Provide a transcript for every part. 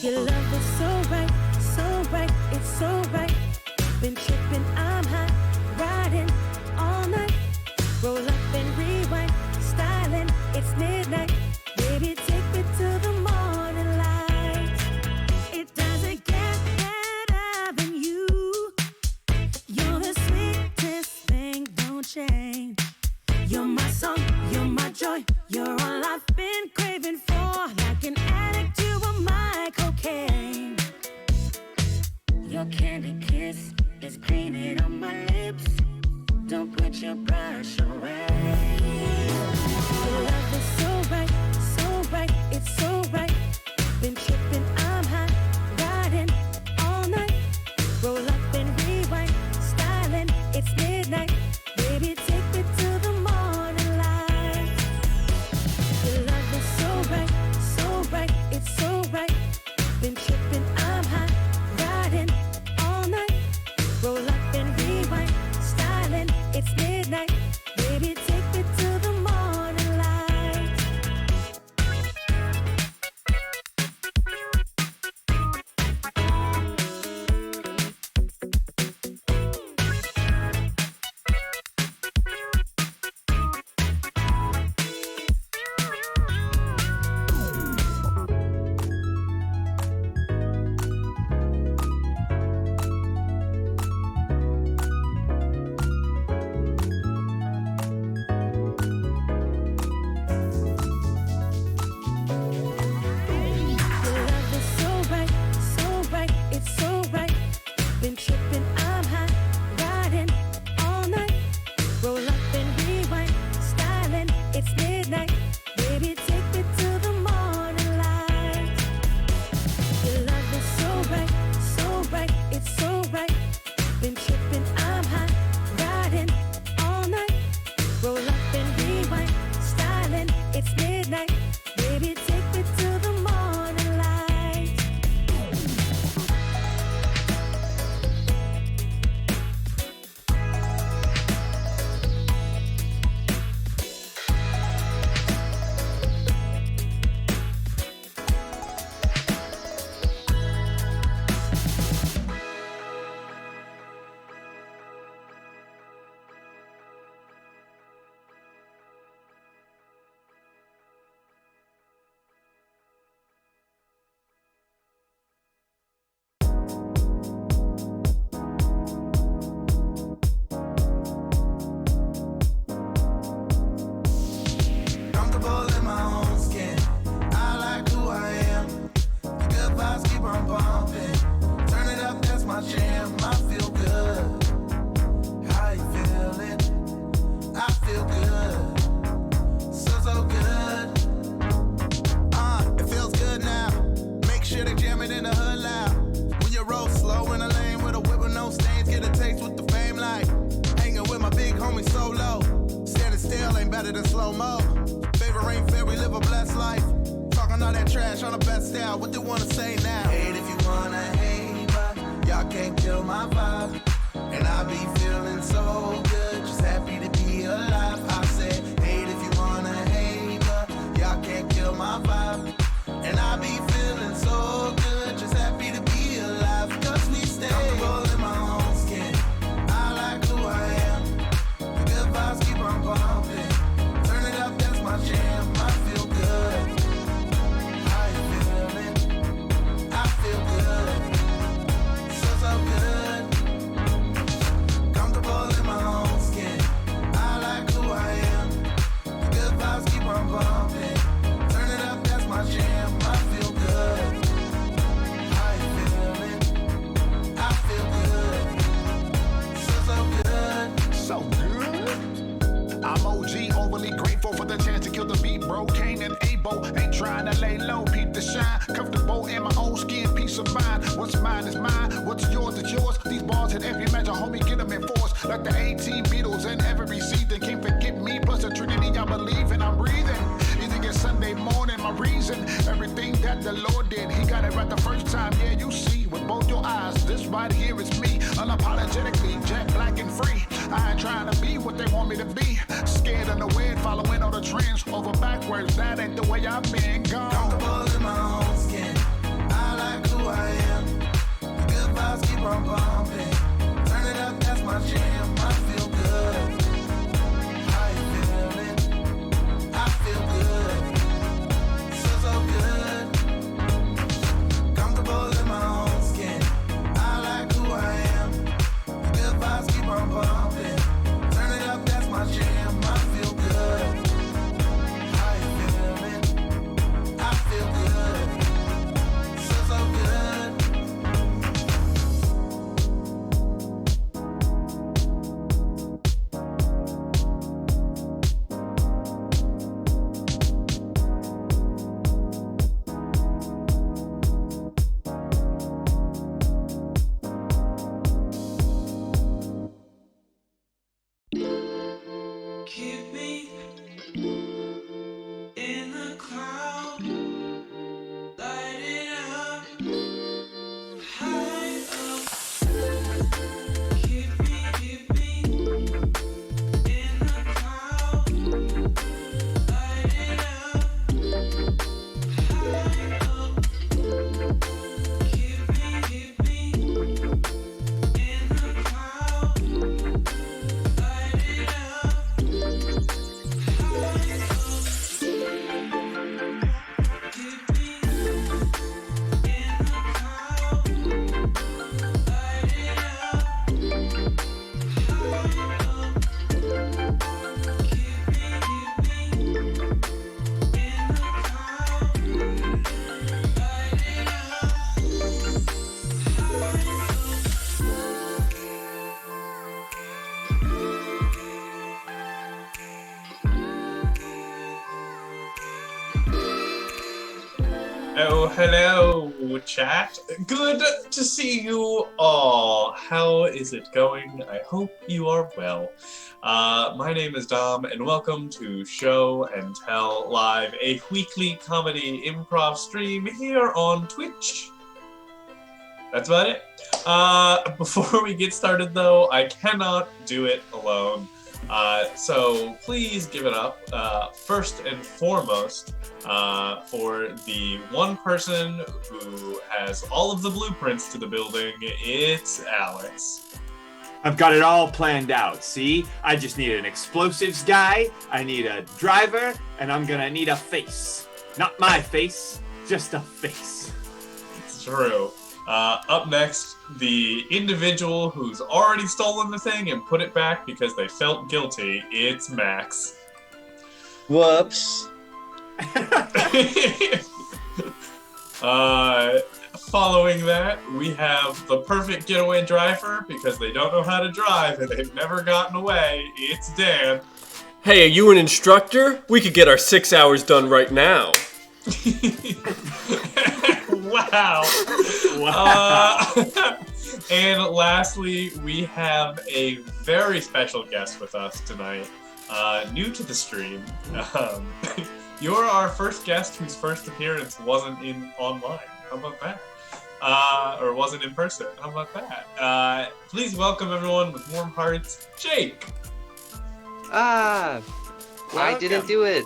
Your love is so right, it's so right. Been tripping, I'm high, riding all night. Roll up and rewind, styling, it's midnight. Baby, take me to the morning light. It doesn't get better than you. You're the sweetest thing, don't change. You're my song, you're my joy. You're all I've been craving for. Like an addict, you are my cocaine. Your candy kiss is creaming on my lips. Don't put your brush away. Your love is so right, it's so right. Been tripping, I'm high, riding all night. Roll up and rewind, styling, it's midnight. Baby, take me to the morning light. Your love is so right, it's so right. Been tripping, I'm high, riding all night. Roll up and rewind, styling, it's midnight. Baby, take me to the morning light. Your love is so right, it's so right. Been tripping, I'm high, riding all night. Roll up and rewind, styling, it's midnight. Baby, take me to the morning light. Your love is so right, it's so right. Been tripping, I'm high, riding all night. Roll up and rewind, styling, it's midnight. Baby, take me to the morning light. Comfortable in my own skin. I like who I am. The good vibes keep on pumping. Turn it up, that's my jam. I feel good. How you feeling? I feel good. So good. It feels good now. Make sure they jam it in the hood loud. When you roll slow in a lane with a whip with no stains, get a taste with the fame like hanging with my big homie solo. Standing still ain't better than slow-mo. Favorite ain't fair, we live a blessed life. Talking all that trash on the best style. What they wanna say now? Hate if you wanna hate, but y'all can't kill my vibe. And I be feeling so good, just happy to be alive. I said, hate if you wanna hate, but y'all can't kill my vibe. And I be feeling so good, just happy to be alive. Cause we stay comfortable in my own skin. I like who I am. The good vibes keep on pumping. Turn it up, that's my jam. I feel good. How you feeling? I feel good. So good. Comfortable in my own skin. I like who I am. The good vibes keep on pumping. Turn it up, that's my jam. I feel good. How you feeling? I feel good. So good. So good. I'm OG, overly grateful for the chance to kill the beat, bro. Cain and Abel, ain't trying to lay low, peep the shine. Comfortable in my own skin, peace of mind. What's mine is mine, what's yours is yours. These bars hit every measure, homie, get them in force. Like the 18 Beatles in every season. Can't forget me, plus the Trinity I believe in, I'm breathing. Easy get Sunday morning, my reason. Everything that the Lord did, he got it right the first time. Yeah, you see with both your eyes, this right here is me. Unapologetically, jet black and free. I ain't trying to be what they want me to be. Scared of the wind, following all the trends. Over backwards, that ain't the way I've been gone. Comfortable in my own skin. I like Hello, chat. Good to see you all. How is it going? I hope you are well. My name is Dom, and welcome to Show and Tell Live, a weekly comedy improv stream here on Twitch. That's about it. Before we get started, though, I cannot do it alone. So please give it up, first and foremost, for the one person who has all of the blueprints to the building. It's Alex. I've got it all planned out, see? I just need an explosives guy, I need a driver, and I'm gonna need a face. Not my face, just a face. It's true. Up next, the individual who's already stolen the thing and put it back because they felt guilty. It's Max. Whoops. Following that, we have the perfect getaway driver because they don't know how to drive and they've never gotten away. It's Dan. Hey, are you an instructor? We could get our 6 hours done right now. Wow. And lastly, we have a very special guest with us tonight, new to the stream. You're our first guest whose first appearance wasn't online. How about that? Or wasn't in person. How about that? Please welcome everyone with warm hearts, Jake. I didn't do it.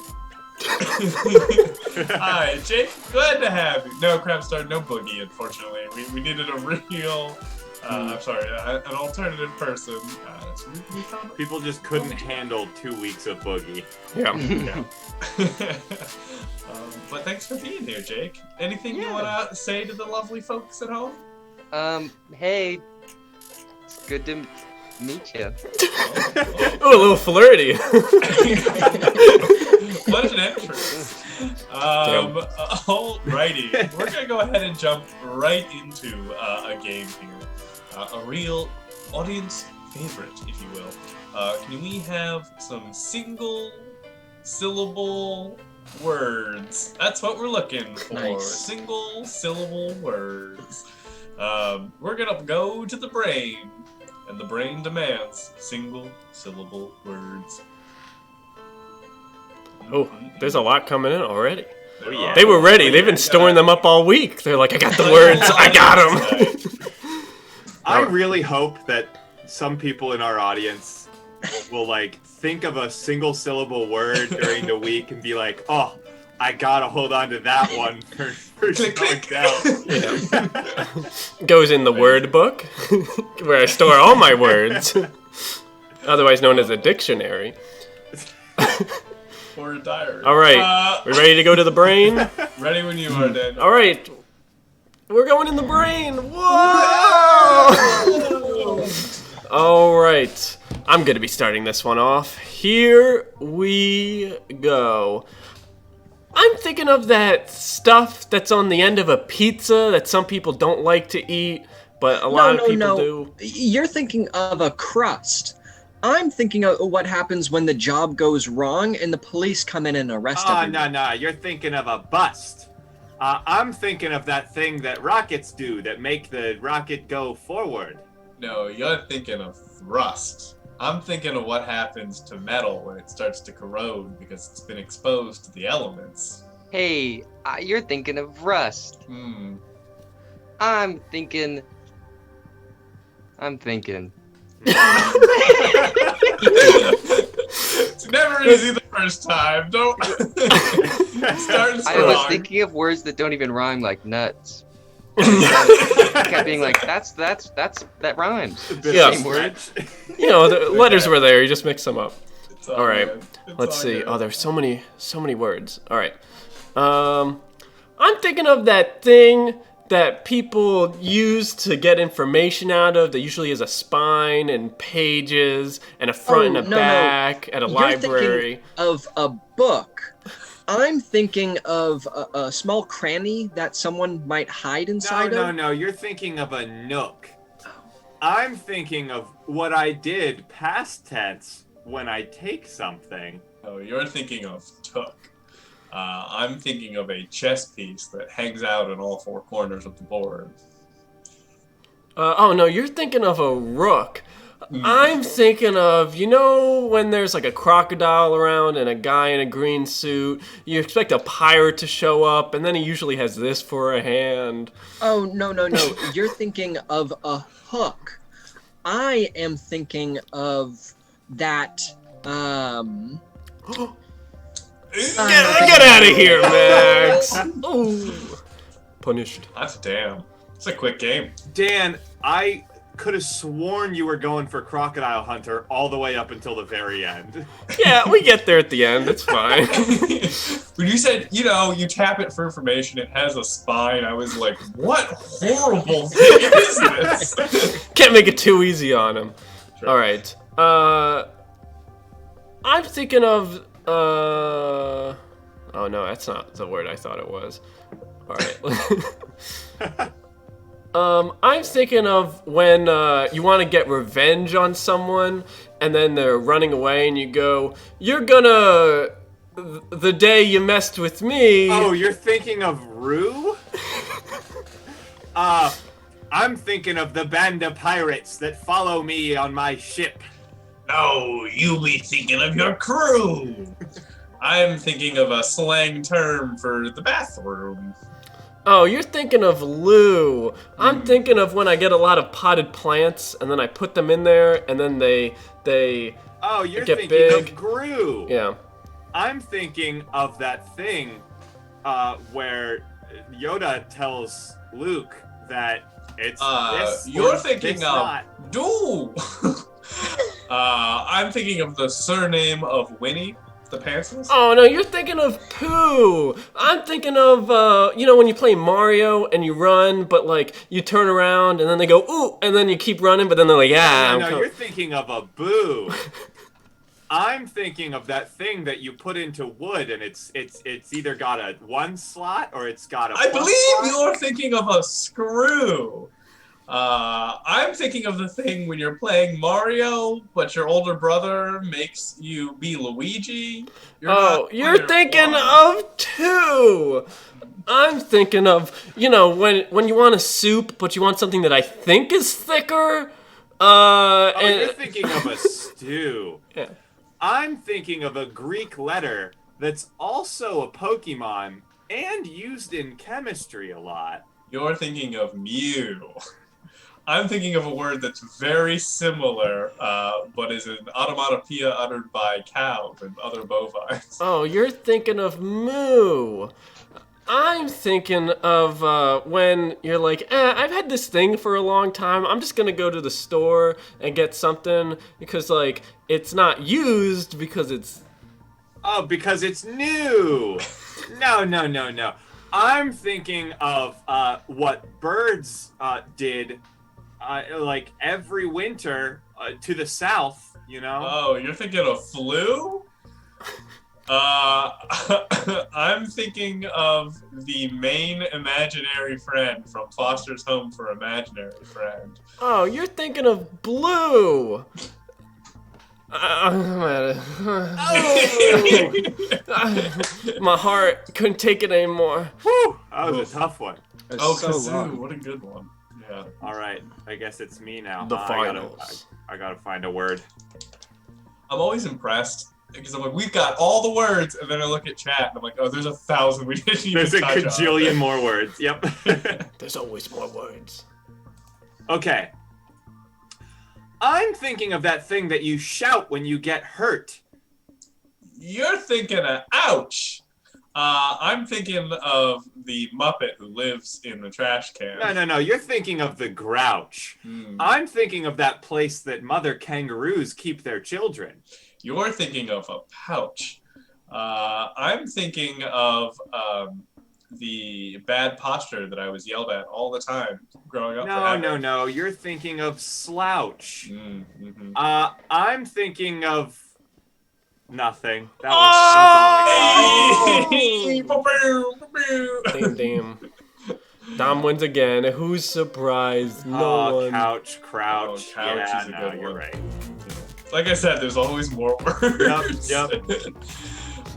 Hi, Jake. Glad to have you. No Crab Star, no Boogie, unfortunately. We needed a real, I'm sorry, an alternative person. So we found People just couldn't handle 2 weeks of Boogie. Yeah. But thanks for being here, Jake. Anything you want to say to the lovely folks at home? Hey. It's good to meet you. Oh, a little flirty. What an entrance. Alrighty. We're going to go ahead and jump right into a game here. A real audience favorite, if you will. Can we have some single syllable words? That's what we're looking for. Nice. Single syllable words. We're going to go to the brain. And the brain demands single syllable words. Oh, there's a lot coming in already. Oh, yeah. They were ready. They've been storing them up all week. They're like, I got the words. I got them. I really hope that some people in our audience will, think of a single syllable word during the week and be like, oh, I gotta hold on to that one for showing down. Goes in the word book, where I store all my words, otherwise known as a dictionary. Or a diary. All right, we ready to go to the brain? Ready when you are, Dan. All right, we're going in the brain. Whoa! All right, I'm gonna be starting this one off. Here we go. I'm thinking of that stuff that's on the end of a pizza that some people don't like to eat, but a lot of people do. You're thinking of a crust. I'm thinking of what happens when the job goes wrong and the police come in and arrest everyone. No. You're thinking of a bust. I'm thinking of that thing that rockets do that make the rocket go forward. No, you're thinking of thrust. I'm thinking of what happens to metal when it starts to corrode because it's been exposed to the elements. Hey, you're thinking of rust. I'm thinking. It's never easy the first time. Don't start strong. I was thinking of words that don't even rhyme, like nuts. I kept being like, that rhymes. Yeah. Same word. You know, the letters were there. You just mix them up. It's All right, good. let's It's see. good. Oh, there's so many words. All right. I'm thinking of that thing that people use to get information out of that usually is a spine and pages and a front and a back at a library. Thinking of a book. I'm thinking of a small cranny that someone might hide inside of. No. You're thinking of a nook. I'm thinking of what I did past tense when I take something. Oh, you're thinking of took. I'm thinking of a chess piece that hangs out in all four corners of the board. Oh no, you're thinking of a rook. I'm thinking of, you know, when there's like a crocodile around and a guy in a green suit, you expect a pirate to show up, and then he usually has this for a hand. Oh, no. You're thinking of a hook. I am thinking of that, Get out of here, Max! Ooh. Punished. That's damn. It's a quick game. Dan, I could have sworn you were going for Crocodile Hunter all the way up until the very end. Yeah, we get there at the end. It's fine. When you said, you know, you tap it for information, it has a spine, I was like, what horrible thing is this? Can't make it too easy on him. Sure. All right. I'm thinking of. Oh no, that's not the word I thought it was. All right. I'm thinking of when you want to get revenge on someone, and then they're running away, and you go, "You're gonna the day you messed with me." Oh, you're thinking of Rue? I'm thinking of the band of pirates that follow me on my ship. No, you be thinking of your crew. I'm thinking of a slang term for the bathroom. Oh, you're thinking of Lou. I'm thinking of when I get a lot of potted plants, and then I put them in there, and then they Oh, you're get thinking big. of Gru. Yeah. I'm thinking of that thing where Yoda tells Luke that it's this. You're or thinking this of not. Do. I'm thinking of the surname of Winnie the Pantsless. Oh no, you're thinking of Pooh. I'm thinking of you know, when you play Mario and you run, but like you turn around and then they go ooh, and then you keep running, but then they're like No, you're thinking of a Boo. I'm thinking of that thing that you put into wood, and it's either got a 1 slot or it's got a. I plus believe slot. you're thinking of a screw. I'm thinking of the thing when you're playing Mario, but your older brother makes you be Luigi. You're thinking of 2. I'm thinking of, you know, when you want a soup, but you want something that I think is thicker. You're thinking of a stew. Yeah. I'm thinking of a Greek letter that's also a Pokemon and used in chemistry a lot. You're thinking of Mew. I'm thinking of a word that's very similar, but is an onomatopoeia uttered by cows and other bovines. Oh, you're thinking of Moo. I'm thinking of when you're like, I've had this thing for a long time. I'm just gonna go to the store and get something because, like, it's not used because it's. Oh, because it's new. No. I'm thinking of what birds did, like every winter to the south. You know. Oh, you're thinking of flu? I'm thinking of the main imaginary friend from Foster's Home for Imaginary Friend. Oh, you're thinking of Blue. My heart couldn't take it anymore. Whew, that was a tough one. Oh, so Kazoo, long. what a good one. Yeah. All right, I guess it's me now. The I finals. gotta find a word. I'm always impressed because I'm like, we've got all the words, and then I look at chat and I'm like, oh, there's 1,000 we didn't even There's a touch on. gajillion more words. Yep. There's always more words. Okay. I'm thinking of that thing that you shout when you get hurt. You're thinking of ouch. I'm thinking of the Muppet who lives in the trash can. No. You're thinking of the grouch. I'm thinking of that place that mother kangaroos keep their children. You're thinking of a pouch. I'm thinking of the bad posture that I was yelled at all the time growing up. No. You're thinking of slouch. Mm-hmm. I'm thinking of nothing. That was Damn. Dom wins again. Who's surprised? No one. Couch, crouch. Oh, couch yeah, is a no, good you're one. right. Like I said, there's always more words. Yep.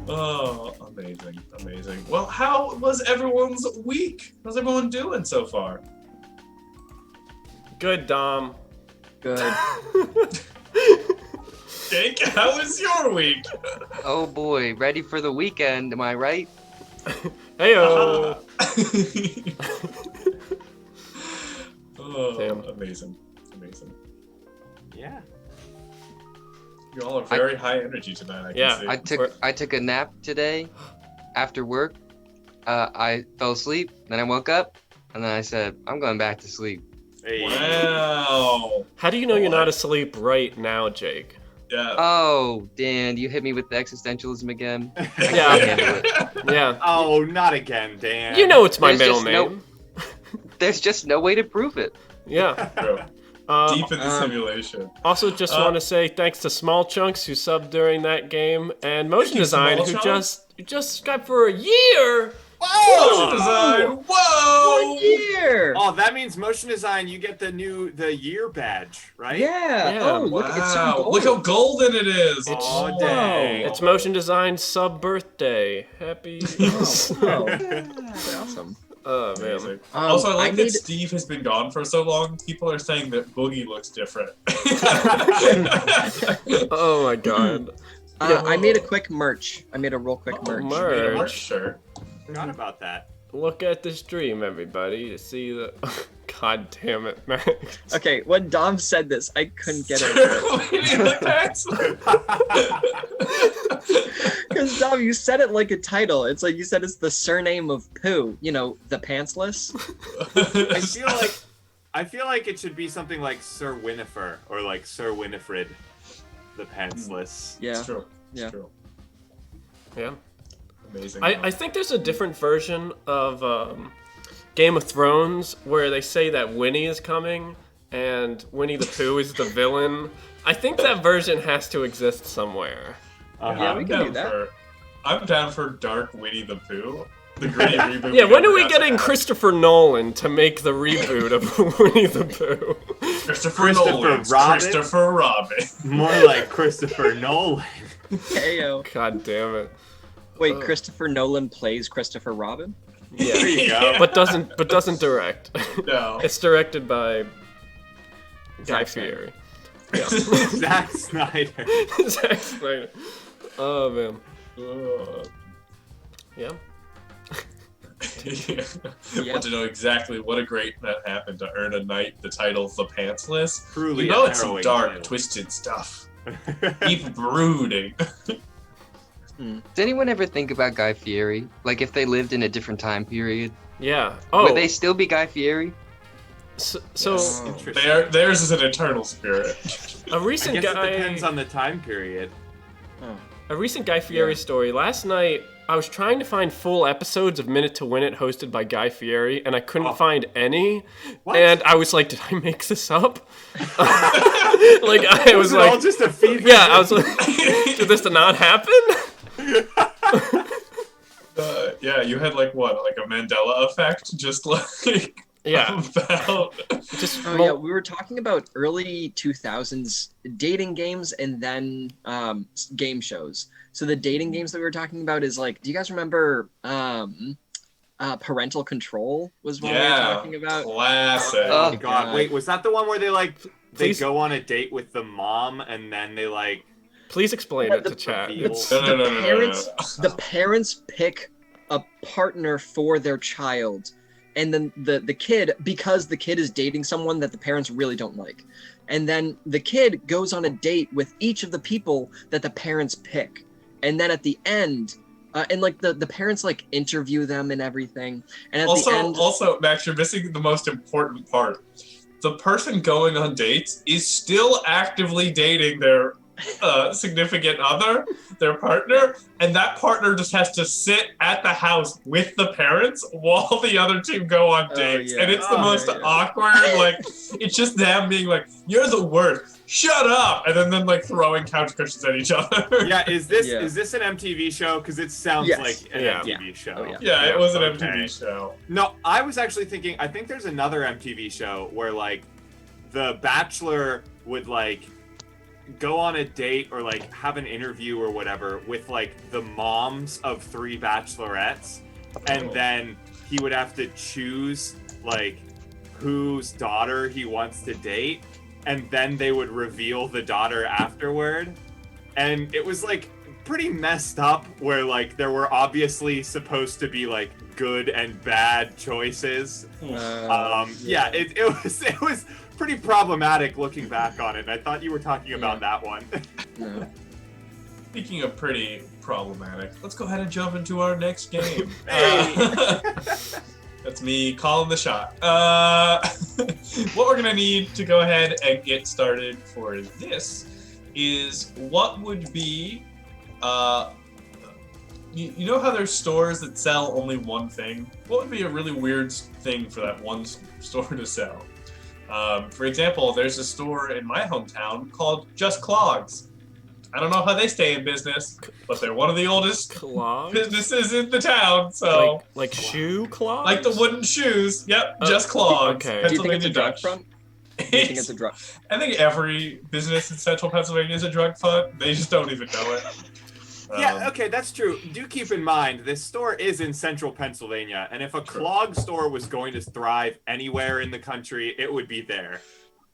Oh, amazing, amazing. Well, how was everyone's week? How's everyone doing so far? Good, Dom. Good. Jake, how was your week? Oh boy, ready for the weekend, am I right? Heyo. Oh, Damn. amazing, amazing. Yeah. You all are very high energy tonight. I Yeah, can see. I took a nap today after work. I fell asleep, then I woke up, and then I said, I'm going back to sleep. Hey. Wow. How do you know you're not asleep right now, Jake? Yeah. Oh, Dan, you hit me with the existentialism again. I Yeah. can't handle it. Yeah. Oh, not again, Dan. You know it's my There's middle just name. There's just no way to prove it. Yeah. True. Uh, Deep in the simulation. Also, just want to say thanks to Small Chunks who subbed during that game, and Motion you, Design Small who Chunks. just got for a year. Motion design. Whoa. 1 year. Oh, that means Motion Design, you get the year badge, right? Yeah. Yeah. Oh, look, it's so Wow. gold. Look how golden it is. Oh, dang. It's Motion Design's sub birthday. Happy. Oh, that's awesome. Oh man. Amazing. Also, I like I that need- Steve has been gone for so long. People are saying that Boogie looks different. Oh my god. I made a quick merch. I made a real quick merch. Merch. Sure. Forgot about that. Look at this stream, everybody, to see the. God damn it, Max. Okay, when Dom said this, I couldn't get over it. Because Dom, you said it like a title. It's like you said it's the surname of Pooh. You know, the pantsless. I feel like it should be something like Sir Winifred or like Sir Winifred, the pantsless. Yeah. It's true. It's Yeah. true. Yeah. Amazing. I think there's a different version of Game of Thrones where they say that Winnie is coming and Winnie the Pooh is the villain. I think that version has to exist somewhere. Yeah, we can do that. I'm down for Dark Winnie the Pooh. The gritty reboot. Yeah, when are we never got to getting have. Christopher Nolan to make the reboot of Winnie the Pooh? Christopher Nolan's Robin? Christopher Robin. More like Christopher Nolan. Heyo. God damn it. Wait, Christopher Nolan plays Christopher Robin? Yeah. There you go. But doesn't direct. No. It's directed by Guy Zack Snyder. Fieri. Zack Snyder. Zack Snyder. Oh man. Yeah. Yeah. Want to know exactly what a great that happened to earn a night the title The Pantsless? Truly You know a it's some harrowing dark, title. twisted stuff. Keep brooding. Does anyone ever think about Guy Fieri? Like if they lived in a different time period, Yeah. Oh. would they still be Guy Fieri? So Interesting. Theirs is an eternal spirit. a I recent guess guy. it depends on the time period. A recent Guy Fieri story. Last night, I was trying to find full episodes of Minute to Win It hosted by Guy Fieri, and I couldn't find any. What? And I was like, did I make this up? Like, I was Was it all like, just a fever? yeah, I was like, did this not happen? Yeah, you had like what, like a Mandela effect, just like Yeah. about. Just Oh yeah, we were talking about early 2000s dating games and then game shows. So the dating games that we were talking about is like, do you guys remember Parental Control was one we were Yeah, talking about? classic. Oh Oh, god, wait, was that the one where they Please- go on a date with the mom and then they like Please explain Yeah, it to the- chat. the- It's, No. The parents pick a partner for their child, and then the kid, because the kid is dating someone that the parents really don't like, and then the kid goes on a date with each of the people that the parents pick, and then at the end and like the parents like interview them and everything, and at the end Also, Max, you're missing the most important part. The person going on dates is still actively dating their significant other, their partner, and that partner just has to sit at the house with the parents while the other two go on dates. yeah. And it's the Oh, most yeah. awkward, like, it's just them being like, you're the worst, shut up, and then like throwing couch cushions at each other. yeah, is this Yeah. an MTV show? Because it sounds Yes. like an Yeah. MTV show. Oh, yeah. Yeah, it was an Okay. MTV show. No, I was actually thinking, I think there's another MTV show where like the Bachelor would like go on a date or like have an interview or whatever with like the moms of 3 bachelorettes, and then he would have to choose like whose daughter he wants to date, and then they would reveal the daughter afterward. And it was like pretty messed up, where like there were obviously supposed to be like good and bad choices. Yeah, it was pretty problematic looking back on it, and I thought you were talking about that one. No. Speaking of pretty problematic, let's go ahead and jump into our next game. That's me calling the shot. What we're gonna need to go ahead and get started for this is what would be, you know how there's stores that sell only one thing? What would be a really weird thing for that one store to sell? For example, there's a store in my hometown called Just Clogs. I don't know how they stay in business, but they're one of the oldest Clogs? businesses in the town. So like shoe clogs? like the wooden shoes. Yep, Just Clogs. okay. Do you think it's a Pennsylvania drug Dutch. front? Do you think it's a drug? I think every business in central Pennsylvania is a drug front. They just don't even know it. Yeah, okay, that's true. Do keep in mind, this store is in central Pennsylvania, and if a clog store was going to thrive anywhere in the country, it would be there.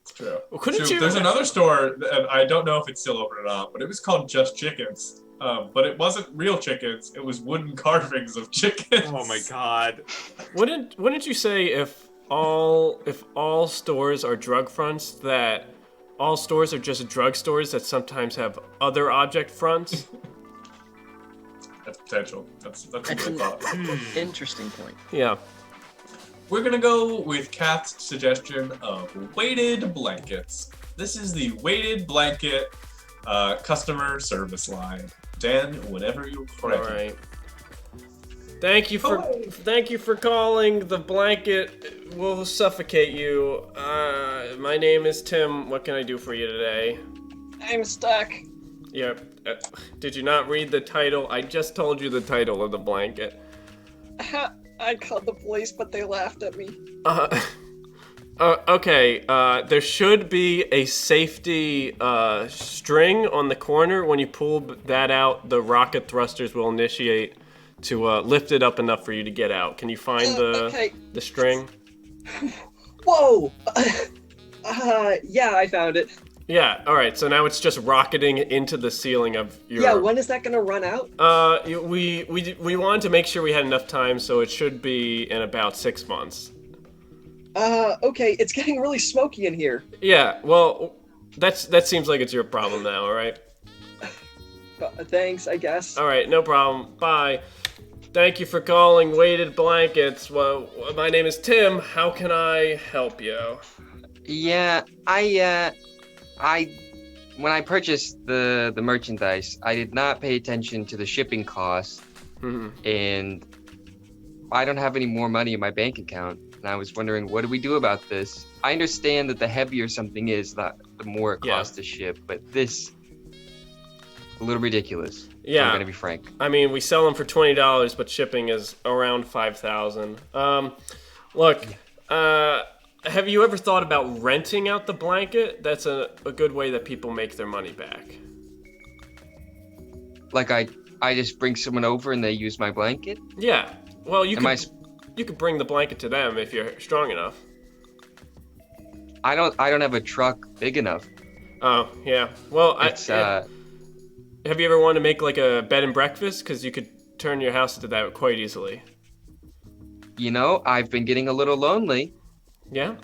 It's true. Well, couldn't So you- There's another store, and I don't know if it's still open or not, but it was called Just Chickens. But it wasn't real chickens. It was wooden carvings of chickens. Oh my god. Wouldn't you say if all stores are drug fronts, that all stores are just drugstores that sometimes have other object fronts? That's potential. That's a That's good thought. an interesting point. Yeah. We're gonna go with Kat's suggestion of weighted blankets. This is the weighted blanket customer service line. Dan, whenever you're All ready. right. Thank you for calling. The blanket will suffocate you. My name is Tim. What can I do for you today? I'm stuck. Yeah. Did you not read the title? I just told you the title of the blanket. I called the police, but they laughed at me. Okay. There should be a safety string on the corner. When you pull that out, the rocket thrusters will initiate to lift it up enough for you to get out. Can you find the string? Whoa! Yeah, I found it. Yeah. All right. So now it's just rocketing into the ceiling of your. Yeah, when is that gonna run out? We wanted to make sure we had enough time, so it should be in about 6 months. Okay, it's getting really smoky in here. Yeah. Well, that seems like it's your problem now. All right. Thanks, I guess. All right. No problem. Bye. Thank you for calling Weighted Blankets. Well, my name is Tim. How can I help you? Yeah, when I purchased the merchandise, I did not pay attention to the shipping costs, and I don't have any more money in my bank account. And I was wondering, what do we do about this? I understand that the heavier something is, the more it costs to ship, but this a little ridiculous. Yeah, I'm gonna be frank. I mean, we sell them for $20, but shipping is around $5,000. Look, have you ever thought about renting out the blanket? That's a good way that people make their money back. Like I just bring someone over and they use my blanket? Yeah. Well, you could bring the blanket to them if you're strong enough. I don't have a truck big enough. Oh, yeah. Well, have you ever wanted to make like a bed and breakfast? Because you could turn your house into that quite easily. You know, I've been getting a little lonely. Yeah?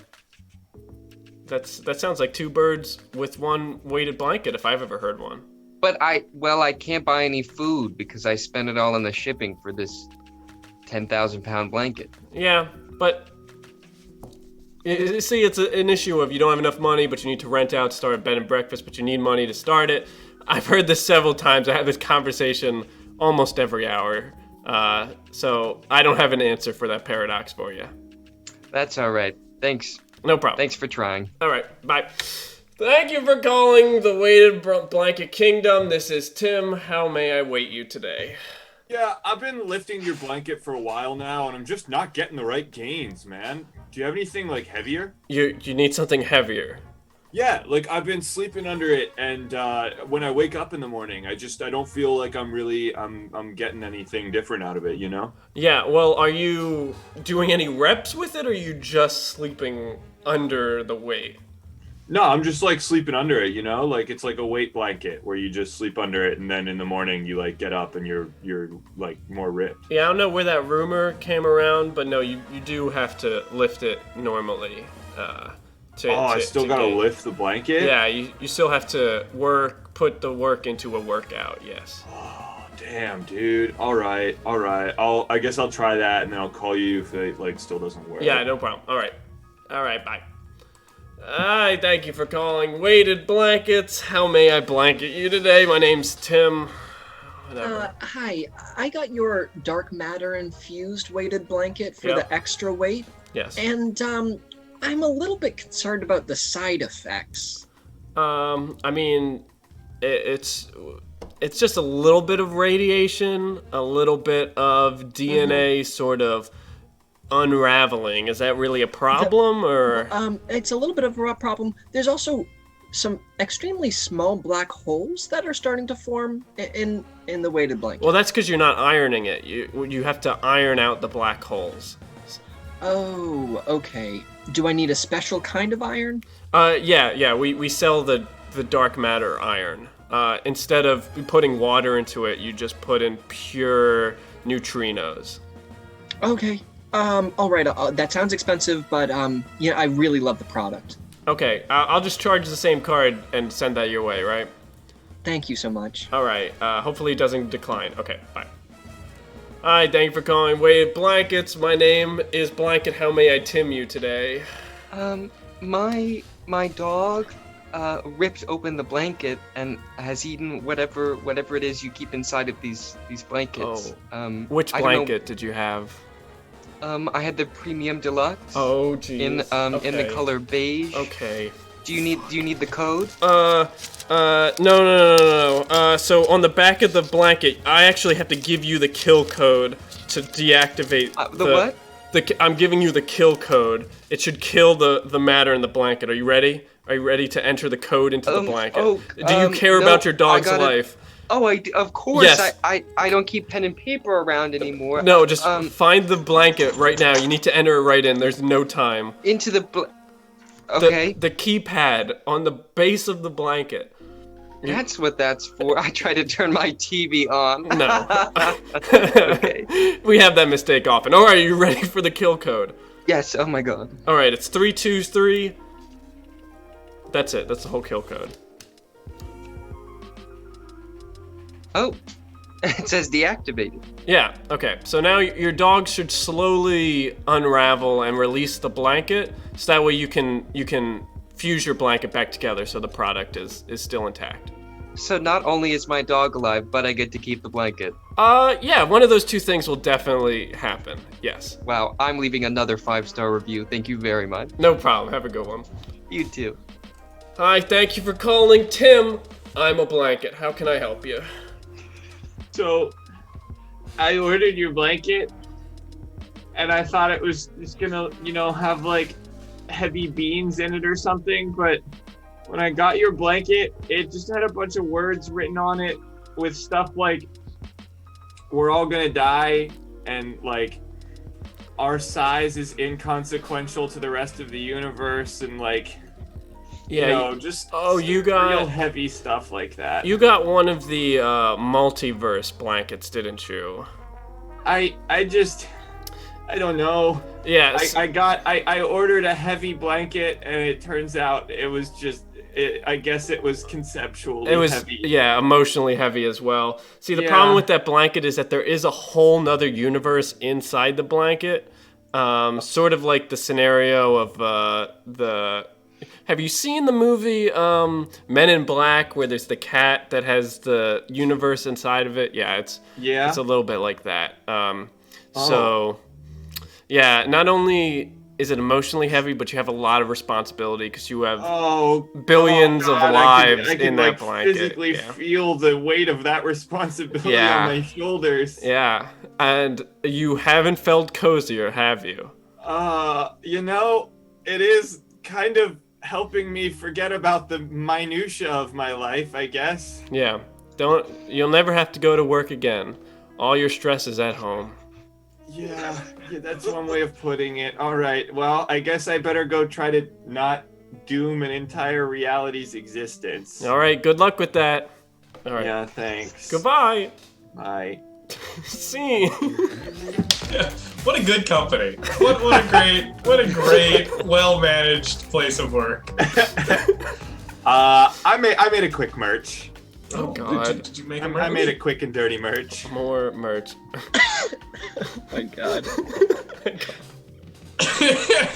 That sounds like 2 birds with one weighted blanket, if I've ever heard one. But I can't buy any food because I spent it all on the shipping for this 10,000 pound blanket. Yeah, but see, it's an issue of you don't have enough money, but you need to rent out to start a bed and breakfast, but you need money to start it. I've heard this several times. I have this conversation almost every hour. So I don't have an answer for that paradox for you. That's all right. Thanks. No problem. Thanks for trying. All right, bye. Thank you for calling the Weighted Blanket Kingdom. This is Tim. How may I wait you today? Yeah, I've been lifting your blanket for a while now, and I'm just not getting the right gains, man. Do you have anything, like, heavier? You need something heavier. Yeah, like I've been sleeping under it, and when I wake up in the morning, I don't feel like I'm getting anything different out of it, you know? Yeah, well, are you doing any reps with it, or are you just sleeping under the weight? No, I'm just like sleeping under it, you know? Like it's like a weight blanket where you just sleep under it, and then in the morning you like get up and you're like more ripped. Yeah, I don't know where that rumor came around, but no, you do have to lift it normally. I still gotta lift the blanket? Yeah, you still have to put the work into a workout, yes. Oh, damn, dude. All right. I guess I'll try that, and then I'll call you if it like still doesn't work. Yeah, no problem. All right, bye. Hi, thank you for calling Weighted Blankets. How may I blanket you today? My name's Tim. Whatever. Hi, I got your dark matter infused weighted blanket for the extra weight. Yes. And I'm a little bit concerned about the side effects. I mean, it's just a little bit of radiation, a little bit of DNA sort of unraveling. Is that really a problem, or? It's a little bit of a problem. There's also some extremely small black holes that are starting to form in the weighted blanket. Well, that's because you're not ironing it. You have to iron out the black holes. Oh, okay. Do I need a special kind of iron? Yeah. We sell the dark matter iron. Instead of putting water into it, you just put in pure neutrinos. Okay. All right. That sounds expensive, but I really love the product. Okay. I'll just charge the same card and send that your way, right? Thank you so much. All right. Hopefully it doesn't decline. Okay. Bye. Hi. Thank you for calling Weighted Blankets. My name is Blanket. How may I Tim you today? My dog ripped open the blanket and has eaten whatever it is you keep inside of these blankets. Oh. Which blanket did you have? I had the premium deluxe. Oh, geez. In the color beige. Okay. Do you need the code? No. So on the back of the blanket, I actually have to give you the kill code to deactivate what? I'm giving you the kill code. It should kill the matter in the blanket. Are you ready? Are you ready to enter the code into the blanket? Do you care about your dog's life? Oh, of course. Yes. I don't keep pen and paper around anymore. No, just find the blanket right now. You need to enter it right in. There's no time. Into the okay. The keypad on the base of the blanket. That's what that's for. I tried to turn my TV on. No. Okay. We have that mistake often. All right, are you ready for the kill code? Yes. Oh my god. All right, it's 323. That's it. That's the whole kill code. Oh, it says deactivated. Yeah, okay. So now your dog should slowly unravel and release the blanket, so that way you can fuse your blanket back together so the product is still intact. So not only is my dog alive, but I get to keep the blanket. Yeah, one of those two things will definitely happen, yes. Wow, I'm leaving another 5-star review. Thank you very much. No problem. Have a good one. You too. Hi, thank you for calling Tim. I'm a blanket. How can I help you? So, I ordered your blanket, and I thought it was just gonna, have like heavy beans in it or something, but when I got your blanket, it just had a bunch of words written on it with stuff like, we're all gonna die, and like, our size is inconsequential to the rest of the universe, and like, just you got real heavy stuff like that. You got one of the multiverse blankets, didn't you? I don't know. Yes. I ordered a heavy blanket, and it turns out it was I guess it was conceptually heavy. Yeah, emotionally heavy as well. See, the problem with that blanket is that there is a whole nother universe inside the blanket. Sort of like the scenario of Have you seen the movie Men in Black, where there's the cat that has the universe inside of it? Yeah, it's a little bit like that. So, yeah, not only is it emotionally heavy, but you have a lot of responsibility because you have billions of lives in that blanket. I can physically feel the weight of that responsibility on my shoulders. Yeah, and you haven't felt cozier, have you? It is kind of helping me forget about the minutia of my life, I guess. Yeah. You'll never have to go to work again. All your stress is at home. Yeah, that's one way of putting it. All right, well, I guess I better go try to not doom an entire reality's existence. All right, good luck with that. All right. Yeah, thanks. Goodbye. Bye. See. What a good company. What a great, well-managed place of work. I made a quick merch. Oh God. Did you make a merch? I made a quick and dirty merch. More merch. Oh my God.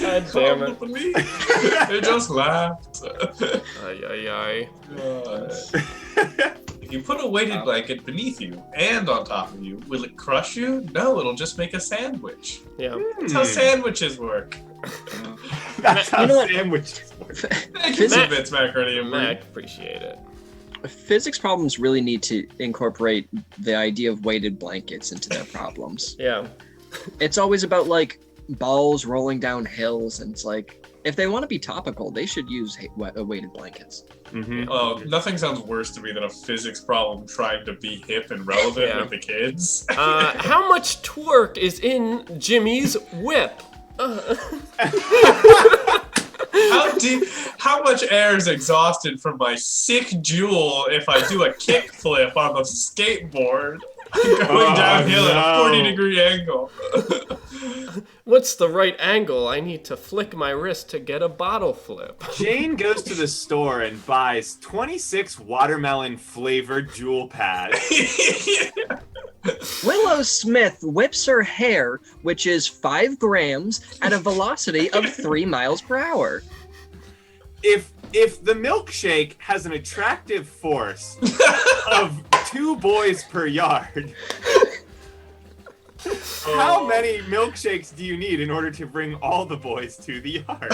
God damn it. They just laughed. Ay. If you put a weighted blanket beneath you and on top of you, will it crush you? No, it'll just make a sandwich. Yeah. That's how sandwiches work. That's how You know what? sandwiches work. Thank you, Mac- Vince Macaroni and Brie. Mac, appreciate it. Physics problems really need to incorporate the idea of weighted blankets into their problems. Yeah. It's always about like balls rolling down hills, and it's like if they want to be topical, they should use weighted blankets. Mm-hmm. Oh, nothing sounds worse to me than a physics problem trying to be hip and relevant Yeah. with the kids. How much twerk is in Jimmy's whip? How much air is exhausted from my sick jewel if I do a kickflip on the skateboard going downhill at a 40-degree angle? What's the right angle? I need to flick my wrist to get a bottle flip. Jane goes to the store and buys 26 watermelon flavored jewel pads. Willow Smith whips her hair, which is 5 grams, at a velocity of 3 miles per hour. If the milkshake has an attractive force of 2 boys per yard, how many milkshakes do you need in order to bring all the boys to the yard?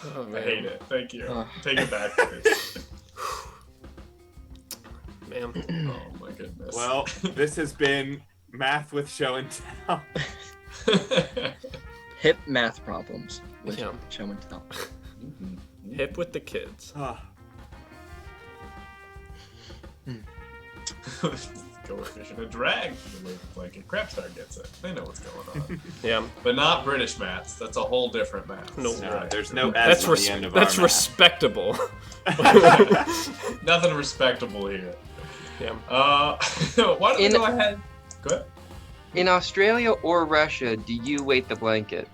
Oh, I man. hate it. Thank you. Take it back, please. Man. Oh my goodness. Well, this has been Math with Show and Tell. Hip math problems with Yeah. show and tell. Hip with the kids. Go with fish in a drag. The way blanket Crapstar gets it. They know what's going on. Yeah. But not British maths. That's a whole different math. No. No, there's no S That's on the end of our that's math. respectable. Nothing respectable here. Yeah. Why don't we go ahead? Go ahead. In Australia or Russia, do you weight the blanket?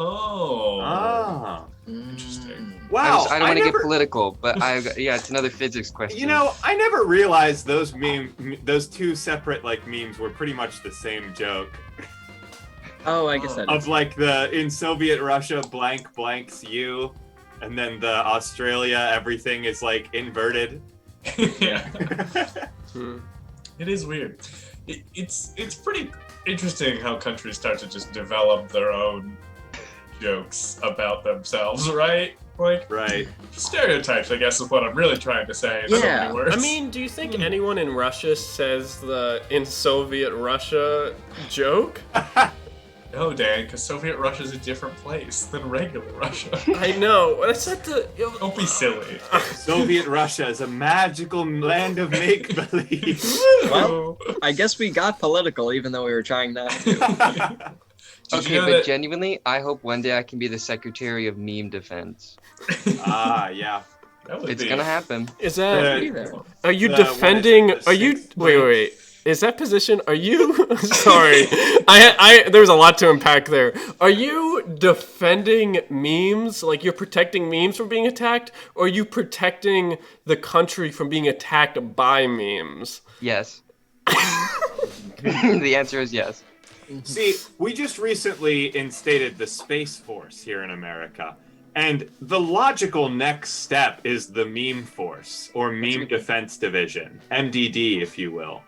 Oh. Ah. Interesting. Wow. I don't want to get political, but yeah, it's another physics question. You know, I never realized those two separate memes were pretty much the same joke. Oh, I guess that is. Of in Soviet Russia, blank blanks you, and then the Australia everything is inverted. Yeah. It is weird. It's pretty interesting how countries start to just develop their own jokes about themselves, right? Right. Stereotypes, I guess, is what I'm really trying to say. In so Yeah. many words. I mean, do you think anyone in Russia says the "in Soviet Russia" joke? No, Dan, because Soviet Russia is a different place than regular Russia. I know. I said Don't be silly. Soviet Russia is a magical land of make-believe. Well, I guess we got political, even though we were trying not to. Did Okay, you know but that- genuinely, I hope one day I can be the Secretary of Meme Defense. Yeah. That would It's be- gonna happen. Is that? Be there. Are you what is defending? it, the Are you? sixth Wait. Is that position? Are you? Sorry, there's a lot to unpack there. Are you defending memes? Like you're protecting memes from being attacked, or are you protecting the country from being attacked by memes? Yes. The answer is yes. See, we just recently instated the Space Force here in America, and the logical next step is the Meme Force, or Meme Defense Division, MDD, if you will.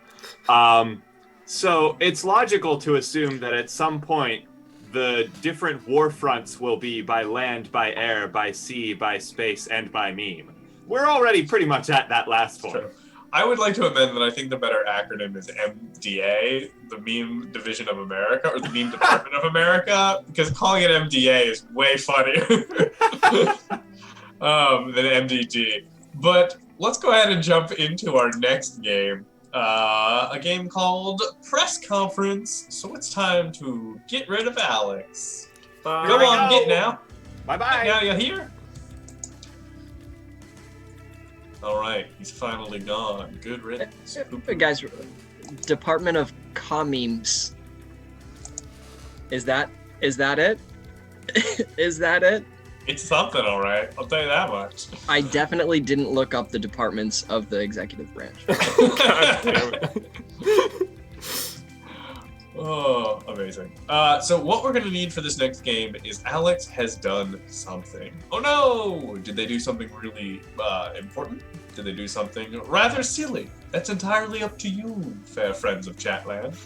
So it's logical to assume that at some point, the different war fronts will be by land, by air, by sea, by space, and by meme. We're already pretty much at that last point. True. I would like to amend that I think the better acronym is MDA, the Meme Division of America, or the Meme Department of America, because calling it MDA is way funnier than MDD. But let's go ahead and jump into our next game. A game called Press Conference. So it's time to get rid of Alex. Bye. Go on, get now. Bye-bye. Now you're here. All right, he's finally gone. Good riddance. Guys, Department of Commemes. Is that it? Is that it? It's something, all right. I'll tell you that much. I definitely didn't look up the departments of the executive branch. God damn it. Oh, amazing. So what we're going to need for this next game is Alex has done something. Oh no! Did they do something really important? Did they do something rather silly? That's entirely up to you, fair friends of Chatland.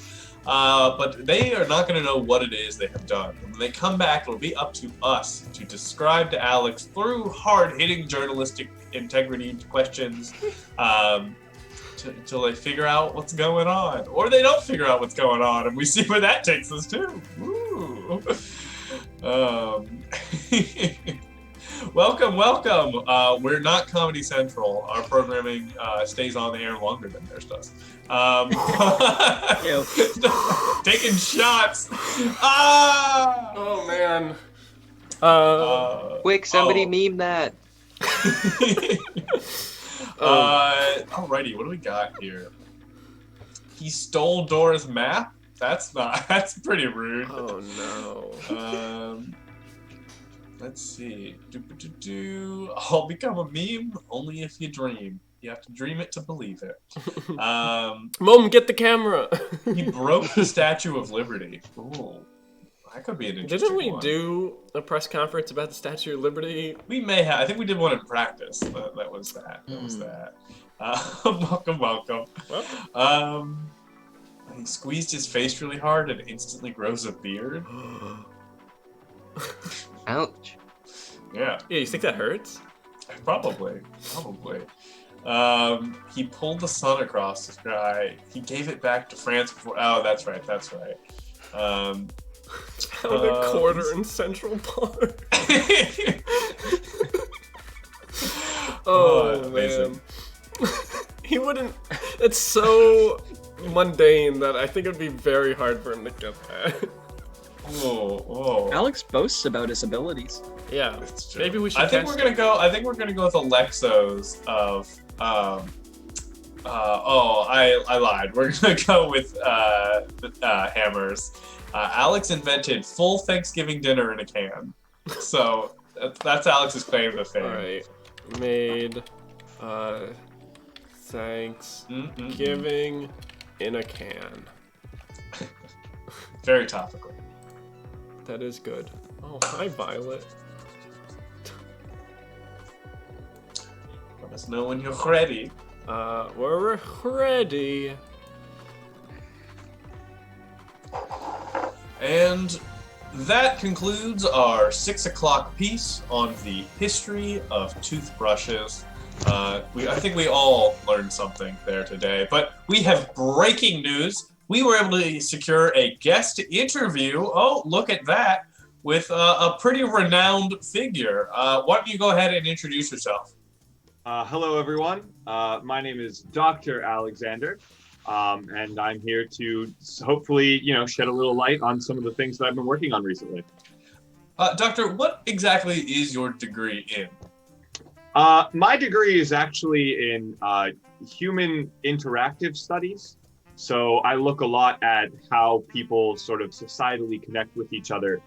But they are not going to know what it is they have done. When they come back, it'll be up to us to describe to Alex through hard-hitting journalistic integrity questions until they figure out what's going on. Or they don't figure out what's going on, and we see where that takes us to. Woo. Welcome. We're not Comedy Central. Our programming stays on the air longer than theirs does. Taking shots. Ah! Oh man. Quick, somebody meme that. Alrighty, what do we got here? He stole Dora's map? That's pretty rude. Oh no. Let's see. I'll become a meme only if you dream. You have to dream it to believe it. Mom, get the camera. He broke the Statue of Liberty. Ooh, that could be an interesting Didn't we one. do a press conference about the Statue of Liberty? We may have. I think we did one in practice. That was that. That was that. Welcome. Well. He squeezed his face really hard and instantly grows a beard. Ouch. Yeah. Yeah, you think that hurts? Probably. He pulled the sun across the sky. He gave it back to France before. Oh, that's right. Found a quarter in Central Park. Oh man. He wouldn't. It's so mundane that I think it'd be very hard for him to get that. Oh. Alex boasts about his abilities. Yeah. It's true. Maybe we should. I think we're gonna go with Alexos of. I lied. We're gonna go with Hammers. Alex invented full Thanksgiving dinner in a can. So that's Alex's claim to fame. All right. Made Thanksgiving in a can. Very topical. That is good. Oh, hi, Violet. Let us know when you're ready. We're ready. And that concludes our 6 o'clock piece on the history of toothbrushes. I think we all learned something there today, but we have breaking news. We were able to secure a guest interview. Oh, look at that. With a pretty renowned figure. Why don't you go ahead and introduce yourself? Hello, everyone. My name is Dr. Alexander, and I'm here to hopefully, shed a little light on some of the things that I've been working on recently. Doctor, what exactly is your degree in? My degree is actually in human interactive studies. So I look a lot at how people sort of societally connect with each other,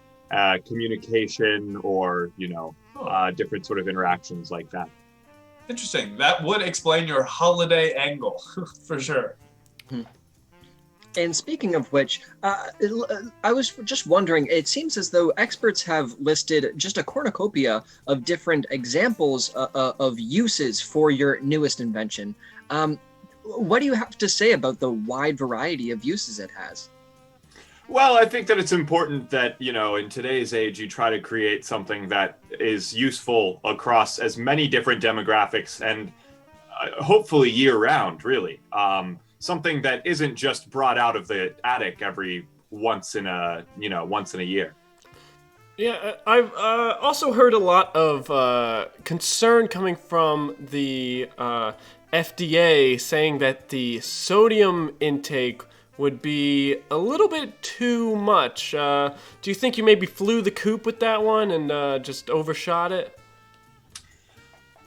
communication or, different sort of interactions like that. Interesting. That would explain your holiday angle, for sure. And speaking of which, I was just wondering, it seems as though experts have listed just a cornucopia of different examples of uses for your newest invention. What do you have to say about the wide variety of uses it has? Well, I think that it's important that, in today's age, you try to create something that is useful across as many different demographics and hopefully year round, really. Something that isn't just brought out of the attic every once in a year. Yeah, I've also heard a lot of concern coming from the FDA saying that the sodium intake would be a little bit too much. Do you think you maybe flew the coop with that one and just overshot it?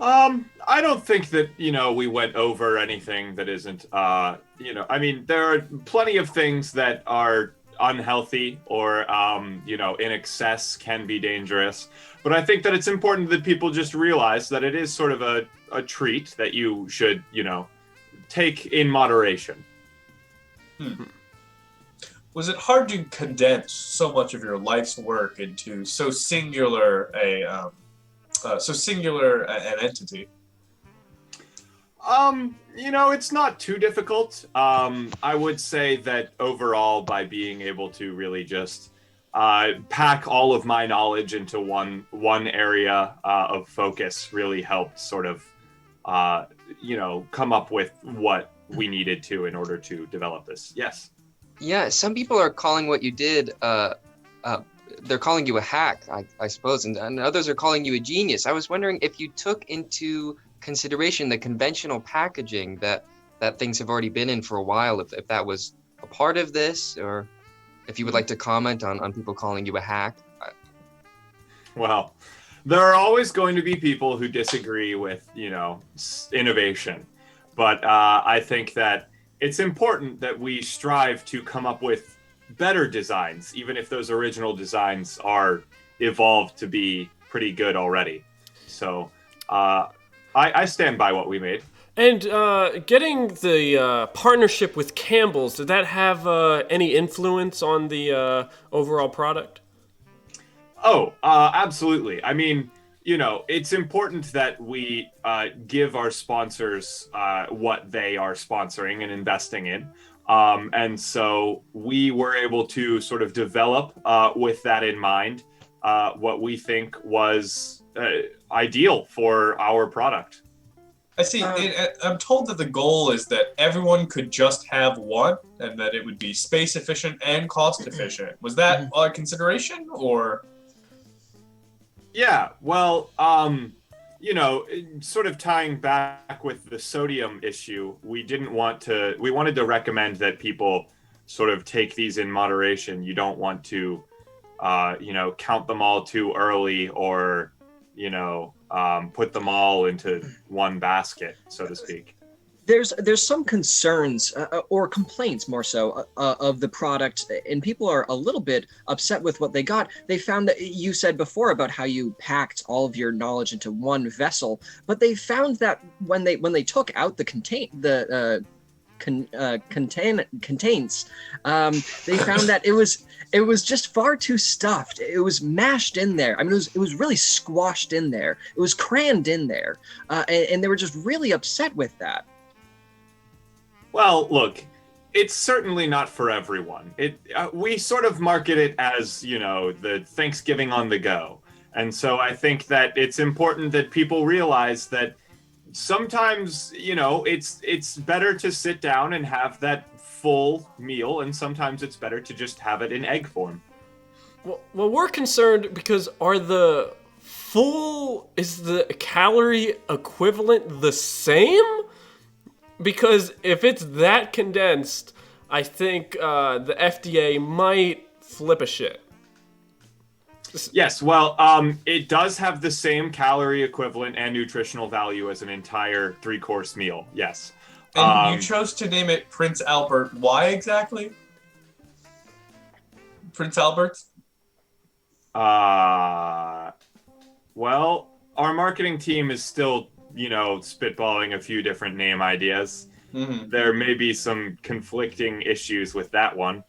I don't think that, we went over anything that isn't, I mean, there are plenty of things that are unhealthy or, in excess can be dangerous. But I think that it's important that people just realize that it is sort of a treat that you should, take in moderation. Was it hard to condense so much of your life's work into so singular an entity? It's not too difficult. I would say that overall, by being able to really just pack all of my knowledge into one area of focus really helped sort of, come up with what we needed to in order to develop this. Yes. Yeah, some people are calling what you did, they're calling you a hack, I suppose, and others are calling you a genius. I was wondering if you took into consideration the conventional packaging that things have already been in for a while, if that was a part of this, or if you would like to comment on people calling you a hack. Well, there are always going to be people who disagree with, innovation. But I think that it's important that we strive to come up with better designs, even if those original designs are evolved to be pretty good already. So I stand by what we made. And getting the partnership with Campbell's, did that have any influence on the overall product? Oh, absolutely. I mean, it's important that we give our sponsors what they are sponsoring and investing in. And so we were able to sort of develop with that in mind what we think was ideal for our product. I see. I'm told that the goal is that everyone could just have one and that it would be space efficient and cost efficient. Was that a consideration or? Yeah, well, sort of tying back with the sodium issue, we wanted to recommend that people sort of take these in moderation. You don't want to, count them all too early or, put them all into one basket, so to speak. There's some concerns or complaints more so of the product, and people are a little bit upset with what they got. They found that you said before about how you packed all of your knowledge into one vessel, but they found that when they took out the contains, they found that it was just far too stuffed. It was mashed in there. I mean, it was really squashed in there. It was crammed in there, and they were just really upset with that. Well, look, it's certainly not for everyone. We sort of market it as, the Thanksgiving on the go. And so I think that it's important that people realize that sometimes, it's better to sit down and have that full meal, and sometimes it's better to just have it in egg form. Well, we're concerned because is the calorie equivalent the same? Because if it's that condensed, I think the FDA might flip a shit. Yes, well, it does have the same calorie equivalent and nutritional value as an entire 3-course meal, yes. And you chose to name it Prince Albert. Why exactly? Prince Albert? Well, our marketing team is still spitballing a few different name ideas. Mm-hmm. There may be some conflicting issues with that one.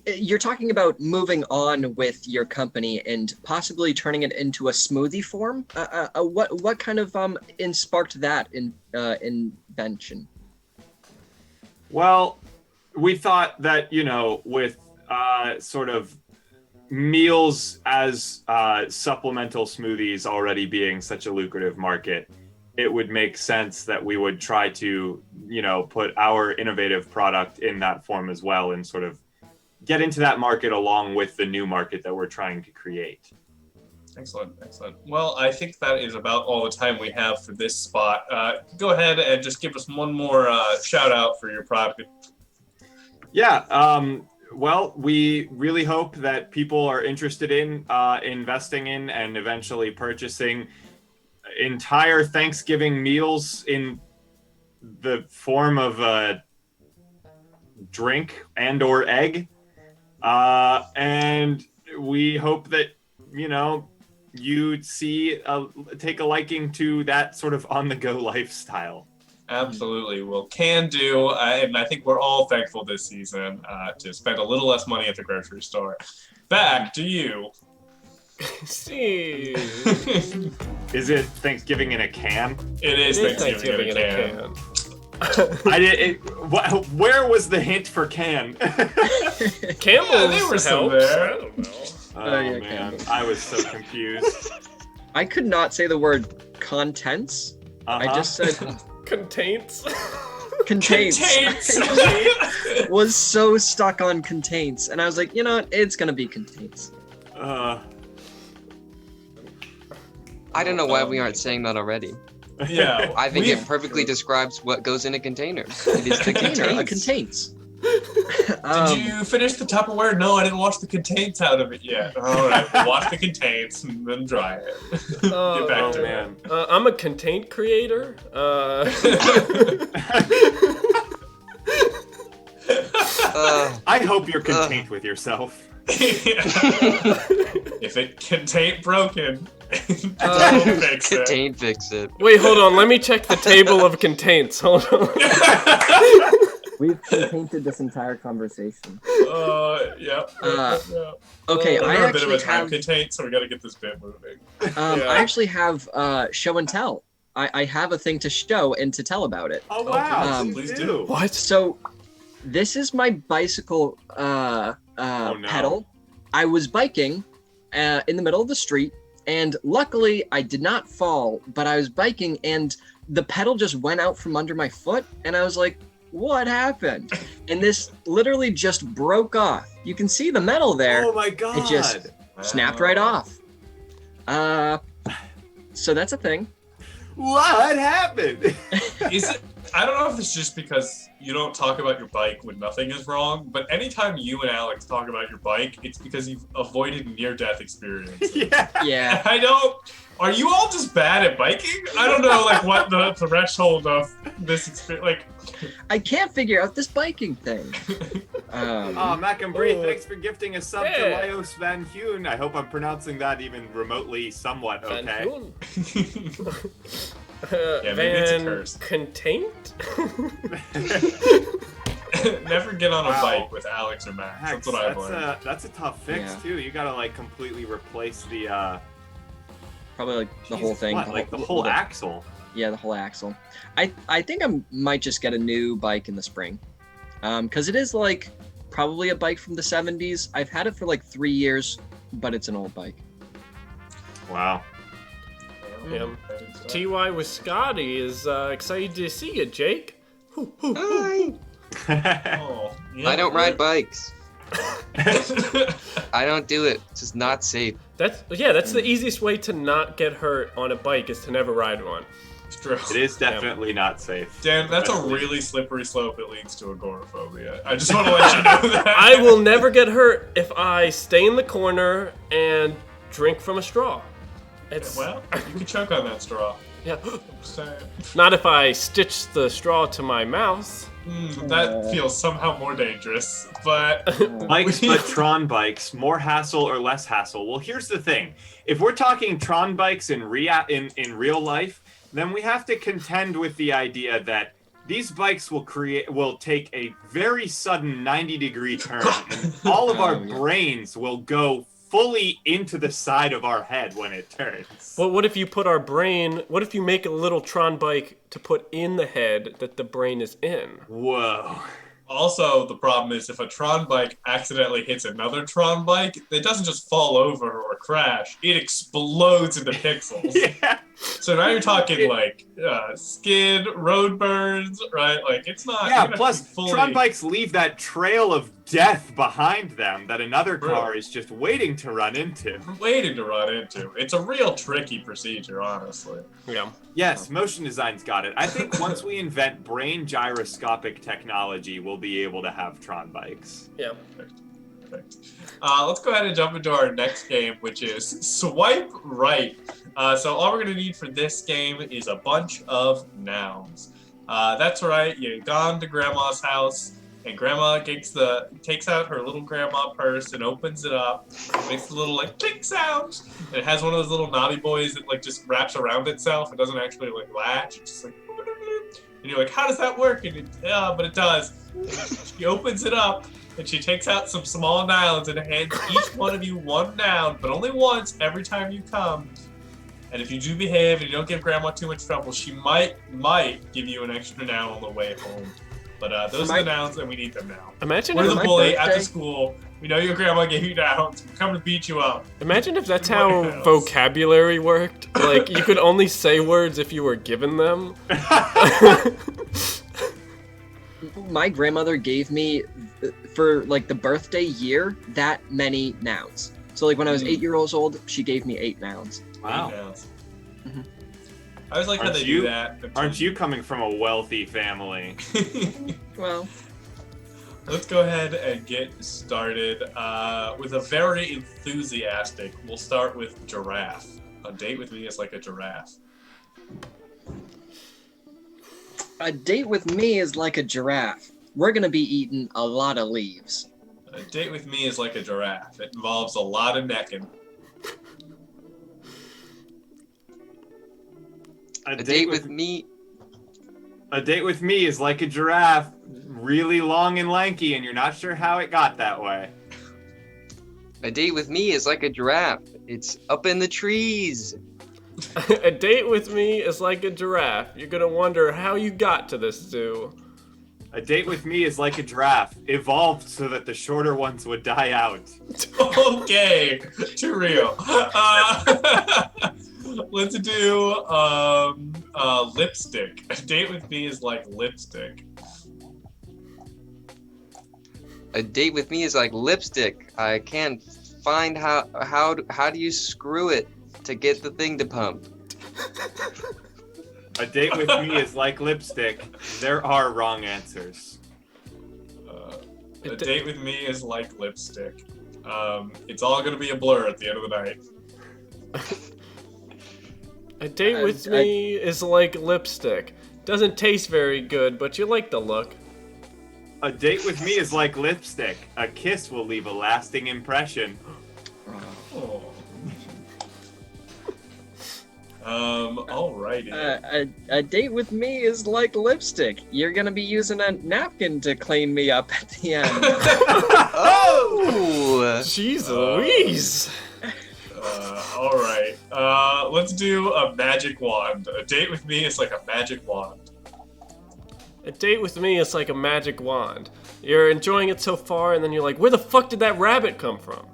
You're talking about moving on with your company and possibly turning it into a smoothie form. What kind of sparked that invention? Well, we thought that with sort of meals as supplemental smoothies already being such a lucrative market, it would make sense that we would try to, put our innovative product in that form as well and sort of get into that market along with the new market that we're trying to create. Excellent. Well, I think that is about all the time we have for this spot. Go ahead and just give us one more shout out for your product. Yeah. Well, we really hope that people are interested in investing in and eventually purchasing entire Thanksgiving meals in the form of a drink and or egg. And we hope that, you take a liking to that sort of on-the-go lifestyle. Absolutely. Well, can do. And I think we're all thankful this season to spend a little less money at the grocery store. Back to you. See. Is it Thanksgiving in a can? It is Thanksgiving in a can. Where was the hint for can? Campbell's Yeah, they were some there. I don't know. Oh, yeah, man. Campbell's. I was so confused. I could not say the word contents. I just said Contains. contains. Contains. Was so stuck on contains, and I was like, you know what? It's gonna be contains. I don't know why we aren't saying that already. Yeah. I think it perfectly describes what goes in a container. It is the Container, a contains. contains. Did you finish the Tupperware? No, I didn't wash the contains out of it yet. All right, we'll wash the contains and then dry it. Get back to man. I'm a contained creator. I hope you're content with yourself. If it contained broken, don't fix it. Contain fix it. Wait, hold on. Let me check the table of contains. Hold on. We've contained this entire conversation. Yep. Okay, We're I in a bit of actually a time have. contained, so we got to get this bit moving. I actually have show and tell. I have a thing to show and to tell about it. Oh, wow. Please do. What? So, this is my bicycle no. pedal. I was biking in the middle of the street, and luckily I did not fall, but I was biking and the pedal just went out from under my foot, and I was like, what happened? And this literally just broke off. You can see the metal there. Oh my god. It just snapped right off. So that's a thing. What happened? Is it? I don't know if it's just because you don't talk about your bike when nothing is wrong, but anytime you and Alex talk about your bike, it's because you've avoided near-death experiences. Yeah. I don't. Are you all just bad at biking? I don't know, like what the threshold of this experience. Like, I can't figure out this biking thing. Mac and Bree, Oh. thanks for gifting a sub to Lyos Van Hoon. I hope I'm pronouncing that even remotely somewhat okay. Yeah, maybe it's a curse. Contained? never get on a Wow. bike with Alex or Max. Hex, That's what I've learned. that's a tough fix Yeah. too. You gotta like completely replace the Probably like the whole thing. What, like the whole axle. Yeah, the whole axle. I think I might just get a new bike in the spring. Because it is like probably a bike from the 70s. I've had it for like 3 years, but it's an old bike. Wow. Yeah. TY with Scotty is excited to see you, Jake. Hi. Oh, yeah. I don't ride bikes. I don't do it. It's just not safe. That's the easiest way to not get hurt on a bike is to never ride one. It's true. It is definitely not safe. Dan, that's a really slippery slope that leads to agoraphobia. I just want to let you know that. I will never get hurt if I stay in the corner and drink from a straw. It's Well, you can choke on that straw. yeah. I'm saying. Not if I stitch the straw to my mouth. That feels somehow more dangerous, but Bikes, but Tron bikes, more hassle or less hassle? Well, here's the thing. If we're talking Tron bikes in real life, then we have to contend with the idea that these bikes will take a very sudden 90-degree turn, and all of our brains will go fully into the side of our head when it turns. Well, what if you make a little Tron bike to put in the head that the brain is in? Whoa. also the problem is if a Tron bike accidentally hits another Tron bike, it doesn't just fall over or crash, it explodes into pixels. Yeah. So now you're talking like skid, road burns, right? Like it's not. Yeah, you're gonna plus fully... Tron bikes leave that trail of death behind them that another Bro. car is just waiting to run into. It's a real tricky procedure, honestly. Yeah. Yes, motion design's got it. I think once we invent brain gyroscopic technology, we'll be able to have Tron bikes. Yeah. Perfect. Let's go ahead and jump into our next game, which is Swipe Right. So all we're going to need for this game is a bunch of nouns. That's right, you've gone to Grandma's house, and Grandma takes out her little grandma purse and opens it up, makes a little like click sound, and it has one of those little naughty boys that like just wraps around itself. It doesn't actually like latch. It's just like, and you're like, how does that work? And but it does. And she opens it up, and she takes out some small nouns and hands each one of you one noun, but only once every time you come. And if you do behave and you don't give Grandma too much trouble, she might give you an extra noun on the way home. But those are the nouns, and we need them now. Imagine We're if the bully at the school. We know your grandma gave you nouns. We're coming to beat you up. Imagine if that's how vocabulary worked. Like, you could only say words if you were given them. My grandmother gave me, for like the birthday year, that many nouns. So like when I was 8 years old, she gave me 8 nouns. Wow. Mm-hmm. I always like how they do that. Aren't you coming from a wealthy family? Well, let's go ahead and get started with a very enthusiastic. We'll start with giraffe. A date with me is like a giraffe. A date with me is like a giraffe. We're gonna be eating a lot of leaves. A date with me is like a giraffe. It involves a lot of necking. A date with me. A date with me is like a giraffe, really long and lanky, and you're not sure how it got that way. A date with me is like a giraffe. It's up in the trees. A date with me is like a giraffe. You're gonna wonder how you got to this zoo. A date with me is like a giraffe, evolved so that the shorter ones would die out. Okay, too real. Let's do lipstick. A date with me is like lipstick. A date with me is like lipstick. I can't find how do you screw it to get the thing to pump. A date with me is like lipstick. There are wrong answers. A date with me is like lipstick. It's all gonna be a blur at the end of the night. A date with me is like lipstick. Doesn't taste very good, but you like the look. A date with me is like lipstick. A kiss will leave a lasting impression. Oh. Alrighty. A date with me is like lipstick. You're gonna be using a napkin to clean me up at the end. Oh! Jeez Louise! Alright. Let's do a magic wand. A date with me is like a magic wand. A date with me is like a magic wand. You're enjoying it so far, and then you're like, where the fuck did that rabbit come from?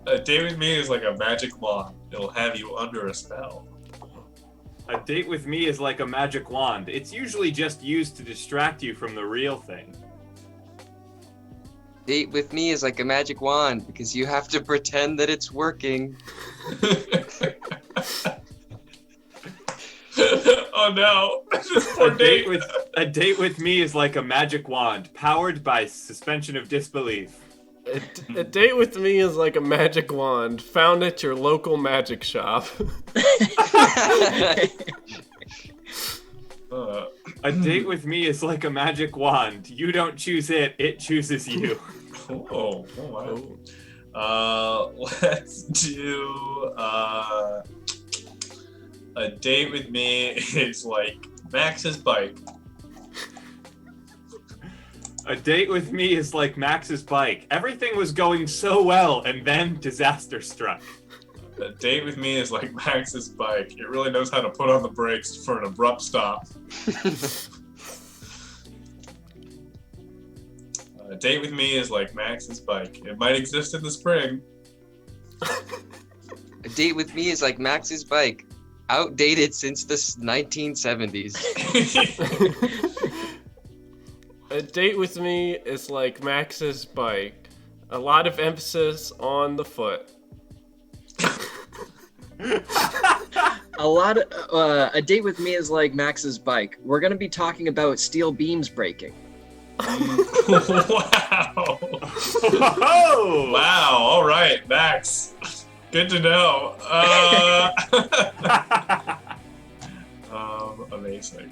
A date with me is like a magic wand. It'll have you under a spell. A date with me is like a magic wand. It's usually just used to distract you from the real thing. Date with me is like a magic wand because you have to pretend that it's working. Oh no! A date with me is like a magic wand, powered by suspension of disbelief. A date with me is like a magic wand found at your local magic shop. A date with me is like a magic wand. You don't choose it, it chooses you. Oh wow. Let's do a date with me is like Max's bike. A date with me is like Max's bike. Everything was going so well, and then disaster struck. A date with me is like Max's bike. It really knows how to put on the brakes for an abrupt stop. A date with me is like Max's bike. It might exist in the spring. A date with me is like Max's bike, outdated since the 1970s. A date with me is like Max's bike. A lot of emphasis on the foot. A date with me is like Max's bike. We're gonna be talking about steel beams breaking. Wow. Oh! Wow. All right, Max. Good to know. Amazing.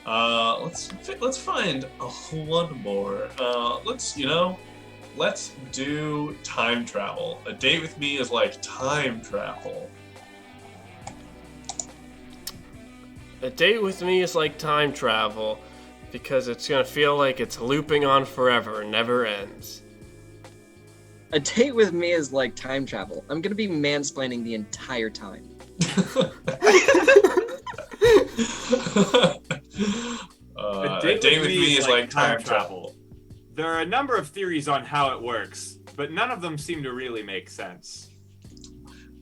Let's find one more. Let's do time travel. A date with me is like time travel. A date with me is like time travel because it's gonna feel like it's looping on forever and never ends. A date with me is like time travel. I'm gonna be mansplaining the entire time. A date with me is like time travel. There are a number of theories on how it works, but none of them seem to really make sense.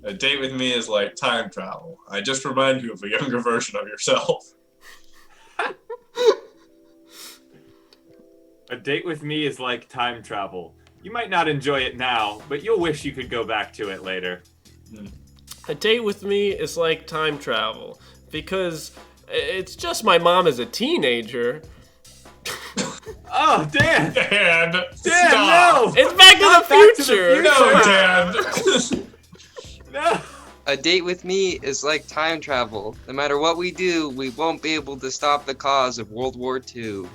A date with me is like time travel. I just remind you of a younger version of yourself. A date with me is like time travel. You might not enjoy it now, but you'll wish you could go back to it later. A date with me is like time travel because it's just my mom as a teenager. Oh, Dan! Dan! Dan, Stop! no! It's Back to the Future! No, Dan! No! A date with me is like time travel. No matter what we do, we won't be able to stop the cause of World War II.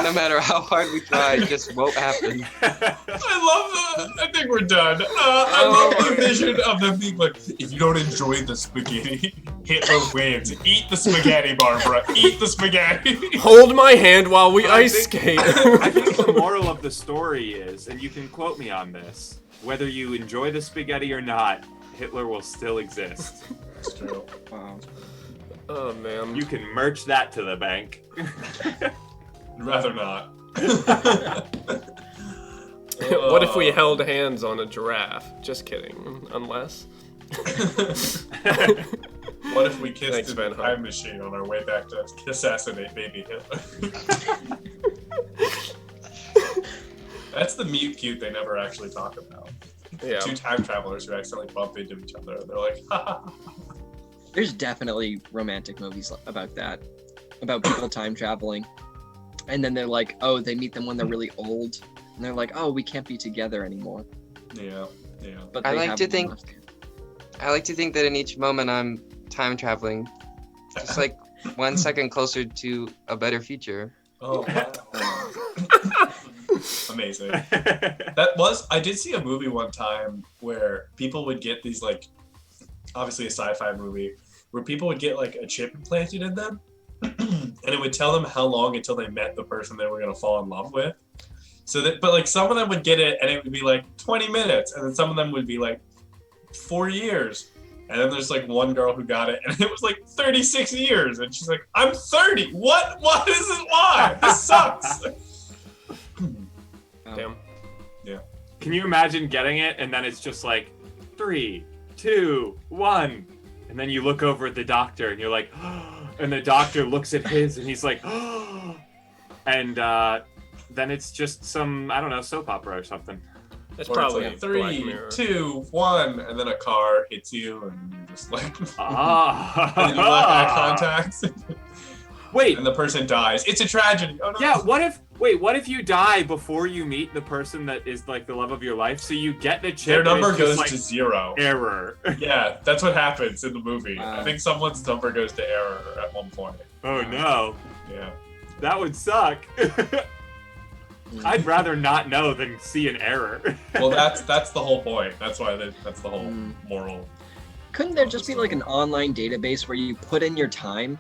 No matter how hard we try, it just won't happen. I love that. I think we're done. I love the vision of them being like, if you don't enjoy the spaghetti, Hitler wins. Eat the spaghetti, Barbara. Eat the spaghetti. Hold my hand while we ice skate. I think the moral of the story is, and you can quote me on this, whether you enjoy the spaghetti or not, Hitler will still exist. It's true. Wow. Oh, man. You can merch that to the bank. I'd rather not. What if we held hands on a giraffe? Just kidding. Unless. What if we kissed Thanks, in the Ben. time machine on our way back to assassinate baby Hitler? That's the mute cute they never actually talk about. Yeah. Two time travelers who accidentally bump into each other. They're like, ha ha ha. There's definitely romantic movies about that, about people time traveling, and then they're like, oh, they meet them when they're really old, and they're like, oh, we can't be together anymore. Yeah, yeah. But I they like have to one think- left. I like to think that in each moment I'm time traveling, just like 1 second closer to a better future. Oh, wow. Amazing. I did see a movie one time where people would get these, like, obviously a sci-fi movie, where people would get like a chip implanted in them, and it would tell them how long until they met the person they were gonna fall in love with. So that, but like some of them would get it and it would be like 20 minutes, and then some of them would be like 4 years. And then there's like one girl who got it and it was like 36 years. And she's like, I'm 30. What is it? Why? This sucks. Damn. Yeah. Can you imagine getting it and then it's just like 3, 2, 1, and then you look over at the doctor and you're like, and the doctor looks at his and he's like, and then it's just some, I don't know, soap opera or something. It's Or probably it's like Black 3, Mirror. 2, 1, and then a car hits you and you're just like, and you lock eye Ah. contact. Wait, And the person dies. It's a tragedy. Oh no. yeah, what if you die before you meet the person that is like the love of your life? So you get the chip. Their and number it's just, goes like, to 0. error. Yeah, that's what happens in the movie. Wow. I think someone's number goes to error at one point. Oh no, Yeah. that would suck. I'd rather not know than see an error. Well, that's the whole point. That's why that's the whole moral. Couldn't there just be like an online database where you put in your time,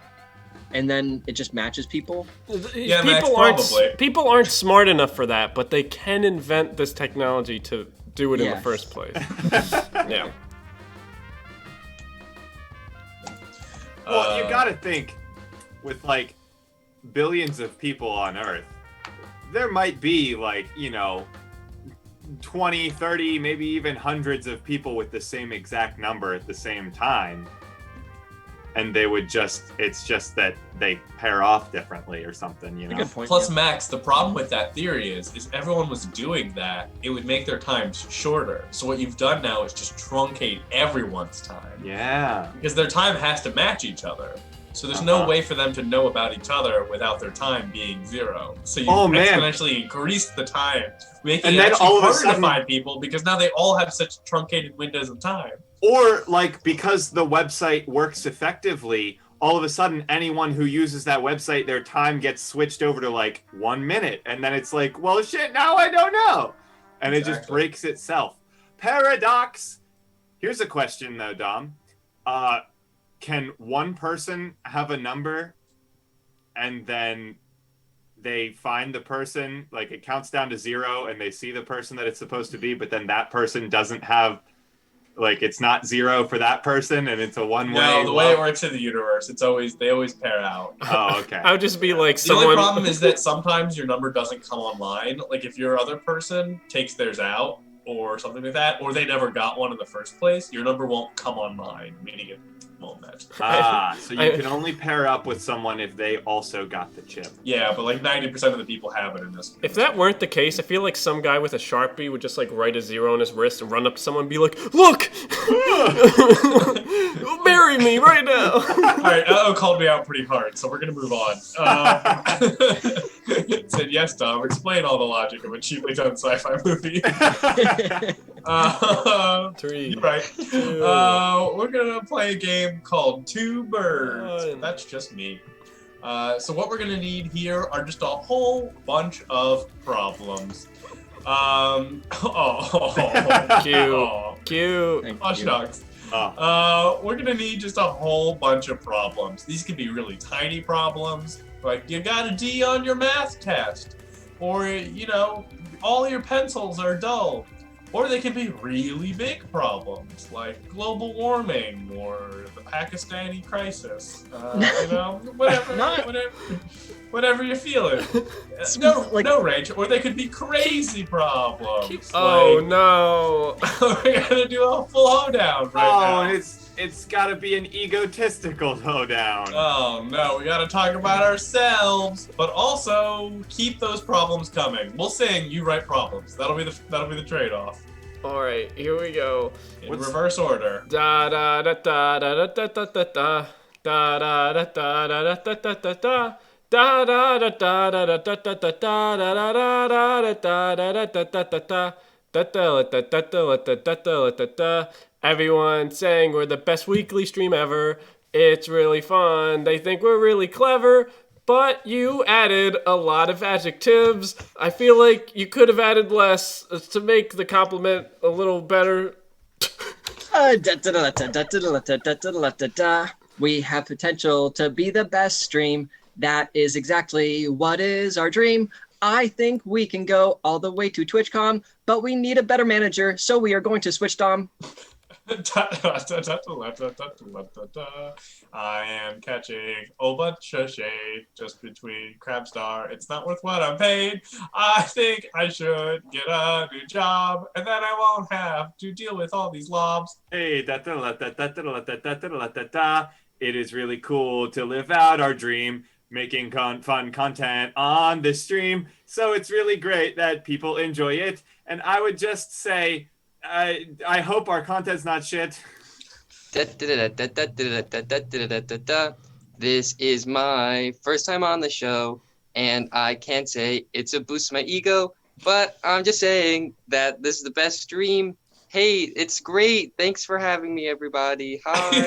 and then it just matches people? Yeah, Max, probably. People aren't smart enough for that, but they can invent this technology to do it in the Yes. first place. Yeah. Well, you gotta think, with like billions of people on Earth, there might be like, 20, 30, maybe even hundreds of people with the same exact number at the same time. And they would it's just that they pair off differently or something, you know? Good point. Plus, yeah. Max, the problem with that theory is everyone was doing that, it would make their times shorter. So what you've done now is just truncate everyone's time. Yeah. Because their time has to match each other. So there's no way for them to know about each other without their time being 0. So you exponentially increase the time, making it actually harder to find people because now they all have such truncated windows of time. Or, like, because the website works effectively, all of a sudden, anyone who uses that website, their time gets switched over to, like, 1 minute. And then it's like, well, shit, now I don't know. And it just breaks itself. Paradox! Here's a question, though, Dom. Can one person have a number and then they find the person, like, it counts down to 0 and they see the person that it's supposed to be, but then that person doesn't have... Like, it's not 0 for that person, and it's a one-way. No, the way it works in the universe, they always pair out. Oh, okay. I would just be like The only problem is that sometimes your number doesn't come online. Like, if your other person takes theirs out, or something like that, or they never got one in the first place, your number won't come online, meaning it won't match. So you can only pair up with someone if they also got the chip. Yeah, but like 90% of the people have it in this. If that weren't the case, I feel like some guy with a Sharpie would just like write a 0 on his wrist and run up to someone and be like, "Look! Marry me right now!" Alright, called me out pretty hard, so we're gonna move on. Said, yes, Dom, explain all the logic of a cheaply done sci-fi movie. 3. You're right. 2. We're gonna play a game called Two Birds. That's just me. So what we're gonna need here are just a whole bunch of problems. Cute. Oh, shucks. We're gonna need just a whole bunch of problems. These could be really tiny problems, like you got a D on your math test, or you know, all your pencils are dull. Or they can be really big problems, like global warming or the Pakistani crisis. You know, whatever you're feeling. No range. Or they could be crazy problems. Oh, no. We're gonna do a full hoedown now. Oh, it's gotta be an egotistical hoedown. Oh no, we gotta talk about ourselves, but also keep those problems coming. We'll sing, you write problems. That'll be the trade-off. All right, here we go. In reverse order. Da da da da da da da da da da da da da da da da da da. Da da da da da da da da da da da da da. Everyone saying we're the best weekly stream ever. It's really fun. They think we're really clever, but you added a lot of adjectives. I feel like you could have added less to make the compliment a little better. We have potential to be the best stream. That is exactly what is our dream. I think we can go all the way to TwitchCon, but we need a better manager, so we are going to switch Dom. I am catching a bunch of shade just between Crabstar. It's not worth what I'm paid. I think I should get a new job, and then I won't have to deal with all these lobs. Hey, it is really cool to live out our dream, making fun content on the stream. So it's really great that people enjoy it. And I would just say, I hope our content's not shit. This is my first time on the show, and I can't say it's a boost to my ego, but I'm just saying that this is the best stream. Hey, it's great. Thanks for having me, everybody. Hi.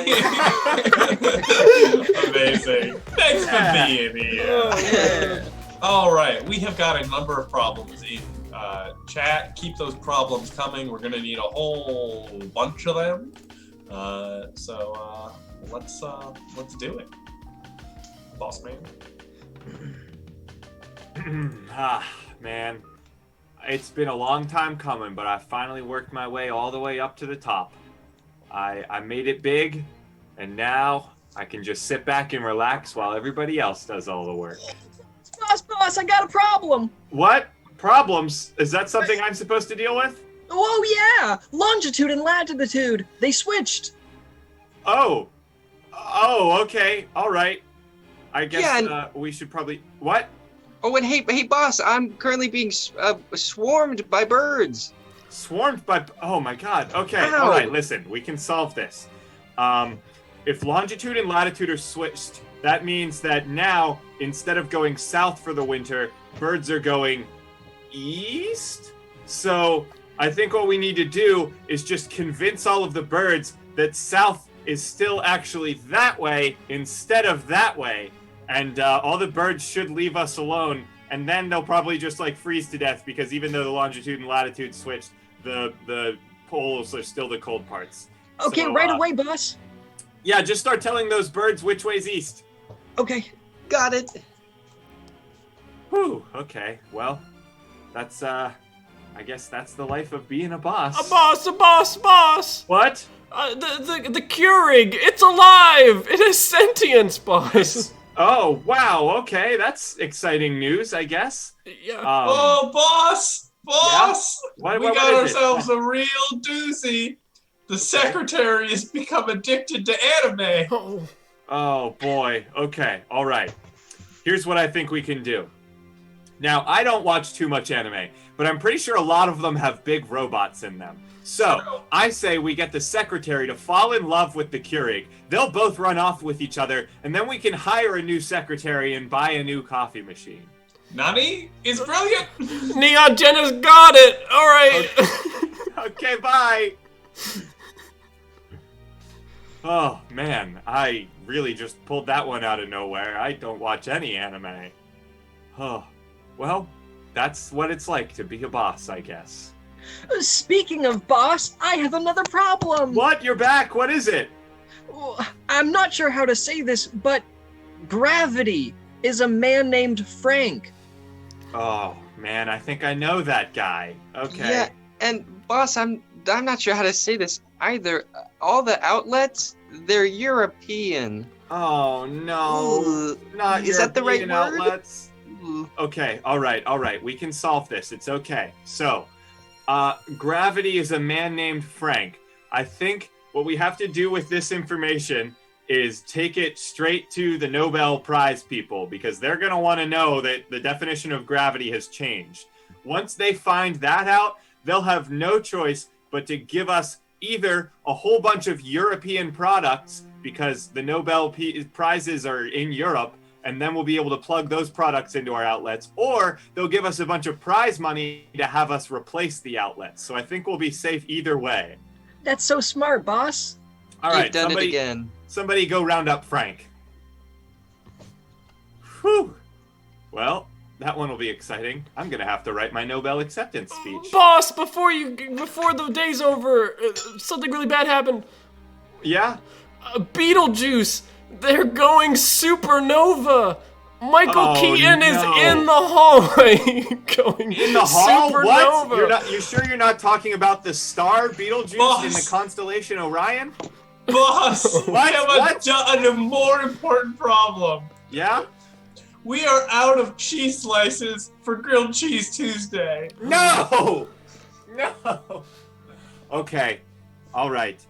Amazing. Thanks for being here. All right, we have got a number of problems in chat. Keep those problems coming. We're gonna need a whole bunch of them. So let's do it, boss man. Man, it's been a long time coming, but I finally worked my way all the way up to the top. I made it big, and now I can just sit back and relax while everybody else does all the work. Boss, I got a problem. What? Problems? Is that something I'm supposed to deal with? Oh yeah! Longitude and latitude! They switched! Oh, okay, all right. I guess we should probably... What? Oh, and hey, boss, I'm currently being swarmed by birds. Swarmed by... Oh my god, okay, Ow. all right, listen, we can solve this. If longitude and latitude are switched, that means that now, instead of going south for the winter, birds are going east? So, I think what we need to do is just convince all of the birds that south is still actually that way instead of that way. And all the birds should leave us alone, and then they'll probably just like freeze to death because even though the longitude and latitude switched, the poles are still the cold parts. Okay, So, right away, boss. Yeah, just start telling those birds which way's east. Okay. Got it. Whew, okay, well, that's, I guess that's the life of being a boss. A boss! What? The Keurig, it's alive! It has sentience, boss! Oh, wow, okay, that's exciting news, I guess. Yeah. Oh, boss! Boss! Yeah? We what got is it? ourselves a real doozy. The secretary has become addicted to anime. Oh, boy, okay, all right. Here's what I think we can do. Now, I don't watch too much anime, but I'm pretty sure a lot of them have big robots in them. So, I say we get the secretary to fall in love with the Keurig. They'll both run off with each other, and then we can hire a new secretary and buy a new coffee machine. Nani is brilliant. Neon Jenna's got it! Alright! Okay, bye! Oh, man, I really just pulled that one out of nowhere. I don't watch any anime. Oh, well, that's what it's like to be a boss, I guess. Speaking of boss, I have another problem. What? You're back? What is it? I'm not sure how to say this, but Gravity is a man named Frank. Oh, man, I think I know that guy. Okay. Yeah, and boss, I'm not sure how to say this either. All the outlets, they're European. Oh, no. Not Is that the right European word? outlets. Okay, all right. We can solve this. It's okay. So, Gravity is a man named Frank. I think what we have to do with this information is take it straight to the Nobel Prize people because they're going to want to know that the definition of gravity has changed. Once they find that out, they'll have no choice but to give us either a whole bunch of European products because the Nobel Prizes are in Europe, and then we'll be able to plug those products into our outlets, or they'll give us a bunch of prize money to have us replace the outlets. So I think we'll be safe either way. That's so smart, boss. All right, You've done it again. Somebody go round up Frank. Whew. Well, that one will be exciting. I'm gonna have to write my Nobel acceptance speech. Boss, before the day's over, something really bad happened. Yeah? Beetlejuice, they're going supernova. Michael Keaton is in the hallway going in the hall? supernova. What? You sure you're not talking about the star Beetlejuice in the constellation Orion? Boss, we have a more important problem. Yeah? We are out of cheese slices for Grilled Cheese Tuesday. No! No! Okay. All right.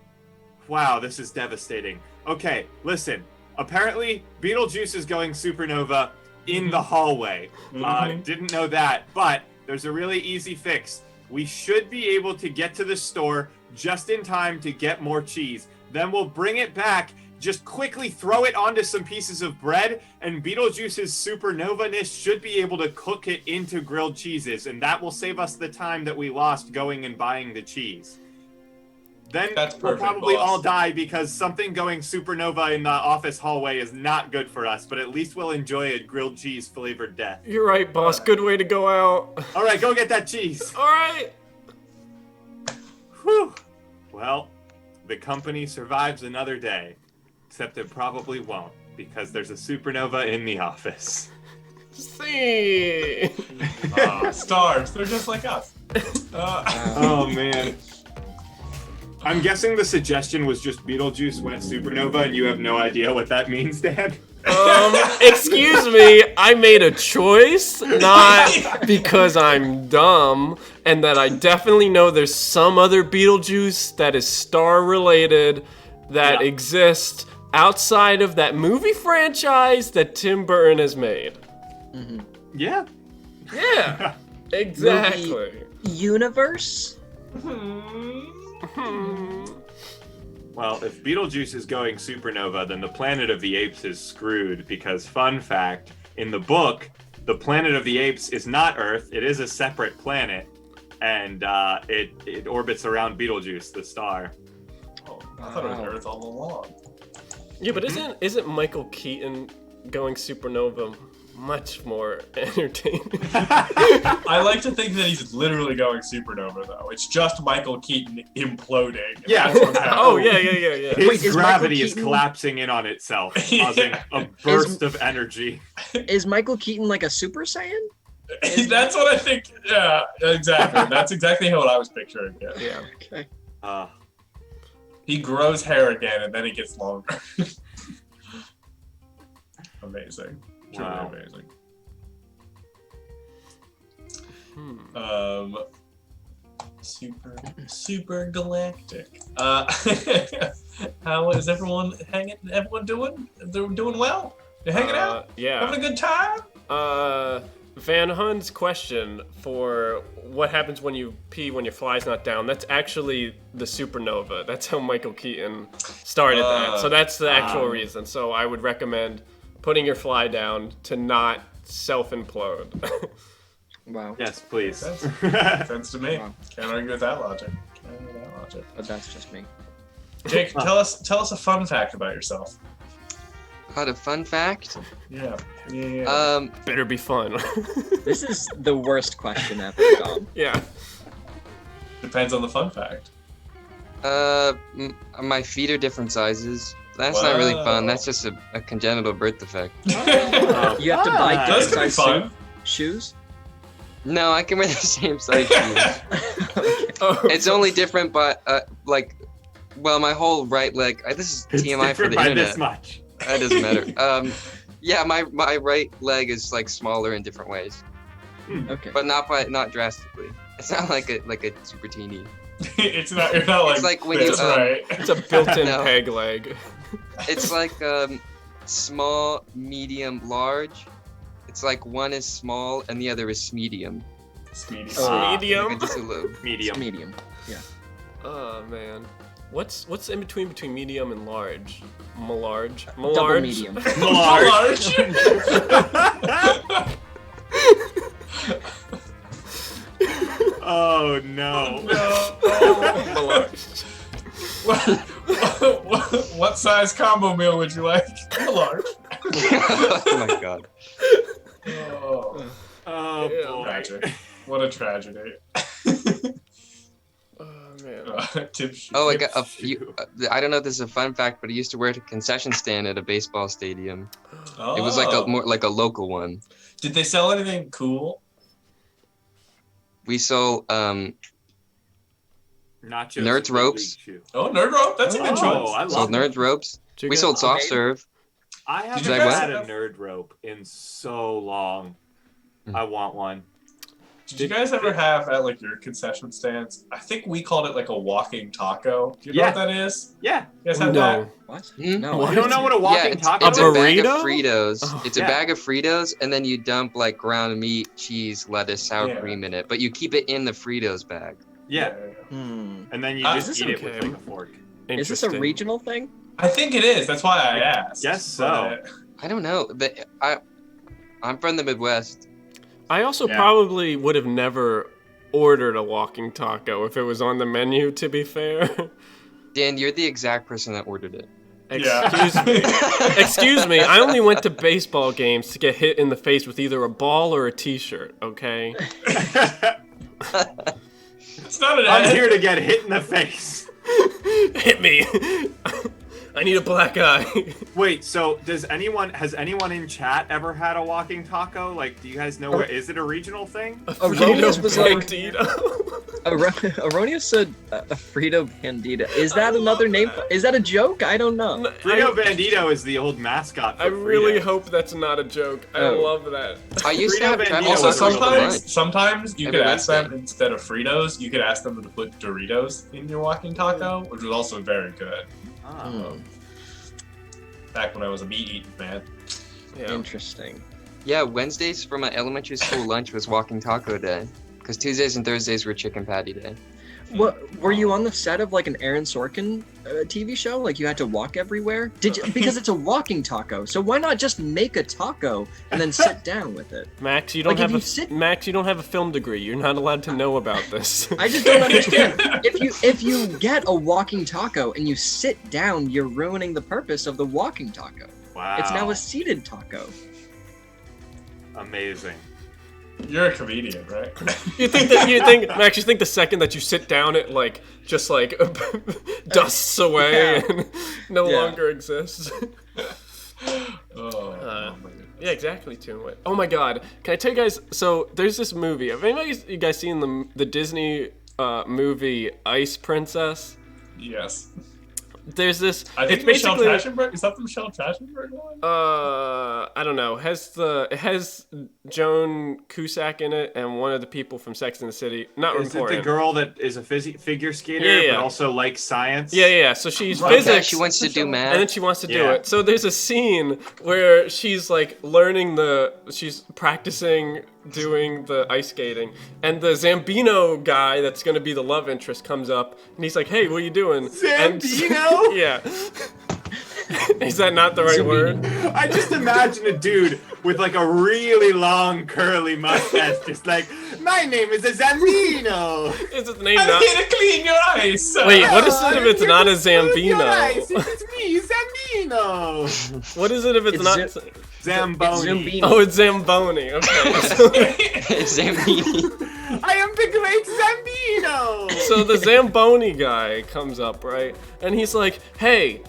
Wow, this is devastating. Okay, listen. Apparently, Beetlejuice is going supernova in the hallway. Didn't know that, but there's a really easy fix. We should be able to get to the store just in time to get more cheese. Then we'll bring it back, just quickly throw it onto some pieces of bread, and Beetlejuice's supernova-ness should be able to cook it into grilled cheeses, and that will save us the time that we lost going and buying the cheese. Then we'll probably all die because something going supernova in the office hallway is not good for us, but at least we'll enjoy a grilled cheese flavored death. You're right, boss. Good way to go out. All right, go get that cheese. All right. Whew. Well, the company survives another day, except it probably won't because there's a supernova in the office. See. Stars. They're just like us. Oh, man. I'm guessing the suggestion was just Beetlejuice went supernova and you have no idea what that means, Dan? Excuse me, I made a choice, not because I'm dumb, and that I definitely know there's some other Beetlejuice that is star-related that exists outside of that movie franchise that Tim Burton has made. Mm-hmm. Yeah. Yeah, exactly. Movie universe? Well, if Beetlejuice is going supernova, then the Planet of the Apes is screwed because, fun fact, in the book, the Planet of the Apes is not Earth. It is a separate planet, and it orbits around Beetlejuice, the star. Oh, I thought it was Earth all along. Yeah, but isn't Michael Keaton going supernova much more entertaining? I like to think that he's literally going supernova, though. It's just Michael Keaton imploding. Yeah. That's what's happening. Oh, yeah. His Wait, is gravity Michael is Keaton- collapsing in on itself, causing a burst of energy. Is Michael Keaton like a Super Saiyan? That's what I think. Yeah, exactly. That's exactly what I was picturing. Yeah. Okay. He grows hair again, and then he gets longer. Amazing. Truly Wow. amazing. Super galactic. How is everyone hanging? Everyone doing? They're doing well. They're hanging out. Yeah. Having a good time. Van Hun's question for what happens when you pee when your fly's not down, that's actually the supernova. That's how Michael Keaton started that. So that's the actual reason. So I would recommend putting your fly down to not self-implode. Wow. Yes, please. Sense to me. Wow. Can't argue with that logic. But that's just me. Jake, tell us a fun fact about yourself. What a fun fact. Yeah. Better be fun. This is the worst question ever, Dom. Yeah. Depends on the fun fact. My feet are different sizes. That's not really Wow. fun. That's just a congenital birth defect. You have to buy That's gonna be different fun. size shoes? No, I can wear the same size shoes. Oh, It's only different, but my whole right leg. This is It's TMI for different the by internet. this much. That doesn't matter. Yeah, my right leg is like smaller in different ways, Okay. but not drastically. It's not like a super teeny. It's not. You're not like. It's like when this, you, right? it's a built-in No. peg leg. It's like small, medium, large. It's like one is small and the other is medium. Speedy. Medium? Like just a little. Medium. Medium. Yeah. Oh man. What's in between medium and large? Malarge? Double Malarge? medium. Large. Oh no. Malarge. What size combo meal would you like? Large. Oh my god. Oh, Oh Yeah. boy. tragic. What a tragedy. Oh man. Tim. Oh, I got I don't know if this is a fun fact, but I used to work at a concession stand at a baseball stadium. It was like more like a local one. Did they sell anything cool? We sold Nachos Nerds and ropes. League Shoe. Oh, Nerd Rope. That's a good Oh, choice. I love sold that. Nerds ropes. Did you We get- sold soft Okay. serve. I Did haven't you guys had a have- nerd rope in so long. I want one. Did you guys ever have at like your concession stands? I think we called it like a walking taco. Do you know Yeah. what that is? Yeah. You guys have No. What? Hmm? No. What? You don't know what a Yeah, walking it's, taco it's is? A a bag of burrito? Fritos. Oh, It's a yeah. bag of Fritos, and then you dump like ground meat, cheese, lettuce, sour Yeah. cream in it. But you keep it in the Fritos bag. Yeah. Hmm. And then you Is just this eat it with okay? like a fork. Is this a Interesting. regional thing? I think it is. That's why I asked. Guess so. But- I don't know. I'm from the Midwest. I also Yeah. probably would have never ordered a walking taco if it was on the menu, to be fair. Dan, you're the exact person that ordered it. Excuse me. Excuse me, I only went to baseball games to get hit in the face with either a ball or a t-shirt, okay? It's not an I'm ad. here to get hit in the face. Hit me. I need a black eye. Wait, so has anyone in chat ever had a walking taco? Like, do you guys know where? Is it a regional thing? Aronius was like, Bandito. Aronius said a Frito Bandita. Is that another name? Is that a joke? I don't know. Frito Bandito is the old mascot for I really Frito. hope that's not a joke. I Oh. love that. I used to have Frito trouble Bandito Also, was real sometimes you Every could ask them Wednesday. instead of Fritos, you could ask them to put Doritos in your walking taco, which was also very good. Ah. Back when I was a meat eating man. Yeah. Interesting. Yeah, Wednesdays for my elementary school lunch was walking taco day. Because Tuesdays and Thursdays were chicken patty day. What were you on the set of like an Aaron Sorkin TV show? Like you had to walk everywhere? Did you? Because it's a walking taco. So why not just make a taco and then sit down with it? Max, you don't Like, if have you a sit- Max. You don't have a film degree. You're not allowed to know about this. I just don't understand. If you get a walking taco and you sit down, you're ruining the purpose of the walking taco. Wow. It's now a seated taco. Amazing. You're a comedian, right? You think Max? You think the second that you sit down, it like just like dusts away Yeah. and no Yeah. longer exists. Oh, Yeah, exactly. Too. Oh my God! Can I tell you guys? So there's this movie. Have anybody you guys seen the Disney movie Ice Princess? yes. There's this. I think it's Michelle basically Trachtenberg. Is that the Michelle Trachtenberg one? I don't know. It has Joan Cusack in it and one of the people from Sex and the City. Not Is it the important. girl that is a figure skater Yeah. but also likes science? Yeah. So she's Right. physics. She wants to do and math. then she wants to do Yeah. it. So there's a scene where she's like she's practicing doing the ice skating, and the Zambino guy that's gonna be the love interest comes up, and he's like, "Hey, what are you doing?" Zambino? Yeah. Is that not the right word? I just imagine a dude with like a really long curly mustache, just like, my name is a Zambino. Is it the name I'm not? here to clean your ice. Wait, what is it I'm if it's here not to a smooth your Zambino? ice. It's me, Zambino. What is it if it's It's not? Zamboni. Oh, it's Zamboni. Okay. Zambini. I am the great Zambino. So the Zamboni guy comes up, right? And he's like, "Hey,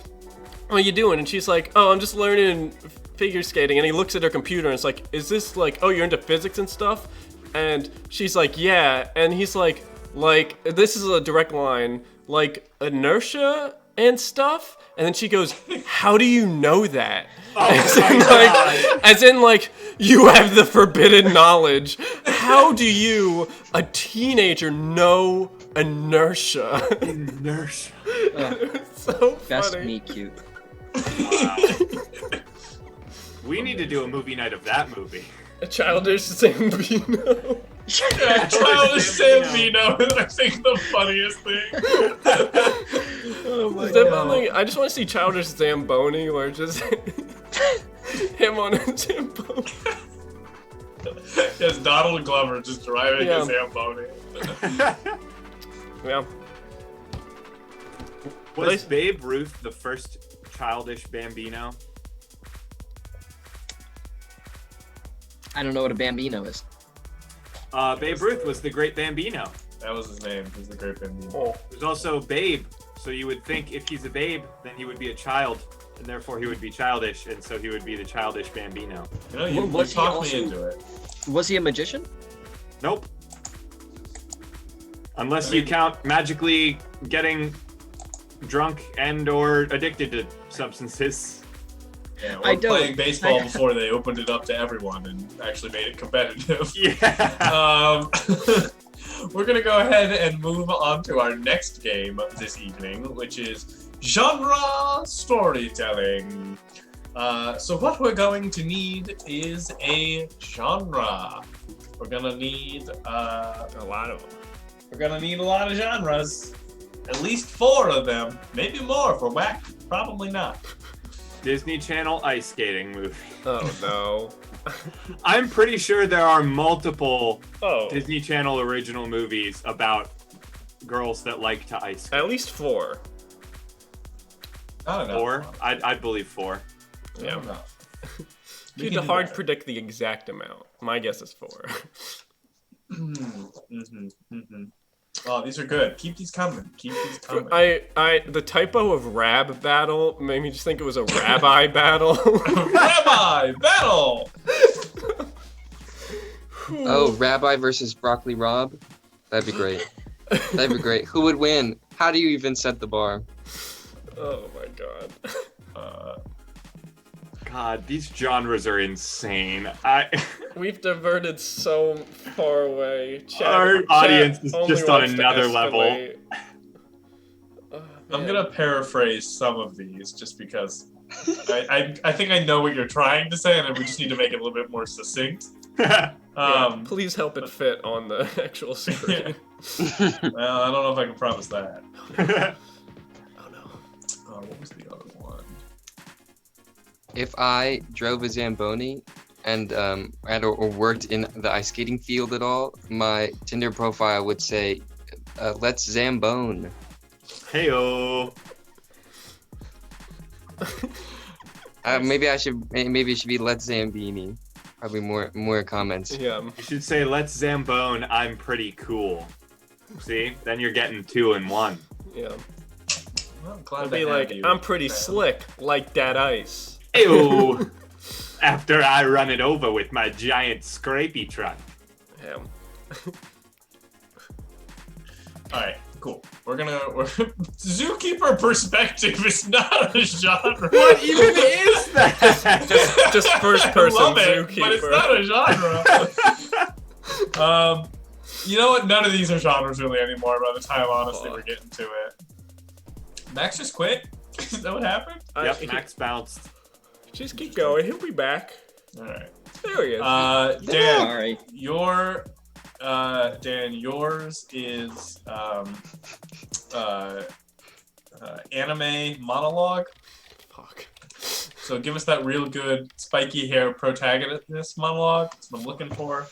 what are you doing?" And she's like, "Oh, I'm just learning figure skating." And he looks at her computer and it's like, "Is this like, oh, you're into physics and stuff?" And she's like, "Yeah." And he's like, this is a direct line, like inertia and stuff. And then she goes, "How do you know that?" As in, like, you have the forbidden knowledge. How do you, a teenager, know inertia? Inertia. So Best funny. me cute. Wow. We need to do a movie night of that movie. A childish Zambino. Yeah, childish Zambino is, I think, the funniest thing. Oh my Zamboni, I just want to see childish Zamboni, where just him on a Zamboni. Yes, Donald Glover just driving Yeah. a Zamboni. Yeah. Was Babe Ruth the first childish Bambino? I don't know what a bambino is. Babe Ruth was the great Bambino. That was his name. He's the great Bambino. Oh. There's also Babe, so you would think if he's a babe, then he would be a child, and therefore he would be childish, and so he would be the childish Bambino. You know, you Was he talked also- me into it. Was he a magician? Nope. Unless you count magically getting drunk and or addicted to substances. Yeah, I or don't. playing baseball before they opened it up to everyone and actually made it competitive. Yeah. We're gonna go ahead and move on to our next game this evening, which is genre storytelling. So what we're going to need is a genre. We're gonna need A lot of them. we're gonna need a lot of genres. At least 4 of them, maybe more for whack. Probably not. Disney Channel ice skating movie. Oh no. I'm pretty sure there are multiple Oh. Disney Channel original movies about girls that like to ice skate. At least 4. I don't know. 4? I'd believe 4. I don't know. We It's can do hard to better. predict the exact amount. My guess is 4. Oh, these are good. Keep these coming. Keep these coming. The typo of rab battle made me just think it was a rabbi battle. Rabbi battle. Oh, Rabbi versus Broccoli Rob? That'd be great. That'd be great. Who would win? How do you even set the bar? Oh my god. God, these genres are insane. We've diverted so far away. Our audience is only just on wants to another level. escalate. I'm gonna paraphrase some of these just because I think I know what you're trying to say, and we just need to make it a little bit more succinct. Please help it fit on the actual screen. Well, I don't know if I can promise that. Oh no. What was the other one? If I drove a Zamboni and or worked in the ice skating field at all, my Tinder profile would say, "Let's Zambone." Heyo. Maybe it should be "Let's Zambini." Probably more comments. Yeah. You should say, "Let's Zambone, I'm pretty cool." See? Then you're getting 2 in 1. Yeah. Well, I'm glad It'd to be have like, you, I'm pretty man. slick, like that ice. Ew. After I run it over with my giant scrapey truck. Yeah. All right, cool. We're zookeeper perspective is not a genre. What even is that? Just first person I love it, zookeeper. but it's not a genre. You know what? None of these are genres really anymore. By the time, honestly, we're getting to it. Max just quit. Is that what happened? Yep, Max bounced. Just keep going. He'll be back. All right. There he is. Dan, Sorry. yours is anime monologue. Fuck. So give us that real good spiky hair protagonist monologue. That's what I'm looking for.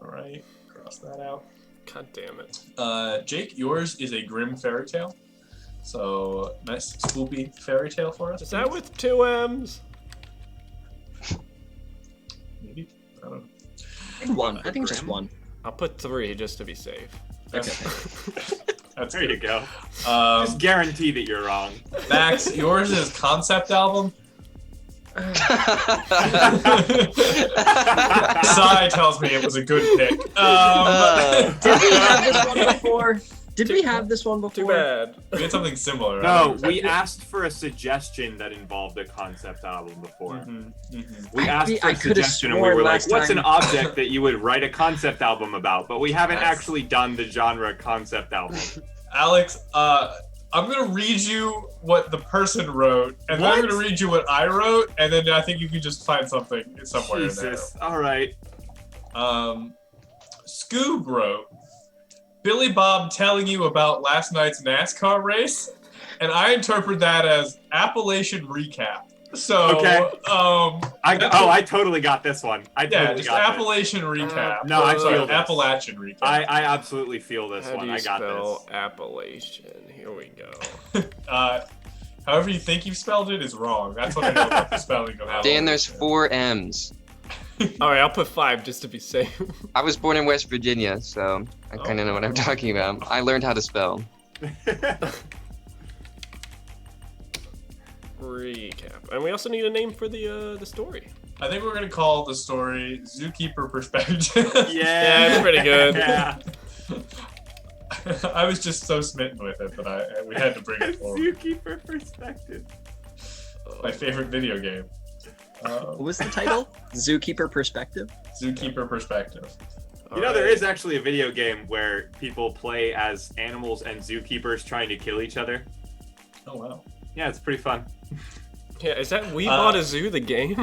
All right, cross that out. God damn it. Jake, yours is a grim fairy tale. So nice spoopy fairy tale for us. Is that with 2 M's? Maybe. I don't know. One. I think just one. I'll put 3 just to be safe. Okay. That's There you good. go. Um, Just guarantee that you're wrong. Max, yours is concept album. Sai tells me it was a good pick. Did we have this one before? Did we have this one before? Too bad. We had something similar. No, we asked for a suggestion that involved a concept album before. We asked for I a could've suggestion and we sworn were like, last what's an time- object that you would write a concept album about? But we haven't Yes. actually done the genre concept album. Alex, I'm gonna read you what the person wrote, and then I'm What? gonna read you what I wrote, and then I think you can just find something somewhere Jesus. All right. in there. Scoob wrote, Billy Bob telling you about last night's NASCAR race, and I interpret that as Appalachian recap. So, Okay. I totally got this one. I yeah, totally just got this. Appalachian recap. No, I Sorry, feel this. Appalachian recap. I absolutely feel this How one. do you I got spell this. Appalachian? Here we go. However you think you've spelled it is wrong. That's what I know about the spelling of Appalachian. Dan, there's 4 M's. All right, I'll put 5 just to be safe. I was born in West Virginia, so I kind of know what I'm talking about. I learned how to spell. Recap, and we also need a name for the story. I think we're gonna call the story Zookeeper Perspective. Yeah, it's pretty good. Yeah. I was just so smitten with it that we had to bring it forward. Zookeeper perspective. My favorite video game. What was the title? Zookeeper Perspective? Zookeeper Perspective. You know, there is actually a video game where people play as animals and zookeepers trying to kill each other. Oh wow. Yeah, it's pretty fun. Yeah, is that We Bought a Zoo the game?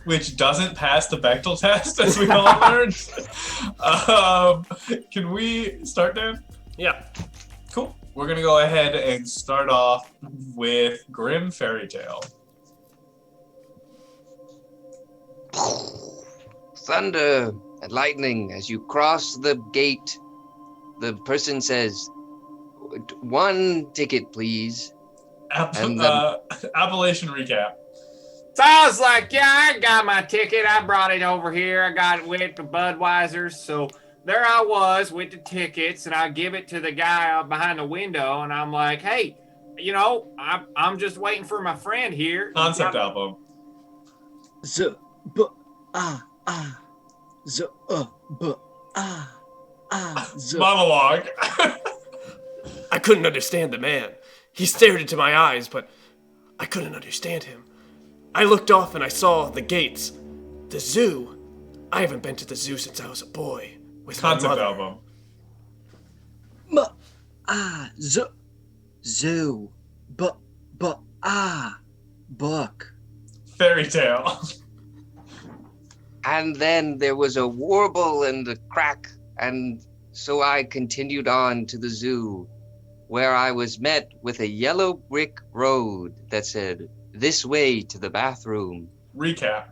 Which doesn't pass the Bechtel test, as we all learned. Can we start, Dan? Yeah. Cool. We're gonna go ahead and start off with Grim Fairy Tale. Thunder and lightning as you cross the gate. The person says, "1 ticket, please." And Appalachian recap. So I was like, yeah, I got my ticket. I brought it over here. I got it with the Budweisers. So there I was with the tickets, and I give it to the guy out behind the window, and I'm like, hey, you know, I'm just waiting for my friend here. Concept album. Z b ah ah z b ah ah z. Monologue. I couldn't understand the man. He stared into my eyes, but I couldn't understand him. I looked off and I saw the gates. The zoo. I haven't been to the zoo since I was a boy. With Concept my mother. album. M ah z zoo b ah book. Fairy tale. And then there was a warble and a crack, and so I continued on to the zoo, where I was met with a yellow brick road that said, "This way to the bathroom." Recap.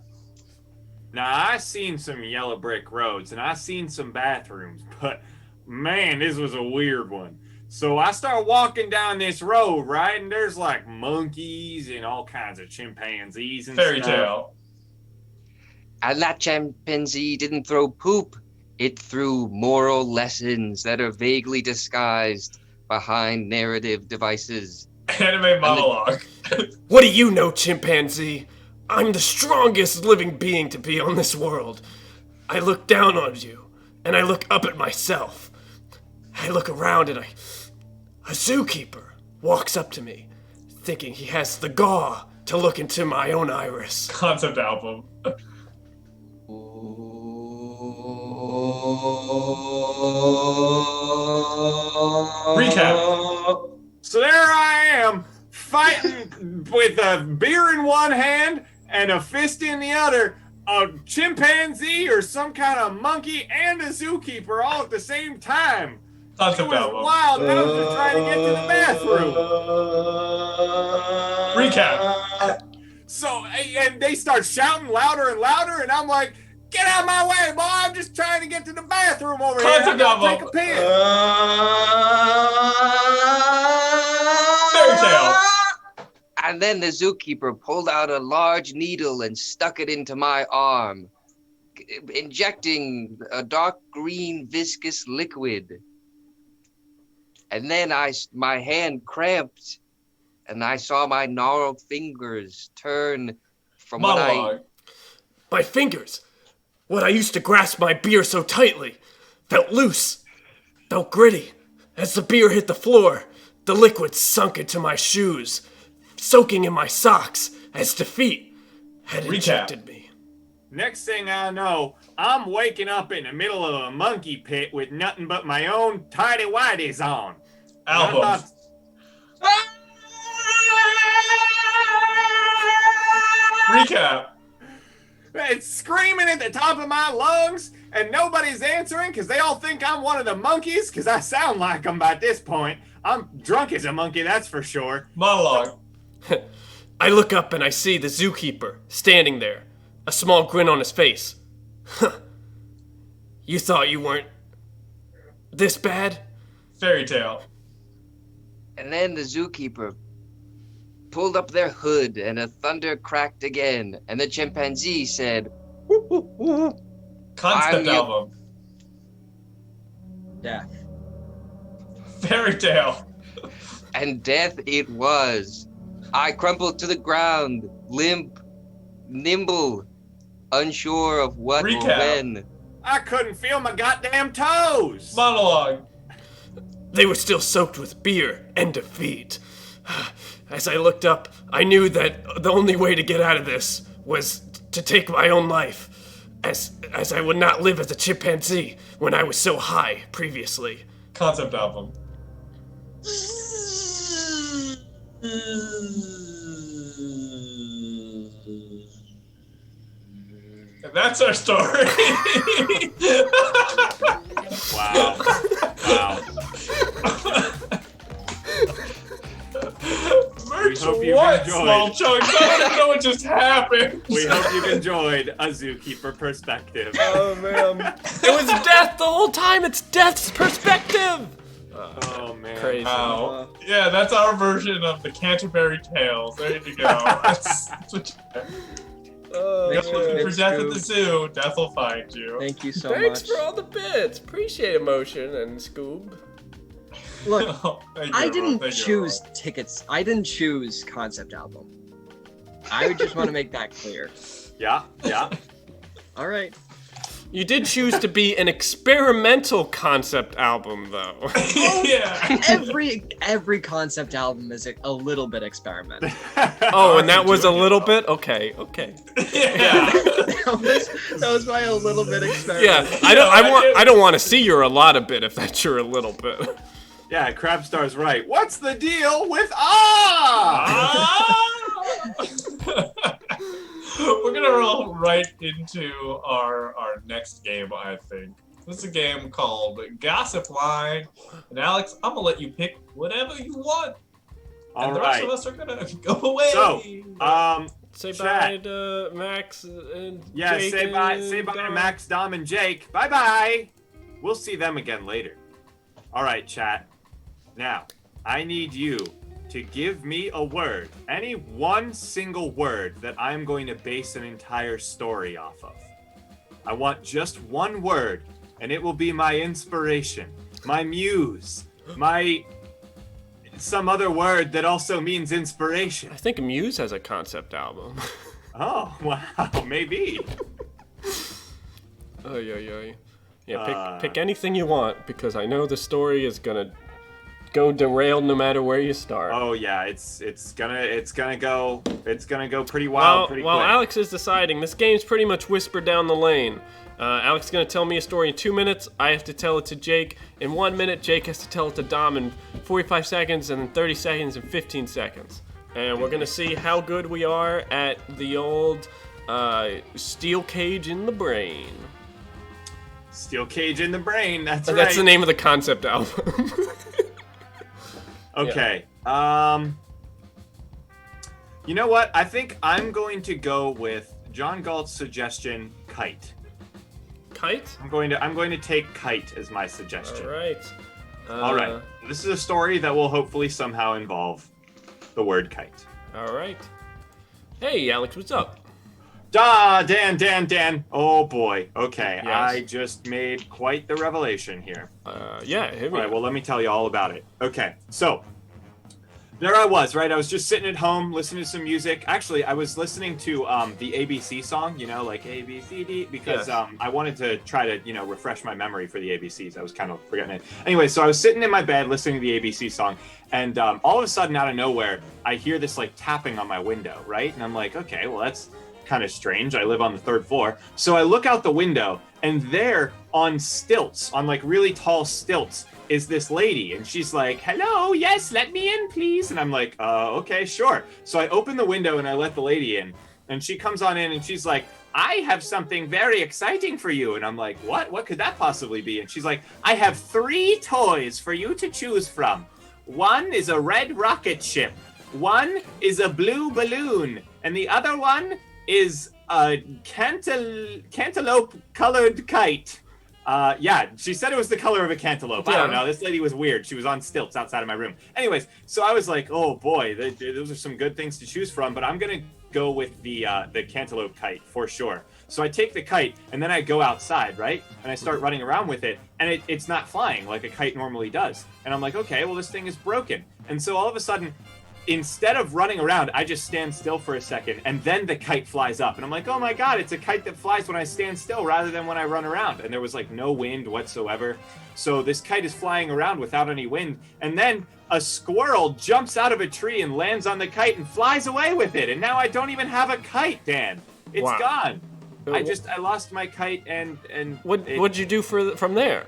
Now, I seen some yellow brick roads, and I seen some bathrooms, but man, this was a weird one. So I start walking down this road, right? And there's like monkeys and all kinds of chimpanzees and Fairy stuff. tale. And that chimpanzee didn't throw poop. It threw moral lessons that are vaguely disguised behind narrative devices. Anime monologue. What do you know, chimpanzee? I'm the strongest living being to be on this world. I look down on you, and I look up at myself. I look around and a zookeeper walks up to me, thinking he has the gall to look into my own iris. Concept album. Recap. So there I am, fighting with a beer in one hand and a fist in the other, a chimpanzee or some kind of monkey and a zookeeper all at the same time. Concept It was album. wild, and I was just trying to get to the bathroom. Recap. So, and they start shouting louder and louder, and I'm like, get out of my way, boy, I'm just trying to get to the bathroom over here. I Concept gotta album. take a piss. Fairy tale. And then the zookeeper pulled out a large needle and stuck it into my arm, injecting a dark green viscous liquid. And then my hand cramped, and I saw my gnarled fingers turn from Monologue. My fingers, what I used to grasp my beer so tightly, felt loose, felt gritty. As the beer hit the floor, the liquid sunk into my shoes, soaking in my socks as defeat had injected me. Next thing I know, I'm waking up in the middle of a monkey pit with nothing but my own tidy whities on. Album. Recap. It's screaming at the top of my lungs, and nobody's answering because they all think I'm one of the monkeys because I sound like them by this point. I'm drunk as a monkey, that's for sure. Monologue. I look up and I see the zookeeper standing there, a small grin on his face. You thought you weren't this bad? Fairy tale. And then the zookeeper pulled up their hood, and a thunder cracked again, and the chimpanzee said, "Whoop, whoop, whoop." Concept I'm album. Death. Fairy tale. And death it was. I crumpled to the ground, limp, nimble, unsure of what or Recap. when. I couldn't feel my goddamn toes. Monologue. They were still soaked with beer and defeat. As I looked up, I knew that the only way to get out of this was to take my own life, as I would not live as a chimpanzee when I was so high previously. Concept album. And that's our story. Wow. Wow. Merch hope you've what, enjoyed. small chunks? I don't even know what just happened. We hope you've enjoyed a zookeeper perspective. Oh man. It was death the whole time. It's death's perspective. Oh man. Crazy. Wow. Yeah, that's our version of the Canterbury Tales. There you go. That's what you Oh, Thanks Go looking man. for death at the zoo. Death will find you. Thank you so Thanks much. for all the bits. Appreciate emotion and Scoob. Look, Thank you, I everyone. didn't Thank you, choose everyone. tickets. I didn't choose concept album. I just want to make that clear. Yeah. All right. You did choose to be an experimental concept album, though. Yeah. Every concept album is a little bit experimental. Oh, and that was a doing it, little though. bit? Okay. Yeah. that was my a little bit experimental. Yeah, I don't want to see your a lot of bit if that's your a little bit. Yeah, Crabstar's right. What's the deal with We're gonna roll right into our next game, I think. This is a game called Gossip Line. And Alex, I'm gonna let you pick whatever you want. All And the rest right. of us are gonna go away. So, Say Chat. bye to Max and yeah, Jake say bye and to Dom. Max, Dom, and Jake. Bye-bye. We'll see them again later. All right, chat. Now, I need you to give me a word, any one single word that I'm going to base an entire story off of. I want just one word, and it will be my inspiration, my muse, my some other word that also means inspiration. I think Muse has a concept album. Oh, wow, maybe. Yeah, pick anything you want because I know the story is gonna go derailed no matter where you start. Oh yeah, it's gonna go pretty wild pretty While quick. Alex is deciding, this game's pretty much whispered down the lane. Alex is gonna tell me a story in 2 minutes. I have to tell it to Jake in 1 minute. Jake has to tell it to Dom in 45 seconds, and then 30 seconds and 15 seconds. And we're gonna see how good we are at the old steel cage in the brain. Steel cage in the brain. That's right. That's the name of the concept album. Okay. You know what? I think I'm going to go with John Galt's suggestion, kite. Kite? I'm going to take kite as my suggestion. All right. All right. This is a story that will hopefully somehow involve the word kite. All right. Hey, Alex, what's up? Dan. Oh boy. Okay. Yes. I just made quite the revelation here. Yeah, hit me. All right, well, let me tell you all about it. Okay, so there I was, right? I was just sitting at home listening to some music. Actually, I was listening to the ABC song, you know, like A, B, C, D, because Yes. I wanted to try to, refresh my memory for the ABCs. I was kind of forgetting it. Anyway, so I was sitting in my bed listening to the ABC song, and all of a sudden, out of nowhere, I hear this like tapping on my window, right? And I'm like, okay, well, that's kind of strange. I live on the 3rd floor. So I look out the window, and there on stilts, on like really tall stilts, is this lady. And she's like, hello, yes, let me in, please. And I'm like, okay, sure. So I open the window and I let the lady in. And she comes on in and she's like, I have something very exciting for you. And I'm like, what? What could that possibly be? And she's like, I have 3 toys for you to choose from. One is a red rocket ship. One is a blue balloon. And the other one is a cantaloupe colored kite. Yeah, she said it was the color of a cantaloupe. I don't know. This lady was weird. She was on stilts outside of my room. Anyways, so I was like, oh boy, those are some good things to choose from, but I'm gonna go with the cantaloupe kite for sure. So I take the kite and then I go outside, right? And I start running around with it, and it's not flying like a kite normally does. And I'm like, okay, well, this thing is broken. And so all of a sudden, instead of running around, I just stand still for a second, and then the kite flies up. And I'm like, oh my god, it's a kite that flies when I stand still rather than when I run around. And there was like no wind whatsoever. So this kite is flying around without any wind. And then a squirrel jumps out of a tree and lands on the kite and flies away with it. And now I don't even have a kite, Dan. It's gone. I lost my kite and what'd you do from there?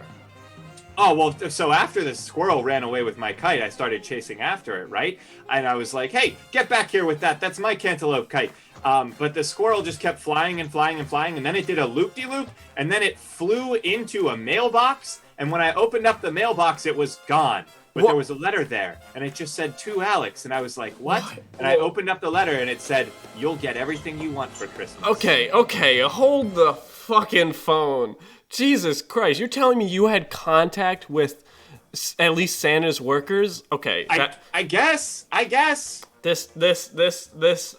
Oh, well, so after the squirrel ran away with my kite, I started chasing after it, right? And I was like, hey, get back here with that. That's my cantaloupe kite. But the squirrel just kept flying and flying and flying, and then it did a loop-de-loop, and then it flew into a mailbox, and when I opened up the mailbox, it was gone. But there was a letter there, and it just said, to Alex, and I was like, what? And I opened up the letter, and it said, you'll get everything you want for Christmas. Okay, hold the fucking phone. Jesus Christ, you're telling me you had contact with at least Santa's workers. Okay. I guess. This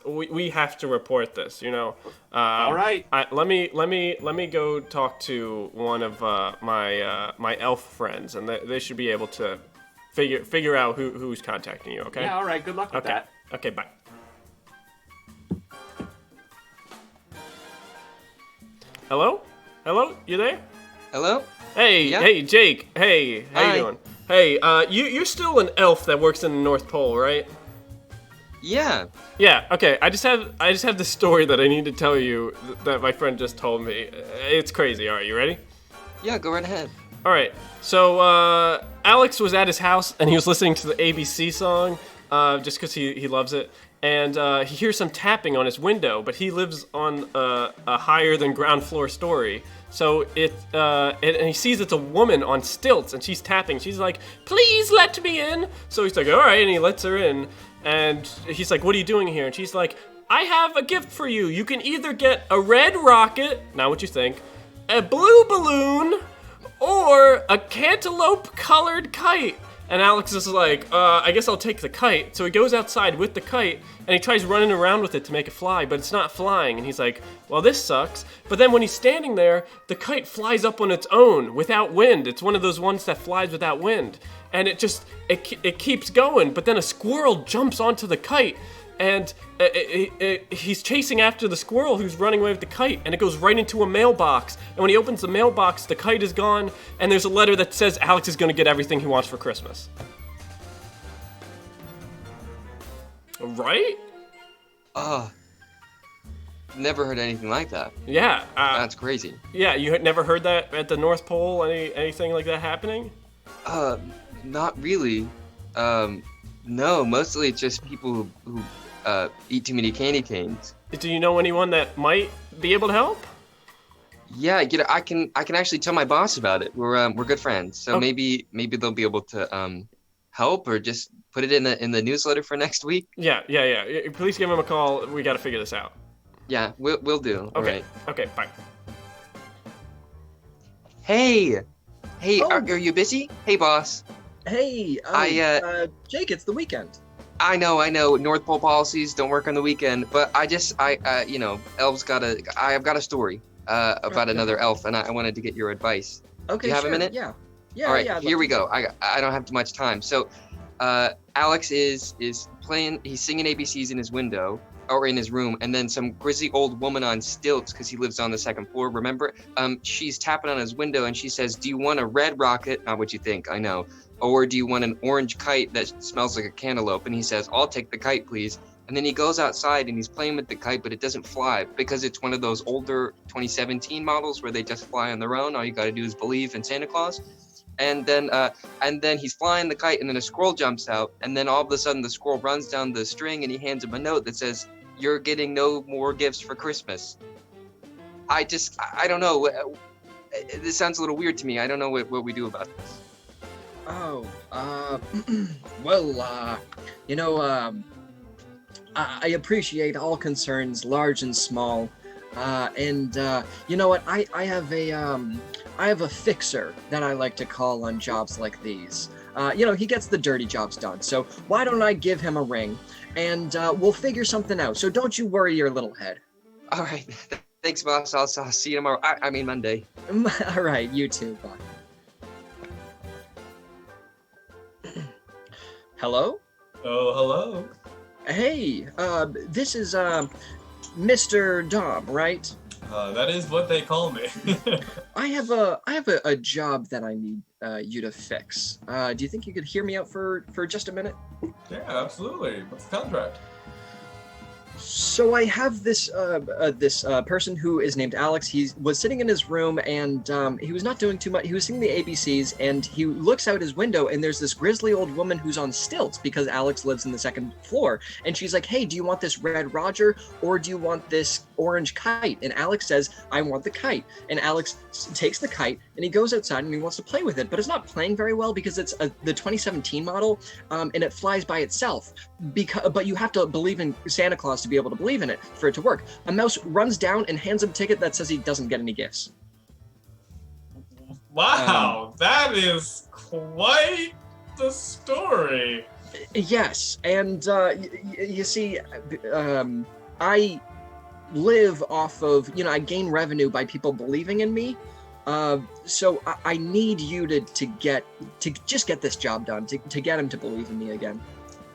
we have to report this, you know. All right. Let me go talk to one of my elf friends, and they should be able to figure out who's contacting you. Okay. Yeah. All right. Good luck with that. Okay. Bye. Hello? You there? Hello? Hey, Yeah? Hey, Jake. Hey, how Hi. you doing? Hey, you're still an elf that works in the North Pole, right? Yeah. Yeah. Okay. I just have this story that I need to tell you that my friend just told me. It's crazy. All right, you ready? Yeah, go right ahead. All right. So Alex was at his house and he was listening to the ABC song, just because he loves it. And he hears some tapping on his window, but he lives on a higher than ground floor story. So and he sees it's a woman on stilts, and she's tapping. She's like, "Please let me in." So he's like, "All right," and he lets her in. And he's like, "What are you doing here?" And she's like, "I have a gift for you. You can either get a red rocket, not what you think, a blue balloon, or a cantaloupe-colored kite." And Alex is like, I guess I'll take the kite. So he goes outside with the kite, and he tries running around with it to make it fly, but it's not flying. And he's like, well, this sucks. But then when he's standing there, the kite flies up on its own without wind. It's one of those ones that flies without wind. And it keeps going, but then a squirrel jumps onto the kite, and he's chasing after the squirrel who's running away with the kite, and it goes right into a mailbox. And when he opens the mailbox, the kite is gone, and there's a letter that says Alex is going to get everything he wants for Christmas. Right? Never heard anything like that. Yeah. That's crazy. Yeah, you had never heard that at the North Pole? Anything like that happening? Not really. No, mostly it's just people who eat too many candy canes. Do you know anyone that might be able to help? Yeah, I can actually tell my boss about it. We're good friends, so maybe they'll be able to help, or just put it in the newsletter for next week. Yeah. Please give him a call. We got to figure this out. Yeah, we'll do. All right. Okay, bye. Hey, Oh. are you busy? Hey, boss. Hey, Jake, it's the weekend. I know. North Pole policies don't work on the weekend, but elves I've got a story about another elf, and I wanted to get your advice. Okay, Do you have sure. a minute? Yeah. All right, yeah. here we go. I don't have too much time. So, Alex is playing. He's singing ABCs in his window or in his room, and then some grizzly old woman on stilts, because he lives on the second floor. Remember? She's tapping on his window, and she says, "Do you want a red rocket?" Not what you think. I know. Or do you want an orange kite that smells like a cantaloupe? And he says, "I'll take the kite, please." And then he goes outside and he's playing with the kite, but it doesn't fly because it's one of those older 2017 models where they just fly on their own. All you got to do is believe in Santa Claus. And then he's flying the kite, and then a squirrel jumps out, and then all of a sudden the squirrel runs down the string, and he hands him a note that says, "You're getting no more gifts for Christmas." I don't know. This sounds a little weird to me. I don't know what we do about this. I appreciate all concerns, large and small. You know what? I have a fixer that I like to call on jobs like these. He gets the dirty jobs done. So why don't I give him a ring, and we'll figure something out. So don't you worry your little head. All right. Thanks, boss. I'll see you tomorrow. I mean Monday. All right, you too, bye. Hello? Oh, hello. Hey, this is Mr. Dom, right? That is what they call me. I have a job that I need you to fix. Do you think you could hear me out for just a minute? Yeah, absolutely. What's the contract? So I have this person who is named Alex. He was sitting in his room, and he was not doing too much. He was singing the ABCs, and he looks out his window, and there's this grizzly old woman who's on stilts because Alex lives in the second floor. And she's like, "Hey, do you want this red Roger, or do you want this orange kite?" And Alex says, "I want the kite." And Alex takes the kite, and he goes outside, and he wants to play with it, but it's not playing very well because it's the 2017 model, and it flies by itself. But you have to believe in Santa Claus to be able to believe in it for it to work. A mouse runs down and hands him a ticket that says he doesn't get any gifts. Wow, that is quite the story. Yes, and you see, I live off of, I gain revenue by people believing in me. So I need you to just get this job done, to get him to believe in me again.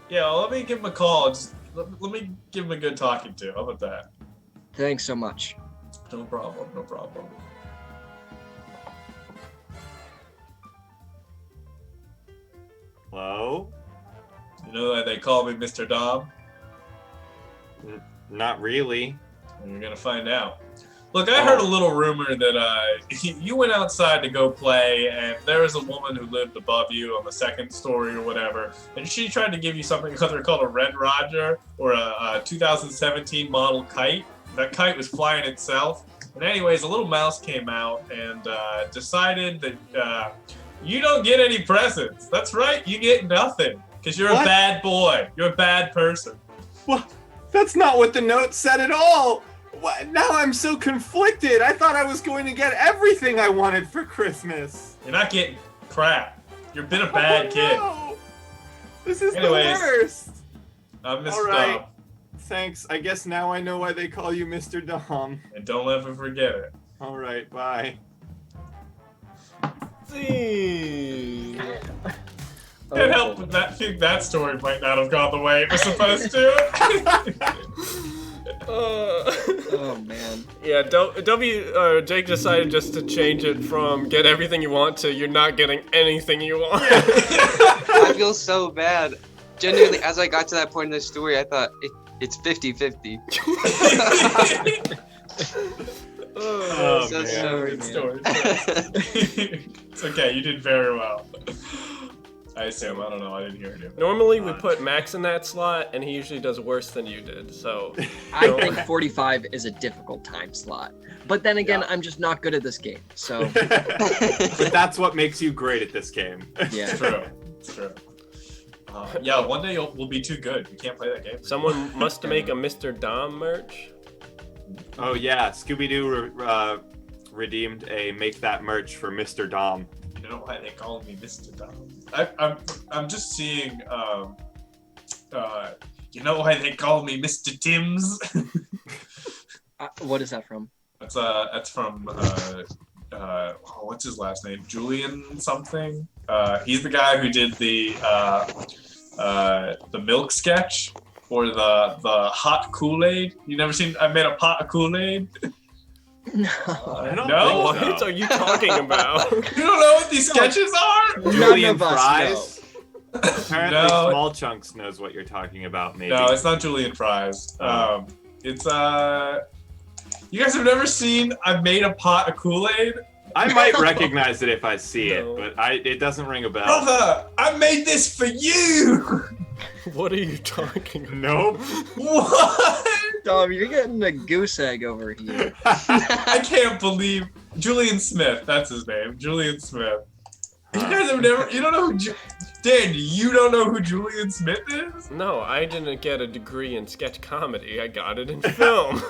Yeah, well, let me give him a call. Let me give him a good talking to. How about that? Thanks so much. No problem, no problem. Hello? You know that they call me Mr. Dom? Not really. You're gonna find out. Look, I heard a little rumor that you went outside to go play, and there was a woman who lived above you on the second story or whatever, and she tried to give you something either called a Red Roger or a 2017 model kite. That kite was flying itself. And anyways, a little mouse came out and decided that you don't get any presents. That's right, you get nothing, because you're What? a bad boy. You're a bad person. What? That's not what the note said at all. What? Now I'm so conflicted. I thought I was going to get everything I wanted for Christmas. You're not getting crap. You've been a bad kid. No. This is Anyways, the worst. I'm Mr. All right. Dom, Thanks. I guess now I know why they call you Mr. Dom. and don't ever forget it. All right. Bye. Can't help but think that story might not have gone the way it was supposed to. Oh man. Yeah, Jake decided just to change it from get everything you want to you're not getting anything you want. I feel so bad. Genuinely, as I got to that point in the story, I thought it's 50-50. Oh, So man. sorry, Good man. story. It's okay, you did very well. I assume. I don't know. I didn't hear you. Normally we put Max in that slot, and he usually does worse than you did. So I think 45 is a difficult time slot. But then again, I'm just not good at this game. So But that's what makes you great at this game. yeah. It's true. It's true. Yeah, one day we'll be too good. We can't play that game. someone must make a Mr. Dom merch. Oh yeah, Scooby-Doo redeemed a make that merch for Mr. Dom. You know why they call me Mr. Dom? I'm just seeing. You know why they call me Mr. Timms? What is that from? That's from what's his last name? Julian something. He's the guy who did the milk sketch or the hot Kool-Aid. You never seen? I made a pot of Kool-Aid. No. I don't No? think What so. are you talking about? You don't know what these sketches are? Julian None of us Fries? Apparently No. Small Chunks knows what you're talking about, maybe. No, it's not Julian Fries. Oh. It's You guys have never seen I made a pot of Kool-Aid? I might recognize it if I see No. it, but it doesn't ring a bell. Brother, I made this for you! What are you talking about? Nope. What? Dom, you're getting a goose egg over here. I can't believe Julian Smith. That's his name, Julian Smith. You guys have never. You don't know who. Dan, you don't know who Julian Smith is? No, I didn't get a degree in sketch comedy. I got it in film.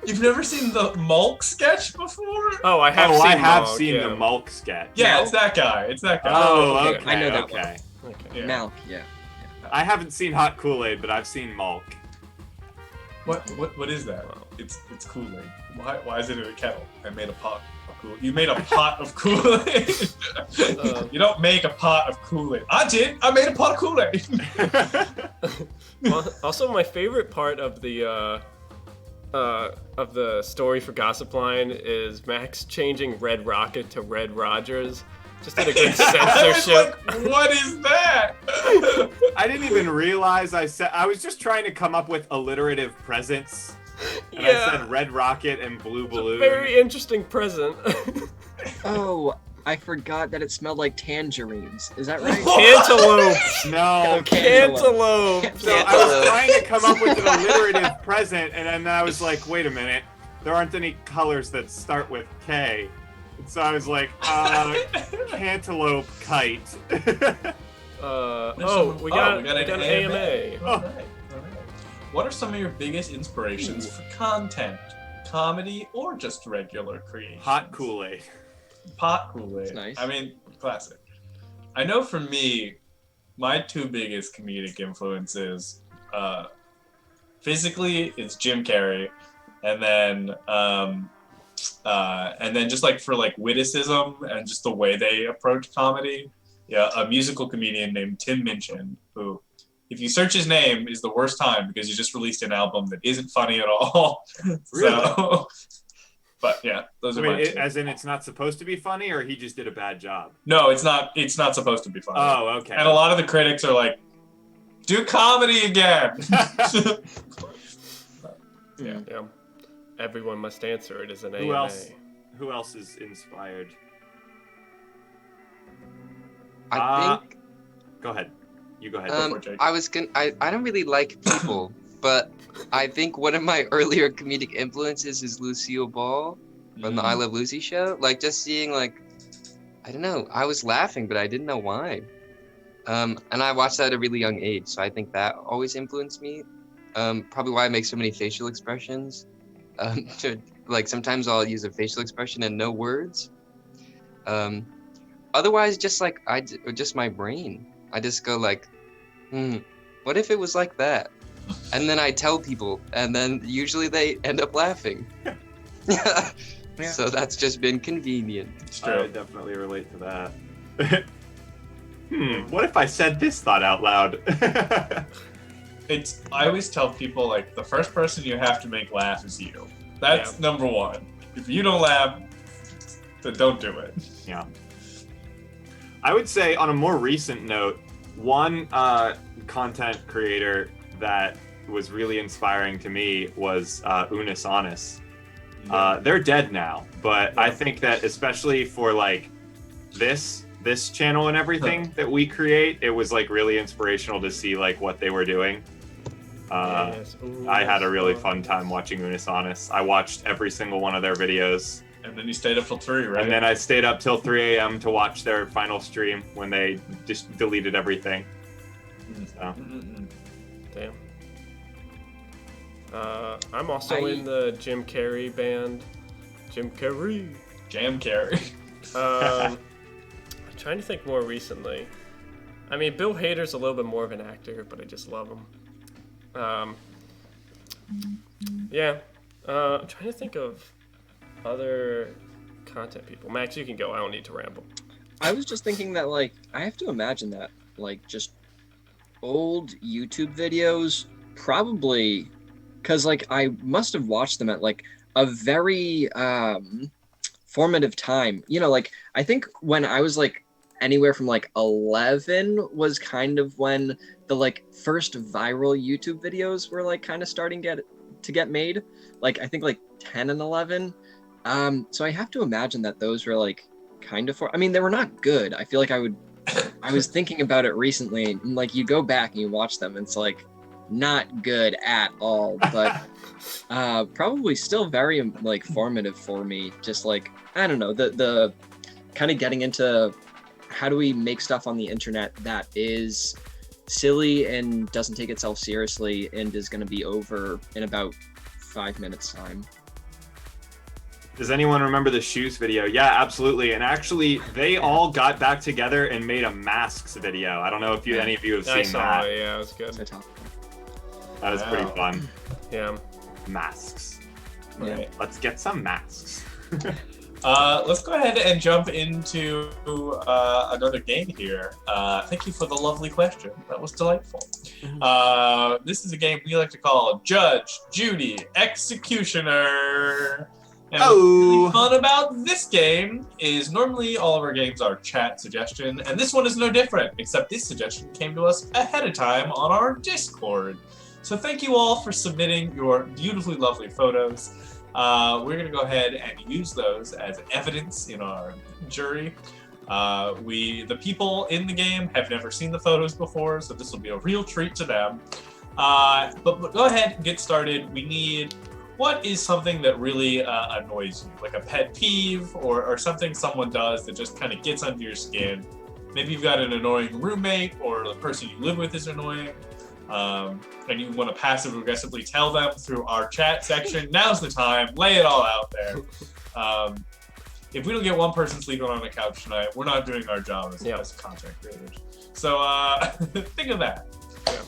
You've never seen the Mulk sketch before? Oh, I have Oh, seen I have Mog, seen yeah. the Mulk sketch. Yeah, it's that guy. It's that guy. Oh, okay. okay. I know that okay. Okay. Yeah. Malk, yeah. I haven't seen Hot Kool-Aid, but I've seen Mulk. What is that? It's Kool-Aid. Why is it in a kettle? I made a pot of Kool-Aid. You made a pot of Kool-Aid? You don't make a pot of Kool-Aid. I did. I made a pot of Kool-Aid. Also, my favorite part of the story for Gossip Line is Max changing Red Rocket to Red Rogers. Just did a good censorship. I was like, what is that? I didn't even realize I was just trying to come up with alliterative presents. And I said Red Rocket and Blue Balloon. Very interesting present. Oh, I forgot that it smelled like tangerines. Is that right? Cantaloupe. No. Cantaloupe. So I was trying to come up with an alliterative present, and then I was like, wait a minute. There aren't any colors that start with K. And so I was like, cantaloupe kite. We got an AMA. All right. What are some of your biggest inspirations for content? Comedy or just regular creation? Hot Kool-Aid. Pot Kool-Aid. That's nice. I mean, classic. I know for me, my two biggest comedic influences, physically, it's Jim Carrey, and then just like for like witticism and just the way they approach comedy, a musical comedian named Tim Minchin, who, if you search his name, is the worst time because he just released an album that isn't funny at all. Really? So, but yeah, those are my two. As in, it's not supposed to be funny, or he just did a bad job? No, it's not. It's not supposed to be funny. Oh, okay. And a lot of the critics are like, "Do comedy again." Yeah. Everyone must answer it as an Who AMA. else? Who else is inspired? I think Go ahead. You go ahead. I don't really like people, but I think one of my earlier comedic influences is Lucille Ball from the I Love Lucy show. Like, just seeing, like, I don't know, I was laughing, but I didn't know why. And I watched that at a really young age, so I think that always influenced me. Probably why I make so many facial expressions. Like, sometimes I'll use a facial expression and no words. Otherwise, just like just my brain. I just go like, what if it was like that? And then I tell people, and then usually they end up laughing. Yeah. So that's just been convenient. It's true. I definitely relate to that. What if I said this thought out loud? I always tell people, like, the first person you have to make laugh is you. That's number one. If you don't laugh, then don't do it. Yeah. I would say, on a more recent note, one content creator that was really inspiring to me was Unis Honest. They're dead now, but I think that especially for like this channel and everything that we create, it was like really inspirational to see like what they were doing. I had a really fun time watching Unis Honest. I watched every single one of their videos. And then you stayed up till 3, right? And then I stayed up till 3 a.m. to watch their final stream when they just deleted everything. So. Damn. I'm also in the Jim Carrey band. Jim Carrey. Jam Carrey. I'm trying to think more recently. I mean, Bill Hader's a little bit more of an actor, but I just love him. I'm trying to think of other content people. Max, you can go. I don't need to ramble. I was just thinking that, like, I have to imagine that, like, just old YouTube videos, probably, because, like, I must have watched them at, like, a very formative time. You know, like, I think when I was, like, anywhere from, like, 11 was kind of when the, like, first viral YouTube videos were, like, kind of starting to get made. Like, I think, like, 10 and 11. So I have to imagine that those were like kind of I mean, they were not good. I feel like I was thinking about it recently, and like you go back and you watch them, and it's like not good at all, but probably still very like formative for me. Just like, I don't know, the kind of getting into how do we make stuff on the internet that is silly and doesn't take itself seriously and is going to be over in about 5 minutes time. Does anyone remember the shoes video? Yeah, absolutely. And actually, they all got back together and made a masks video. I don't know if any of you have seen that. Yeah, it was good. That was pretty fun. Yeah. Masks. Right. Let's get some masks. Let's go ahead and jump into another game here. Thank you for the lovely question. That was delightful. This is a game we like to call Judge, Judy, Executioner. And what's really fun about this game is normally all of our games are chat suggestion, and this one is no different, except this suggestion came to us ahead of time on our Discord. So thank you all for submitting your beautifully lovely photos. We're going to go ahead and use those as evidence in our jury. The people in the game have never seen the photos before, so this will be a real treat to them. But go ahead and get started. We need, what is something that really annoys you? Like a pet peeve or something someone does that just kind of gets under your skin. Maybe you've got an annoying roommate or the person you live with is annoying. And you want to passive-aggressively tell them through our chat section. Now's the time. Lay it all out there. if we don't get one person sleeping on a couch tonight, we're not doing our job as content creators. So think of that. Yeah.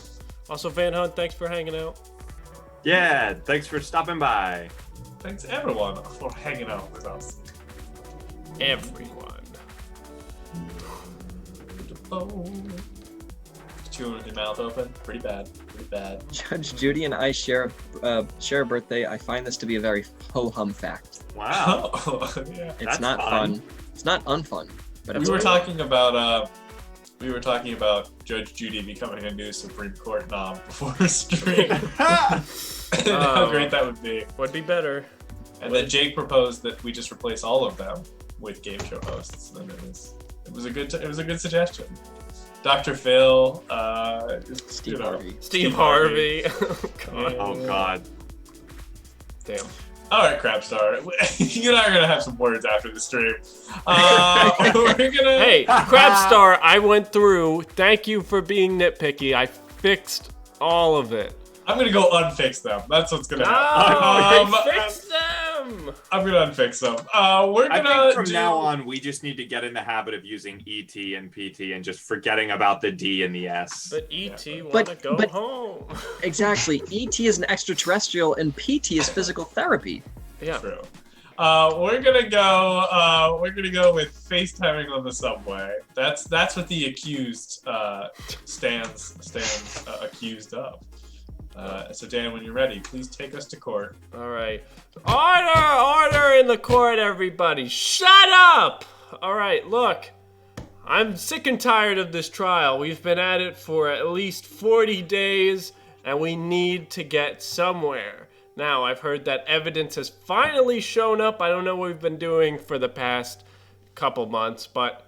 Also, Van Hunt, thanks for hanging out. Yeah, thanks for stopping by. Thanks everyone for hanging out with us. Everyone. Chewing with your mouth open. Pretty bad. Pretty bad. Judge Judy and I share a birthday. I find this to be a very ho-hum fact. Wow. Oh, yeah. It's not fun. It's not unfun. But We were talking about Judge Judy becoming a new Supreme Court nom before stream. How great that would be. Would be better. And then Jake proposed that we just replace all of them with game show hosts. And it was a good suggestion. Dr. Phil, Steve Harvey. Steve Harvey. Oh God. Damn. All right, Crapstar. You and I are gonna have some words after the stream. We're gonna. Hey, Crapstar, I went through. Thank you for being nitpicky. I fixed all of it. I'm gonna go unfix them. That's what's gonna happen. Fix them. I'm gonna unfix them. We're gonna. I think from now on, we just need to get in the habit of using ET and PT and just forgetting about the D and the S. But ET wanna go home. Exactly. ET is an extraterrestrial, and PT is physical therapy. Yeah. True. We're gonna go with FaceTiming on the subway. That's what the accused stands accused of. So Dan, when you're ready, please take us to court. All right. Order in the court, everybody. Shut up! All right, look. I'm sick and tired of this trial. We've been at it for at least 40 days, and we need to get somewhere. Now, I've heard that evidence has finally shown up. I don't know what we've been doing for the past couple months, but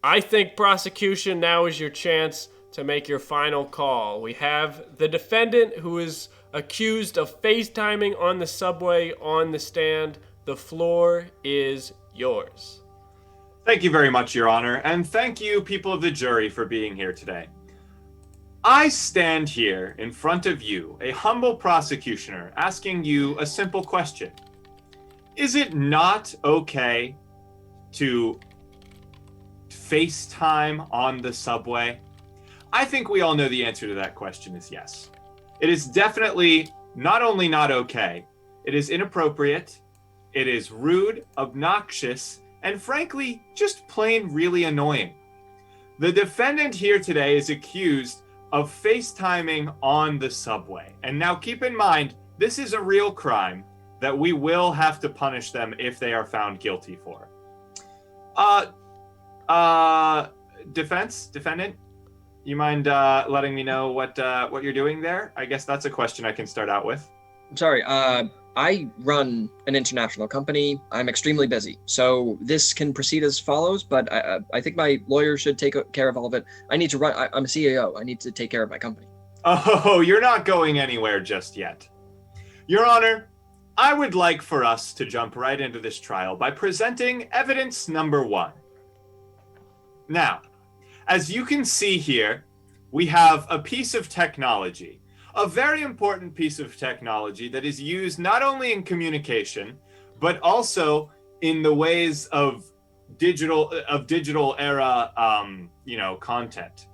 I think prosecution, now is your chance to make your final call. We have the defendant who is accused of FaceTiming on the subway on the stand. The floor is yours. Thank you very much, Your Honor, and thank you, people of the jury, for being here today. I stand here in front of you, a humble prosecutioner, asking you a simple question. Is it not okay to FaceTime on the subway? I think we all know the answer to that question is yes. It is definitely not only not okay, it is inappropriate, it is rude, obnoxious, and frankly, just plain really annoying. The defendant here today is accused of FaceTiming on the subway. And now keep in mind, this is a real crime that we will have to punish them if they are found guilty for. Defendant? You mind letting me know what you're doing there? I guess that's a question I can start out with. I'm sorry. I run an international company. I'm extremely busy, so this can proceed as follows. But I think my lawyer should take care of all of it. I need to run. I'm a CEO. I need to take care of my company. Oh, you're not going anywhere just yet. Your Honor, I would like for us to jump right into this trial by presenting evidence number 1. Now, as you can see here, we have a piece of technology, a very important piece of technology that is used not only in communication, but also in the ways of digital era, content.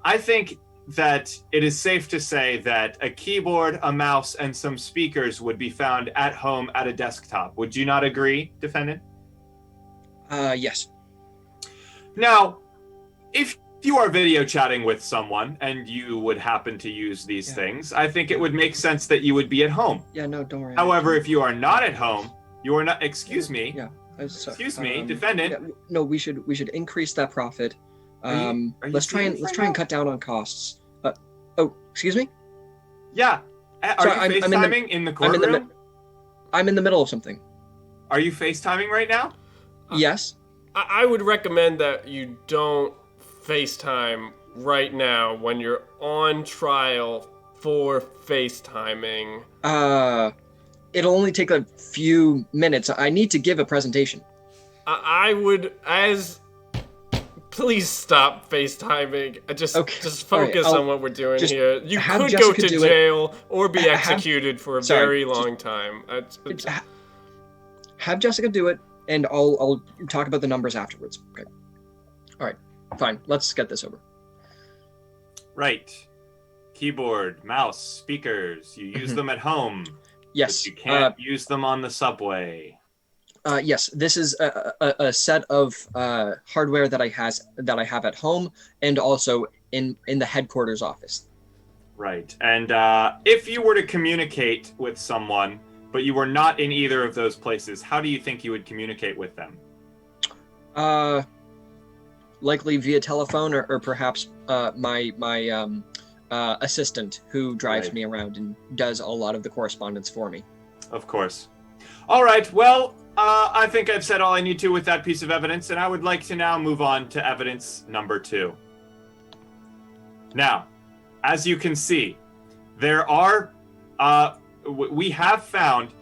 I think that it is safe to say that a keyboard, a mouse, and some speakers would be found at home at a desktop. Would you not agree, defendant? Yes. Now, if you are video chatting with someone and you would happen to use these things, I think it would make sense that you would be at home. Yeah, no, don't worry. However, if you are not at home, you are not, excuse me. Yeah. Excuse me, defendant. Yeah, no, we should increase that profit. Are you let's try and cut down on costs. Excuse me? Yeah. Are you FaceTiming in the courtroom? I'm in the middle of something. Are you FaceTiming right now? Yes. I would recommend that you don't FaceTime right now when you're on trial for FaceTiming. It'll only take a few minutes. I need to give a presentation. Please stop FaceTiming. Just focus on what we're doing here. You could go to jail or be executed for a very long time. Have Jessica do it. and I'll talk about the numbers afterwards. Okay. All right. Fine. Let's get this over. Right. Keyboard, mouse, speakers. You use them at home. Yes. But you can't use them on the subway. Yes. This is a set of hardware that I have at home and also in the headquarters office. Right. And if you were to communicate with someone, but you were not in either of those places, how do you think you would communicate with them? Likely via telephone or perhaps my assistant who drives me around and does a lot of the correspondence for me. Of course. All right. Well, I think I've said all I need to with that piece of evidence, and I would like to now move on to evidence number 2. Now, as you can see, there are, we have found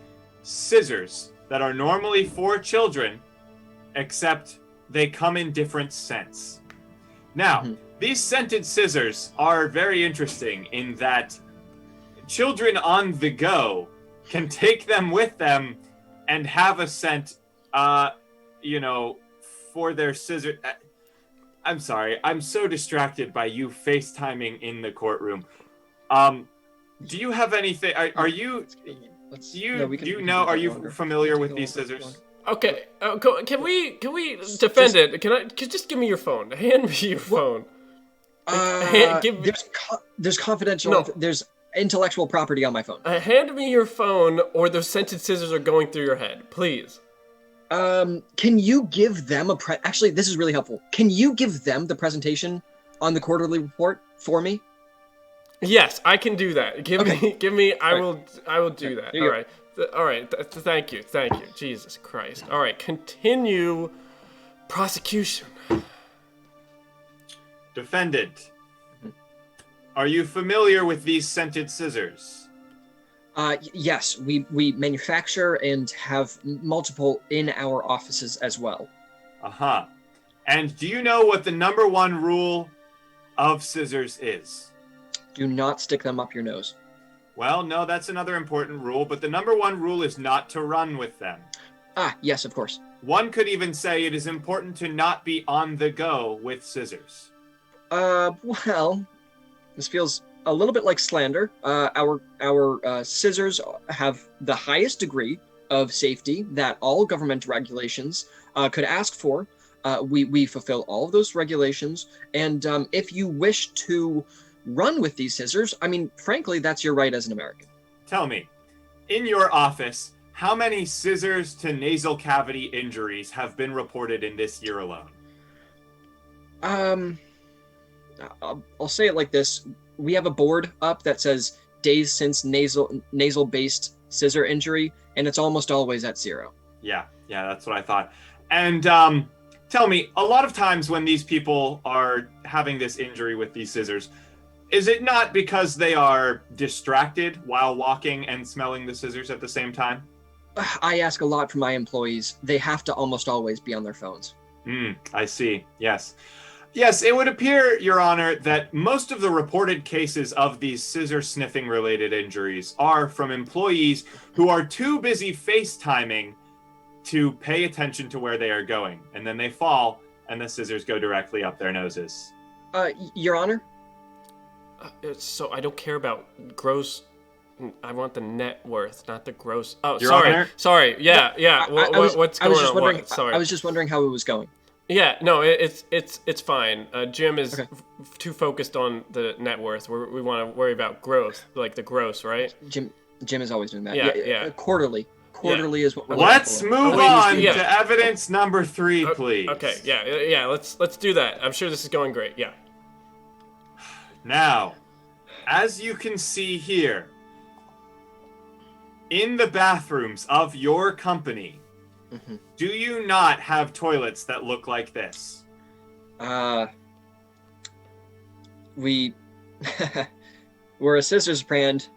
scissors that are normally for children, except they come in different scents. Now, these scented scissors are very interesting in that children on the go can take them with them and have a scent, for their scissors. I'm sorry, I'm so distracted by you FaceTiming in the courtroom. Do you have anything? Are you familiar with these scissors? Okay, can we defend it? Just give me your phone. Hand me your phone. There's confidential. No. There's intellectual property on my phone. Hand me your phone, or those scented scissors are going through your head, please. Can you give them actually, this is really helpful. Can you give them the presentation on the quarterly report for me? Yes, I can do that. Give me. I will do that. All right. Thank you. Jesus Christ. All right. Continue. Prosecution. Defendant, are you familiar with these scented scissors? Yes, we manufacture and have multiple in our offices as well. Uh-huh. And do you know what the number 1 rule of scissors is? Do not stick them up your nose. Well, no, that's another important rule, but the number 1 rule is not to run with them. Ah, yes, of course. One could even say it is important to not be on the go with scissors. Well, this feels a little bit like slander. Our scissors have the highest degree of safety that all government regulations could ask for. We fulfill all of those regulations, and if you wish to run with these scissors, I mean, frankly, that's your right as an American. Tell me, in your office, how many scissors to nasal cavity injuries have been reported in this year alone? I'll say it like this. We have a board up that says days since nasal-based scissor injury, and it's almost always at 0. Yeah, that's what I thought. And tell me, a lot of times when these people are having this injury with these scissors, is it not because they are distracted while walking and smelling the scissors at the same time? I ask a lot from my employees. They have to almost always be on their phones. I see. Yes. Yes, it would appear, Your Honor, that most of the reported cases of these scissor-sniffing related injuries are from employees who are too busy FaceTiming to pay attention to where they are going. And then they fall, and the scissors go directly up their noses. Your Honor? So I don't care about gross... I want the net worth, not the gross... Oh, Your Honor? Sorry. Yeah. What's going on? Sorry. I was just wondering how it was going. Yeah, no, it's fine. Jim is too focused on the net worth. We want to worry about growth, like the gross, right? Jim is always doing that. Yeah. Quarterly is what we're Let's move on to evidence number 3, please. Okay, yeah. Let's do that. I'm sure this is going great. Yeah. Now, as you can see here, in the bathrooms of your company, do you not have toilets that look like this? We're a scissors brand.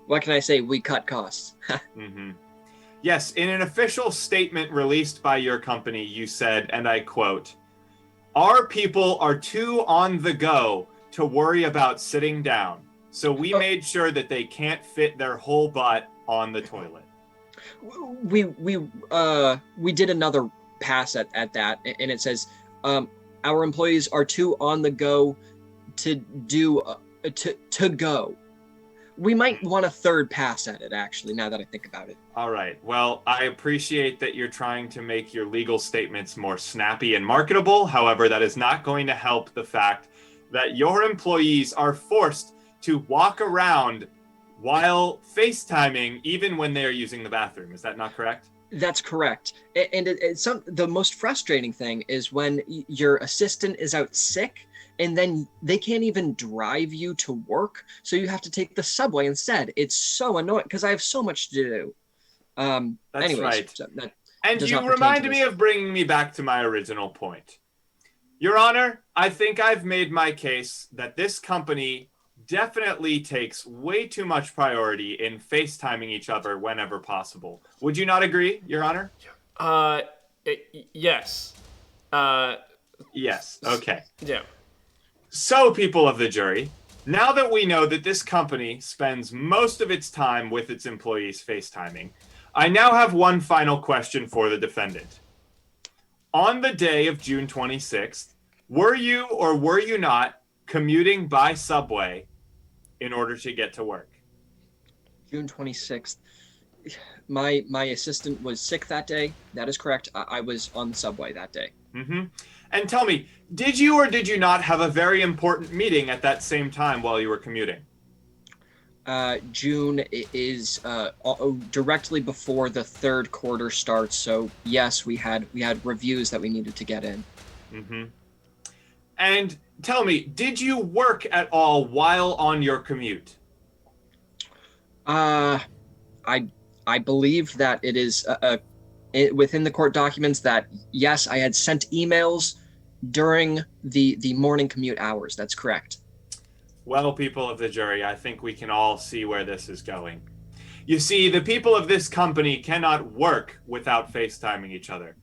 What can I say? We cut costs. Yes, in an official statement released by your company, you said, and I quote, "Our people are too on the go to worry about sitting down, so we made sure that they can't fit their whole butt on the toilet." We did another pass at that, and it says our employees are too on the go to do to go. We might want a third pass at it, actually, now that I think about it. All right. Well, I appreciate that you're trying to make your legal statements more snappy and marketable. However, that is not going to help the fact that your employees are forced to walk around while FaceTiming, even when they are using the bathroom. Is that not correct? That's correct. And the most frustrating thing is when your assistant is out sick, and then they can't even drive you to work, so you have to take the subway instead. It's so annoying because I have so much to do. That's anyways, right. So And does you not pertain reminded to me this. of bringing me back to my original point. Your Honor, I think I've made my case that this company definitely takes way too much priority in FaceTiming each other whenever possible. Would you not agree, Your Honor? Yes. Yes. Okay. Yeah. So, people of the jury, now that we know that this company spends most of its time with its employees FaceTiming, I now have one final question for the defendant. On the day of June 26th, were you or were you not commuting by subway in order to get to work? June 26th. My assistant was sick that day. That is correct. I was on the subway that day. Mm-hmm. And tell me, did you or did you not have a very important meeting at that same time while you were commuting? June is directly before the third quarter starts. So yes, we had reviews that we needed to get in. Mm-hmm. And tell me, did you work at all while on your commute? I believe that it is within the court documents that yes, I had sent emails during the morning commute hours. That's correct. Well, people of the jury, I think we can all see where this is going. You see, the people of this company cannot work without FaceTiming each other.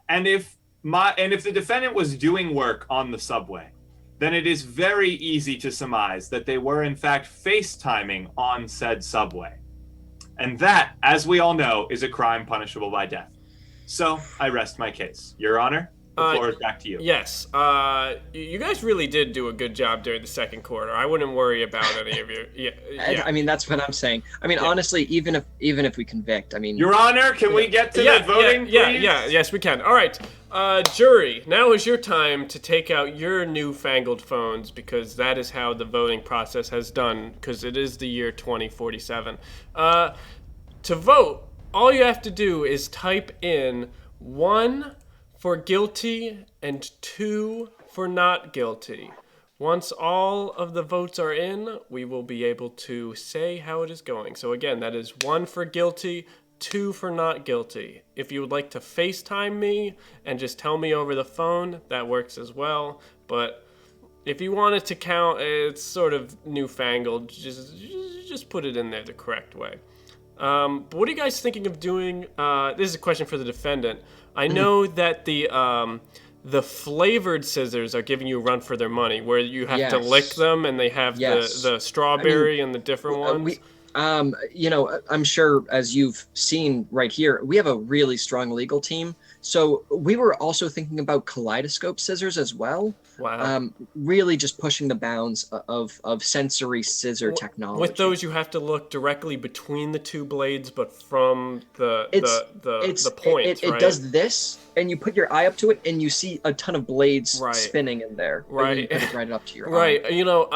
And if the defendant was doing work on the subway, then it is very easy to surmise that they were in fact FaceTiming on said subway. And that, as we all know, is a crime punishable by death. So, I rest my case. Your Honor, the floor is back to you. Yes. You guys really did do a good job during the second quarter. I wouldn't worry about any of you. Yeah. I mean, that's what I'm saying. I mean, honestly, even if we convict, I mean... Your Honor, can we get to the voting, please? Yes, we can. All right. Jury, now is your time to take out your newfangled phones, because that is how the voting process has done, because it is the year 2047. To vote, all you have to do is type in 1 for guilty and 2 for not guilty. Once all of the votes are in, we will be able to say how it is going. So again, that is 1 for guilty, 2 for not guilty. If you would like to FaceTime me and just tell me over the phone, that works as well. But if you want it to count, it's sort of newfangled. Just put it in there the correct way. But what are you guys thinking of doing? This is a question for the defendant. I know that the flavored scissors are giving you a run for their money, where you have to lick them, and they have the strawberry and the different ones. I'm sure, as you've seen right here, we have a really strong legal team. So we were also thinking about kaleidoscope scissors as well. Wow. Really just pushing the bounds of sensory scissor technology. With those, you have to look directly between the two blades, but from the point, It does this, and you put your eye up to it, and you see a ton of blades spinning in there. Right. You put it right up to your eye. Right. You know,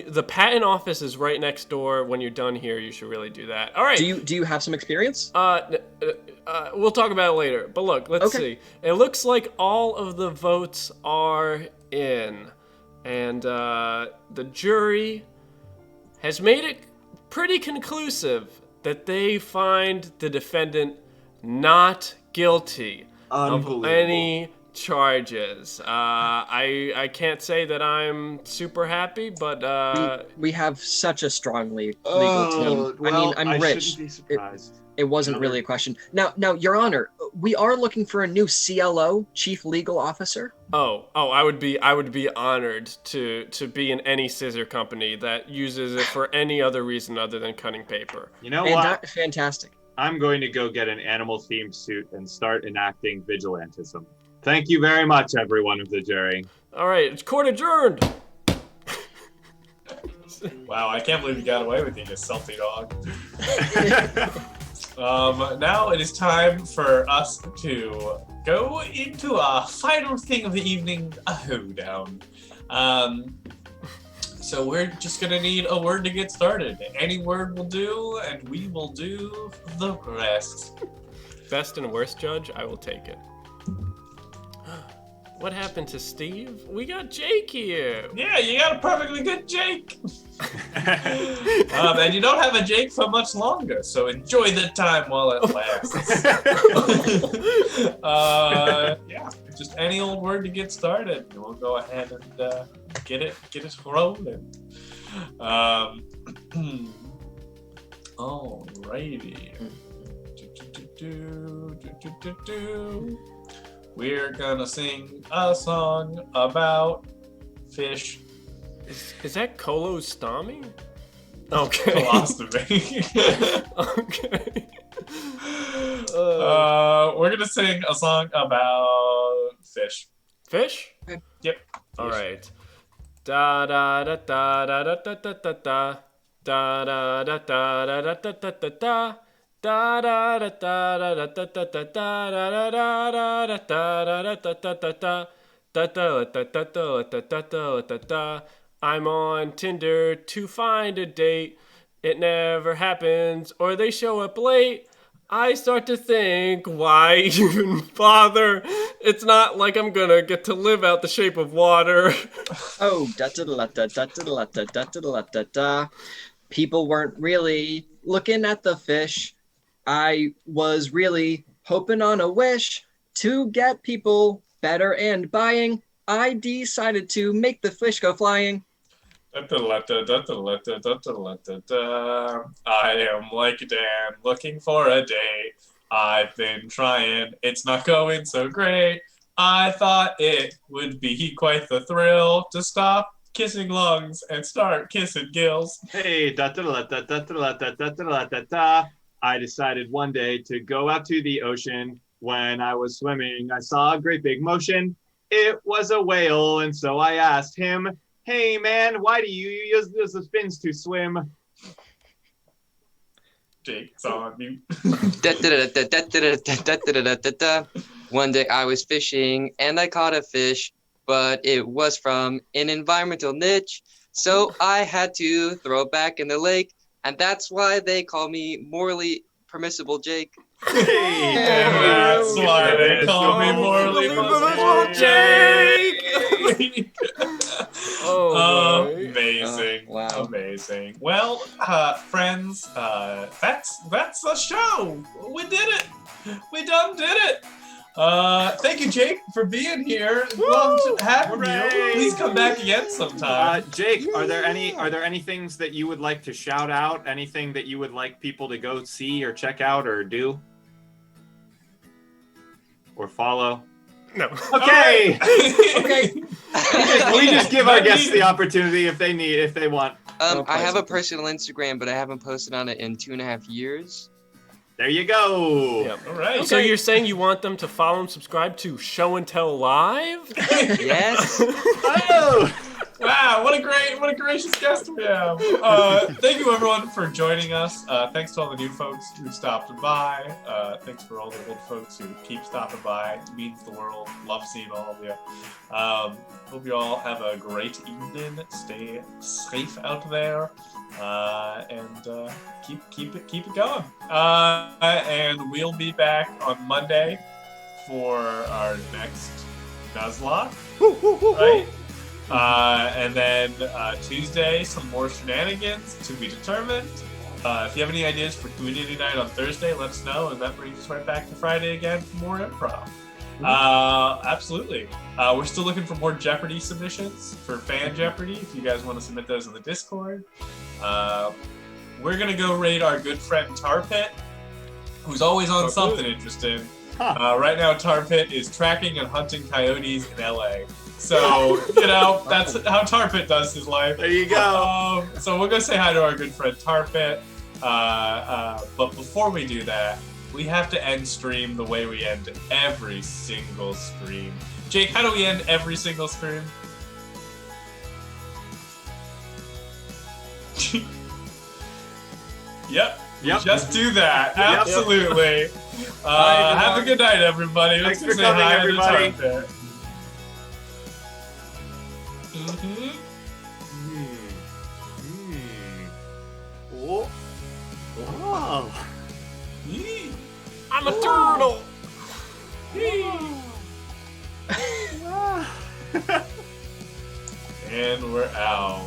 the patent office is right next door. When you're done here, you should really do that. All right. Do you have some experience? We'll talk about it later. But look, let's see. It looks like all of the votes are in, and the jury has made it pretty conclusive that they find the defendant not guilty of any charges. I can't say that I'm super happy, but we have such a strong legal team. Well, I'm rich. Shouldn't be surprised. It wasn't really a question. Now, Your Honor, we are looking for a new CLO, Chief Legal Officer. I would be honored to be in any scissor company that uses it for any other reason other than cutting paper. You know what? Fantastic. I'm going to go get an animal-themed suit and start enacting vigilantism. Thank you very much, everyone of the jury. All right, it's court adjourned. Wow, I can't believe you got away with it, you salty dog. Now it is time for us to go into our final thing of the evening, a hoedown. So we're just gonna need a word to get started. Any word will do, and we will do the rest. Best and worst judge, I will take it. What happened to Steve? We got Jake here. Yeah, you got a perfectly good Jake. And you don't have a Jake for much longer, so enjoy the time while it lasts. Yeah, just any old word to get started. We'll go ahead and get it rolling. Alrighty. We're gonna sing a song about fish. Is that Kolostami? Okay. Philosophy. Okay. We're gonna sing a song about fish. Fish? Yep. All right. Da da da da da da da da da da da da da da da da da da da. Da da da da da da da da da da da da da da da. I'm on Tinder to find a date. It never happens, or they show up late. I start to think, why even bother? It's not like I'm gonna get to live out the shape of water. Oh, da da da da da da da da da da da. People weren't really looking at the fish. I was really hoping on a wish to get people better and buying. I decided to make the fish go flying. I am like Dan, looking for a date. I've been trying, it's not going so great. I thought it would be quite the thrill to stop kissing lungs and start kissing gills. Hey, da da da da da da da da da da da. I decided one day to go out to the ocean. When I was swimming, I saw a great big motion. It was a whale, and so I asked him, "Hey man, why do you use the fins to swim?" Jake's on mute. One day I was fishing and I caught a fish, but it was from an environmental niche, so I had to throw it back in the lake. And that's why they call me morally permissible Jake. Hey, That's why they call me morally permissible Jake. Amazing. Wow. Amazing. Well, friends, that's the show. We did it. We done did it. Thank you, Jake, for being here. Love to have you. Please come back again sometime. Jake, are there any things that you would like to shout out? Anything that you would like people to go see or check out or do? Or follow? No. Okay. Okay. we just give our guests the opportunity if they want. I have a personal Instagram, but I haven't posted on it in 2.5 years. There you go. Yep. All right. So you're saying you want them to follow and subscribe to Show and Tell Live? Yes. Oh. Wow, what a gracious guest we have. Thank you everyone for joining us. Thanks to all the new folks who stopped by. Thanks for all the old folks who keep stopping by. It means the world. Love seeing all of you. Hope you all have a great evening. Stay safe out there. And keep it going. And we'll be back on Monday for our next Nuzlocke. Right? And then Tuesday, some more shenanigans to be determined. If you have any ideas for community night on Thursday, let us know, and that brings us right back to Friday again for more improv. Absolutely. We're still looking for more Jeopardy submissions for Fan Jeopardy. If you guys want to submit those in the Discord, we're gonna go raid our good friend Tar Pit, who's always on something interesting. Right now, Tar Pit is tracking and hunting coyotes in LA. So, that's how Tar Pit does his life. There you go. So we'll go say hi to our good friend Tar Pit. But before we do that, we have to end stream the way we end every single stream. Jake, how do we end every single stream? Yep. Just do that. Absolutely. Have a good night, everybody. Thanks Let's for say coming, hi to everybody. Tarpit. Oh. Wow. I'm a turtle. And we're out.